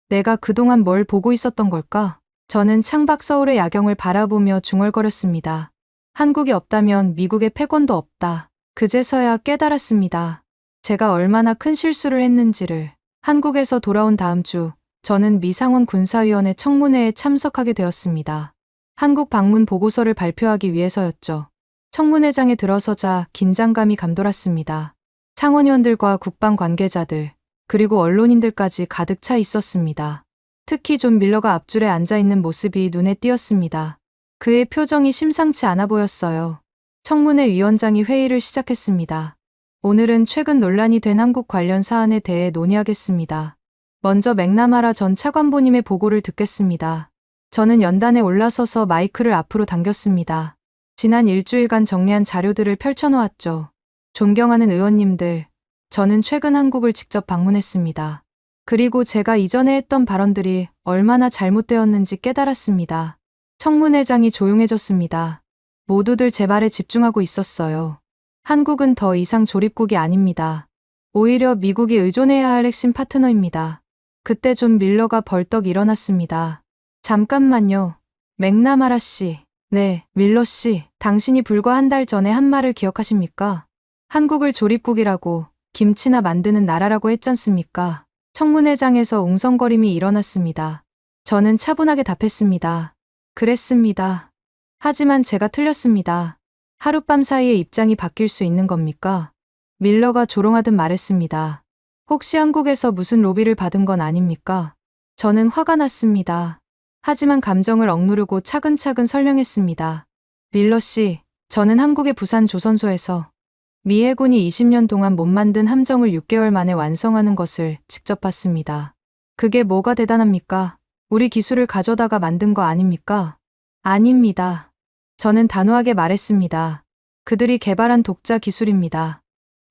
내가 그동안 뭘 보고 있었던 걸까? 저는 창밖 서울의 야경을 바라보며 중얼거렸습니다. 한국이 없다면 미국의 패권도 없다. 그제서야 깨달았습니다. 제가 얼마나 큰 실수를 했는지를. 한국에서 돌아온 다음 주, 저는 미상원 군사위원회 청문회에 참석하게 되었습니다. 한국 방문 보고서를 발표하기 위해서였죠. 청문회장에 들어서자 긴장감이 감돌았습니다. 상원의원들과 국방 관계자들, 그리고 언론인들까지 가득 차 있었습니다. 특히 존 밀러가 앞줄에 앉아있는 모습이 눈에 띄었습니다. 그의 표정이 심상치 않아 보였어요. 청문회 위원장이 회의를 시작했습니다. 오늘은 최근 논란이 된 한국 관련 사안에 대해 논의하겠습니다. 먼저 맥나마라 전 차관보님의 보고를 듣겠습니다. 저는 연단에 올라서서 마이크를 앞으로 당겼습니다. 지난 일주일간 정리한 자료들을 펼쳐놓았죠. 존경하는 의원님들, 저는 최근 한국을 직접 방문했습니다. 그리고 제가 이전에 했던 발언들이 얼마나 잘못되었는지 깨달았습니다. 청문회장이 조용해졌습니다. 모두들 제 말에 집중하고 있었어요. 한국은 더 이상 조립국이 아닙니다. 오히려 미국이 의존해야 할 핵심 파트너입니다. 그때 존 밀러가 벌떡 일어났습니다. 잠깐만요. 맥나마라 씨. 네, 밀러 씨. 당신이 불과 한 달 전에 한 말을 기억하십니까? 한국을 조립국이라고, 김치나 만드는 나라라고 했잖습니까? 청문회장에서 웅성거림이 일어났습니다. 저는 차분하게 답했습니다. 그랬습니다. 하지만 제가 틀렸습니다. 하룻밤 사이에 입장이 바뀔 수 있는 겁니까? 밀러가 조롱하듯 말했습니다. 혹시 한국에서 무슨 로비를 받은 건 아닙니까? 저는 화가 났습니다. 하지만 감정을 억누르고 차근차근 설명했습니다. 밀러 씨, 저는 한국의 부산 조선소에서 미 해군이 20년 동안 못 만든 함정을 6개월 만에 완성하는 것을 직접 봤습니다. 그게 뭐가 대단합니까? 우리 기술을 가져다가 만든 거 아닙니까? 아닙니다. 저는 단호하게 말했습니다. 그들이 개발한 독자 기술입니다.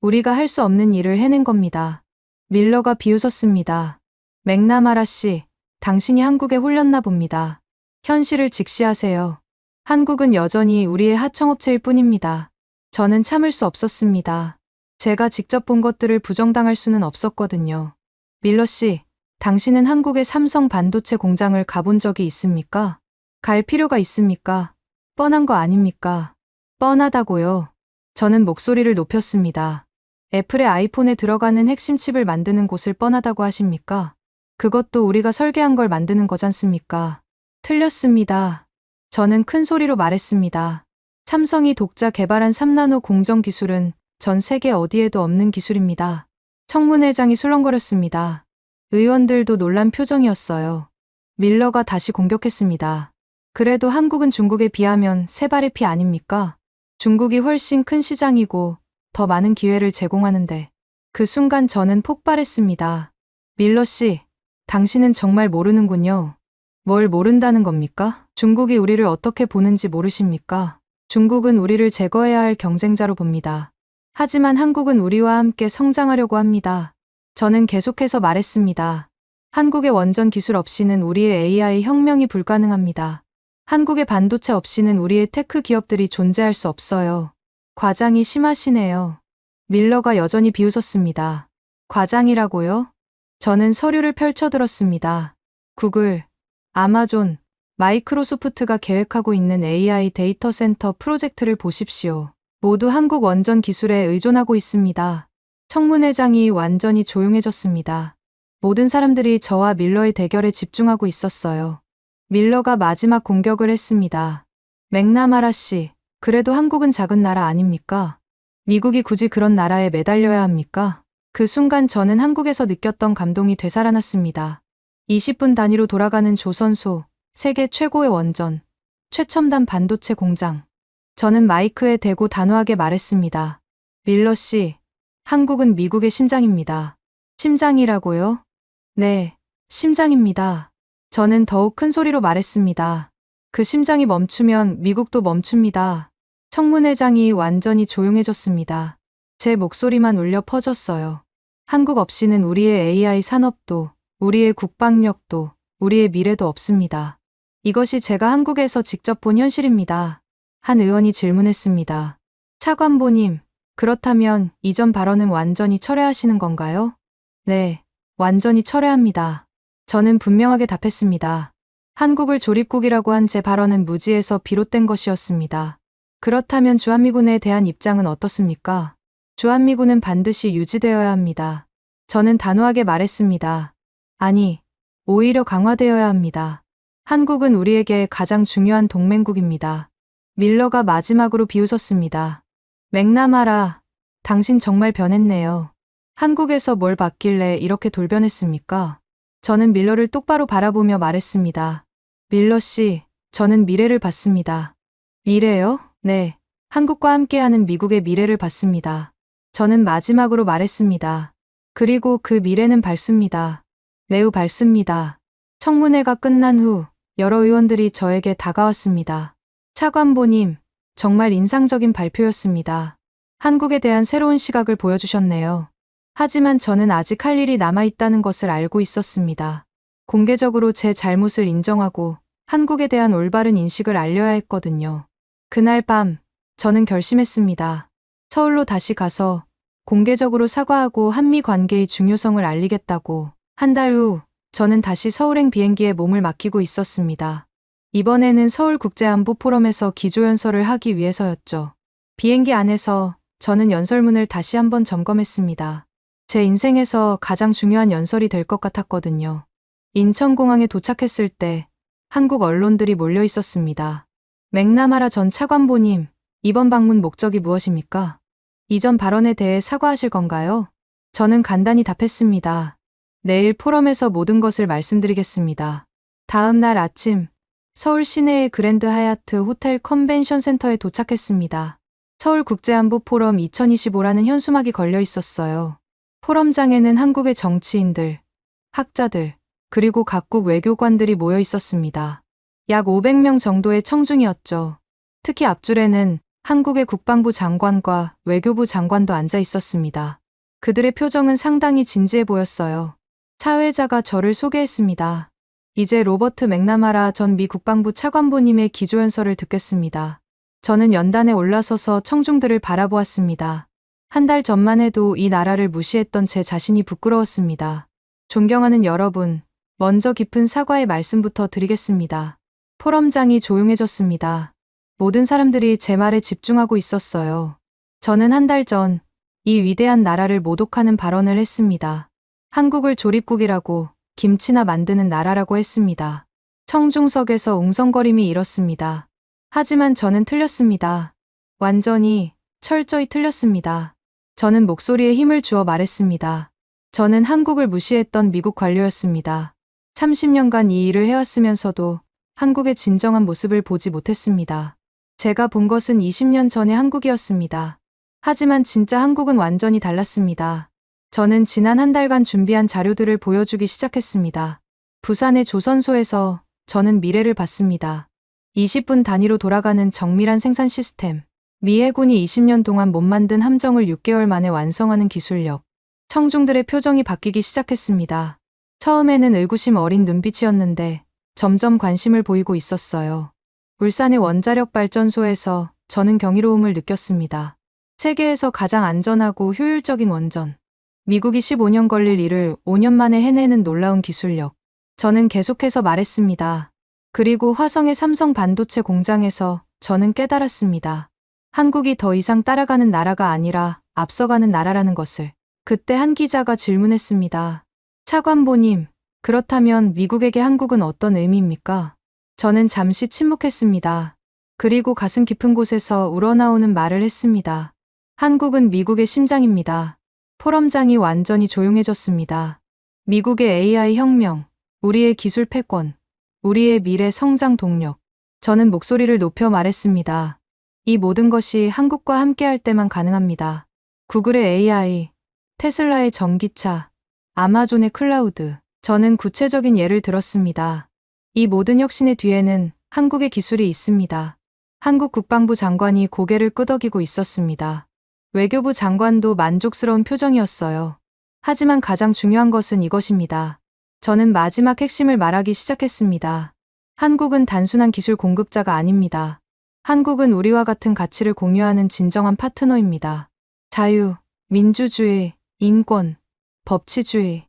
우리가 할 수 없는 일을 해낸 겁니다. 밀러가 비웃었습니다. 맥나마라 씨, 당신이 한국에 홀렸나 봅니다. 현실을 직시하세요. 한국은 여전히 우리의 하청업체일 뿐입니다. 저는 참을 수 없었습니다. 제가 직접 본 것들을 부정당할 수는 없었거든요. 밀러 씨, 당신은 한국의 삼성 반도체 공장을 가본 적이 있습니까? 갈 필요가 있습니까? 뻔한 거 아닙니까? 뻔하다고요. 저는 목소리를 높였습니다. 애플의 아이폰에 들어가는 핵심 칩을 만드는 곳을 뻔하다고 하십니까? 그것도 우리가 설계한 걸 만드는 거잖습니까? 틀렸습니다. 저는 큰 소리로 말했습니다. 삼성이 독자 개발한 3나노 공정 기술은 전 세계 어디에도 없는 기술입니다. 청문회장이 술렁거렸습니다. 의원들도 놀란 표정이었어요. 밀러가 다시 공격했습니다. 그래도 한국은 중국에 비하면 세 발의 피 아닙니까? 중국이 훨씬 큰 시장이고 더 많은 기회를 제공하는데. 그 순간 저는 폭발했습니다. 밀러 씨, 당신은 정말 모르는군요. 뭘 모른다는 겁니까? 중국이 우리를 어떻게 보는지 모르십니까? 중국은 우리를 제거해야 할 경쟁자로 봅니다. 하지만 한국은 우리와 함께 성장하려고 합니다. 저는 계속해서 말했습니다. 한국의 원전 기술 없이는 우리의 AI 혁명이 불가능합니다. 한국의 반도체 없이는 우리의 테크 기업들이 존재할 수 없어요. 과장이 심하시네요. 밀러가 여전히 비웃었습니다. 과장이라고요? 저는 서류를 펼쳐들었습니다. 구글, 아마존, 마이크로소프트가 계획하고 있는 AI 데이터 센터 프로젝트를 보십시오. 모두 한국 원전 기술에 의존하고 있습니다. 청문회장이 완전히 조용해졌습니다. 모든 사람들이 저와 밀러의 대결에 집중하고 있었어요. 밀러가 마지막 공격을 했습니다. 맥나마라 씨, 그래도 한국은 작은 나라 아닙니까? 미국이 굳이 그런 나라에 매달려야 합니까? 그 순간 저는 한국에서 느꼈던 감동이 되살아났습니다. 20분 단위로 돌아가는 조선소, 세계 최고의 원전, 최첨단 반도체 공장. 저는 마이크에 대고 단호하게 말했습니다. 밀러 씨, 한국은 미국의 심장입니다. 심장이라고요? 네, 심장입니다. 저는 더욱 큰 소리로 말했습니다. 그 심장이 멈추면 미국도 멈춥니다. 청문회장이 완전히 조용해졌습니다. 제 목소리만 울려 퍼졌어요. 한국 없이는 우리의 AI 산업도, 우리의 국방력도, 우리의 미래도 없습니다. 이것이 제가 한국에서 직접 본 현실입니다. 한 의원이 질문했습니다. 차관보님, 그렇다면 이전 발언은 완전히 철회하시는 건가요? 네, 완전히 철회합니다. 저는 분명하게 답했습니다. 한국을 조립국이라고 한 제 발언은 무지에서 비롯된 것이었습니다. 그렇다면 주한미군에 대한 입장은 어떻습니까? 주한미군은 반드시 유지되어야 합니다. 저는 단호하게 말했습니다. 아니, 오히려 강화되어야 합니다. 한국은 우리에게 가장 중요한 동맹국입니다. 밀러가 마지막으로 비웃었습니다. 맥나마라, 당신 정말 변했네요. 한국에서 뭘 봤길래 이렇게 돌변했습니까? 저는 밀러를 똑바로 바라보며 말했습니다. 밀러 씨, 저는 미래를 봤습니다. 미래요? 네. 한국과 함께하는 미국의 미래를 봤습니다. 저는 마지막으로 말했습니다. 그리고 그 미래는 밝습니다. 매우 밝습니다. 청문회가 끝난 후 여러 의원들이 저에게 다가왔습니다. 차관보님, 정말 인상적인 발표였습니다. 한국에 대한 새로운 시각을 보여주셨네요. 하지만 저는 아직 할 일이 남아있다는 것을 알고 있었습니다. 공개적으로 제 잘못을 인정하고 한국에 대한 올바른 인식을 알려야 했거든요. 그날 밤, 저는 결심했습니다. 서울로 다시 가서 공개적으로 사과하고 한미 관계의 중요성을 알리겠다고. 한 달 후, 저는 다시 서울행 비행기에 몸을 맡기고 있었습니다. 이번에는 서울국제안보포럼에서 기조연설을 하기 위해서였죠. 비행기 안에서 저는 연설문을 다시 한번 점검했습니다. 제 인생에서 가장 중요한 연설이 될 것 같았거든요. 인천공항에 도착했을 때 한국 언론들이 몰려 있었습니다. 맥나마라 전 차관보님, 이번 방문 목적이 무엇입니까? 이전 발언에 대해 사과하실 건가요? 저는 간단히 답했습니다. 내일 포럼에서 모든 것을 말씀드리겠습니다. 다음 날 아침, 서울 시내의 그랜드 하얏트 호텔 컨벤션 센터에 도착했습니다. 서울국제안보 포럼 2025라는 현수막이 걸려 있었어요. 포럼장에는 한국의 정치인들, 학자들, 그리고 각국 외교관들이 모여 있었습니다. 약 500명 정도의 청중이었죠. 특히 앞줄에는 한국의 국방부 장관과 외교부 장관도 앉아 있었습니다. 그들의 표정은 상당히 진지해 보였어요. 사회자가 저를 소개했습니다. 이제 로버트 맥나마라 전 미 국방부 차관보님의 기조연설을 듣겠습니다. 저는 연단에 올라서서 청중들을 바라보았습니다. 한 달 전만 해도 이 나라를 무시했던 제 자신이 부끄러웠습니다. 존경하는 여러분, 먼저 깊은 사과의 말씀부터 드리겠습니다. 포럼장이 조용해졌습니다. 모든 사람들이 제 말에 집중하고 있었어요. 저는 한 달 전 이 위대한 나라를 모독하는 발언을 했습니다. 한국을 조립국이라고, 김치나 만드는 나라라고 했습니다. 청중석에서 웅성거림이 일었습니다. 하지만 저는 틀렸습니다. 완전히, 철저히 틀렸습니다. 저는 목소리에 힘을 주어 말했습니다. 저는 한국을 무시했던 미국 관료였습니다. 30년간 이 일을 해왔으면서도 한국의 진정한 모습을 보지 못했습니다. 제가 본 것은 20년 전의 한국이었습니다. 하지만 진짜 한국은 완전히 달랐습니다. 저는 지난 한 달간 준비한 자료들을 보여주기 시작했습니다. 부산의 조선소에서 저는 미래를 봤습니다. 20분 단위로 돌아가는 정밀한 생산 시스템. 미 해군이 20년 동안 못 만든 함정을 6개월 만에 완성하는 기술력. 청중들의 표정이 바뀌기 시작했습니다. 처음에는 의구심 어린 눈빛이었는데 점점 관심을 보이고 있었어요. 울산의 원자력 발전소에서 저는 경이로움을 느꼈습니다. 세계에서 가장 안전하고 효율적인 원전. 미국이 15년 걸릴 일을 5년 만에 해내는 놀라운 기술력. 저는 계속해서 말했습니다. 그리고 화성의 삼성 반도체 공장에서 저는 깨달았습니다. 한국이 더 이상 따라가는 나라가 아니라 앞서가는 나라라는 것을. 그때 한 기자가 질문했습니다. 차관보님, 그렇다면 미국에게 한국은 어떤 의미입니까? 저는 잠시 침묵했습니다. 그리고 가슴 깊은 곳에서 우러나오는 말을 했습니다. 한국은 미국의 심장입니다. 포럼장이 완전히 조용해졌습니다. 미국의 AI 혁명, 우리의 기술 패권, 우리의 미래 성장 동력. 저는 목소리를 높여 말했습니다. 이 모든 것이 한국과 함께할 때만 가능합니다. 구글의 AI, 테슬라의 전기차, 아마존의 클라우드. 저는 구체적인 예를 들었습니다. 이 모든 혁신의 뒤에는 한국의 기술이 있습니다. 한국 국방부 장관이 고개를 끄덕이고 있었습니다. 외교부 장관도 만족스러운 표정이었어요. 하지만 가장 중요한 것은 이것입니다. 저는 마지막 핵심을 말하기 시작했습니다. 한국은 단순한 기술 공급자가 아닙니다. 한국은 우리와 같은 가치를 공유하는 진정한 파트너입니다. 자유, 민주주의, 인권, 법치주의.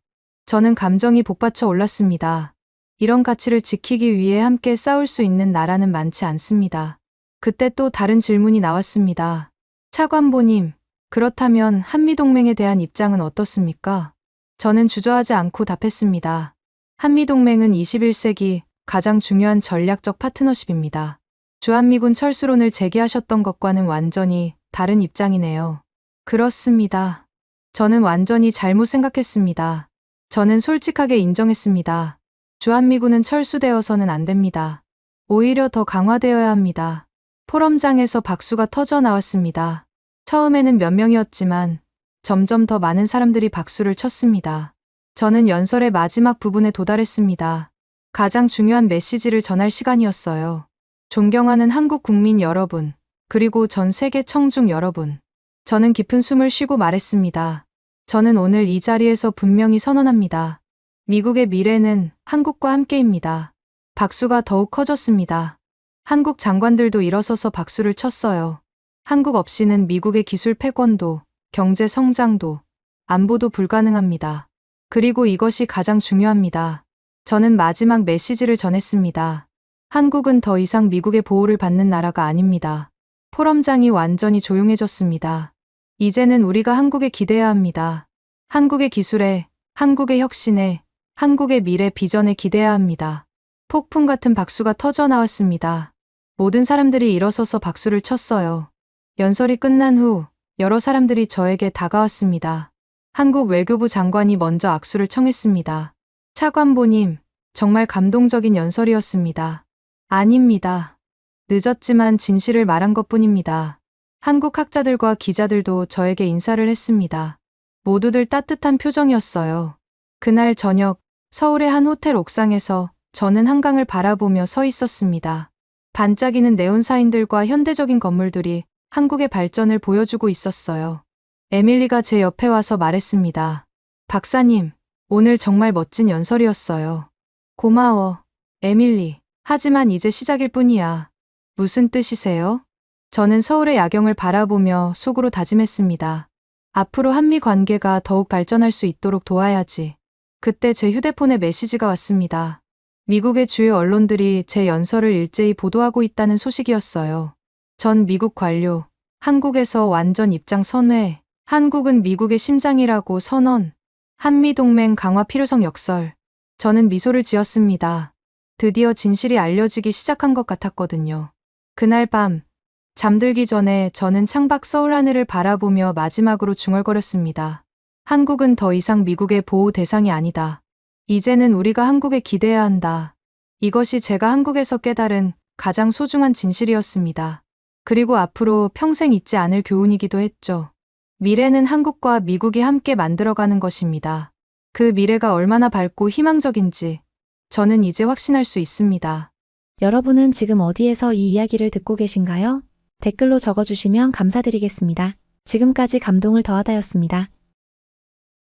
저는 감정이 복받쳐 올랐습니다. 이런 가치를 지키기 위해 함께 싸울 수 있는 나라는 많지 않습니다. 그때 또 다른 질문이 나왔습니다. 차관보님, 그렇다면 한미동맹에 대한 입장은 어떻습니까? 저는 주저하지 않고 답했습니다. 한미동맹은 21세기 가장 중요한 전략적 파트너십입니다. 주한미군 철수론을 제기하셨던 것과는 완전히 다른 입장이네요. 그렇습니다. 저는 완전히 잘못 생각했습니다. 저는 솔직하게 인정했습니다. 주한미군은 철수되어서는 안 됩니다. 오히려 더 강화되어야 합니다. 포럼장에서 박수가 터져 나왔습니다. 처음에는 몇 명이었지만 점점 더 많은 사람들이 박수를 쳤습니다. 저는 연설의 마지막 부분에 도달했습니다. 가장 중요한 메시지를 전할 시간이었어요. 존경하는 한국 국민 여러분, 그리고 전 세계 청중 여러분. 저는 깊은 숨을 쉬고 말했습니다. 저는 오늘 이 자리에서 분명히 선언합니다. 미국의 미래는 한국과 함께입니다. 박수가 더욱 커졌습니다. 한국 장관들도 일어서서 박수를 쳤어요. 한국 없이는 미국의 기술 패권도, 경제 성장도, 안보도 불가능합니다. 그리고 이것이 가장 중요합니다. 저는 마지막 메시지를 전했습니다. 한국은 더 이상 미국의 보호를 받는 나라가 아닙니다. 포럼장이 완전히 조용해졌습니다. 이제는 우리가 한국에 기대해야 합니다. 한국의 기술에, 한국의 혁신에, 한국의 미래 비전에 기대해야 합니다. 폭풍 같은 박수가 터져 나왔습니다. 모든 사람들이 일어서서 박수를 쳤어요. 연설이 끝난 후 여러 사람들이 저에게 다가왔습니다. 한국 외교부 장관이 먼저 악수를 청했습니다. 차관보님, 정말 감동적인 연설이었습니다. 아닙니다. 늦었지만 진실을 말한 것뿐입니다. 한국 학자들과 기자들도 저에게 인사를 했습니다. 모두들 따뜻한 표정이었어요. 그날 저녁 서울의 한 호텔 옥상에서 저는 한강을 바라보며 서 있었습니다. 반짝이는 네온사인들과 현대적인 건물들이 한국의 발전을 보여주고 있었어요. 에밀리가 제 옆에 와서 말했습니다. 박사님, 오늘 정말 멋진 연설이었어요. 고마워, 에밀리. 하지만 이제 시작일 뿐이야. 무슨 뜻이세요? 저는 서울의 야경을 바라보며 속으로 다짐했습니다. 앞으로 한미 관계가 더욱 발전할 수 있도록 도와야지. 그때 제 휴대폰에 메시지가 왔습니다. 미국의 주요 언론들이 제 연설을 일제히 보도하고 있다는 소식이었어요. 전 미국 관료, 한국에서 완전 입장 선회, 한국은 미국의 심장이라고 선언, 한미동맹 강화 필요성 역설. 저는 미소를 지었습니다. 드디어 진실이 알려지기 시작한 것 같았거든요. 그날 밤, 잠들기 전에 저는 창밖 서울 하늘을 바라보며 마지막으로 중얼거렸습니다. 한국은 더 이상 미국의 보호 대상이 아니다. 이제는 우리가 한국에 기대해야 한다. 이것이 제가 한국에서 깨달은 가장 소중한 진실이었습니다. 그리고 앞으로 평생 잊지 않을 교훈이기도 했죠. 미래는 한국과 미국이 함께 만들어가는 것입니다. 그 미래가 얼마나 밝고 희망적인지 저는 이제 확신할 수 있습니다. 여러분은 지금 어디에서 이 이야기를 듣고 계신가요? 댓글로 적어주시면 감사드리겠습니다. 지금까지 감동을 더하다였습니다.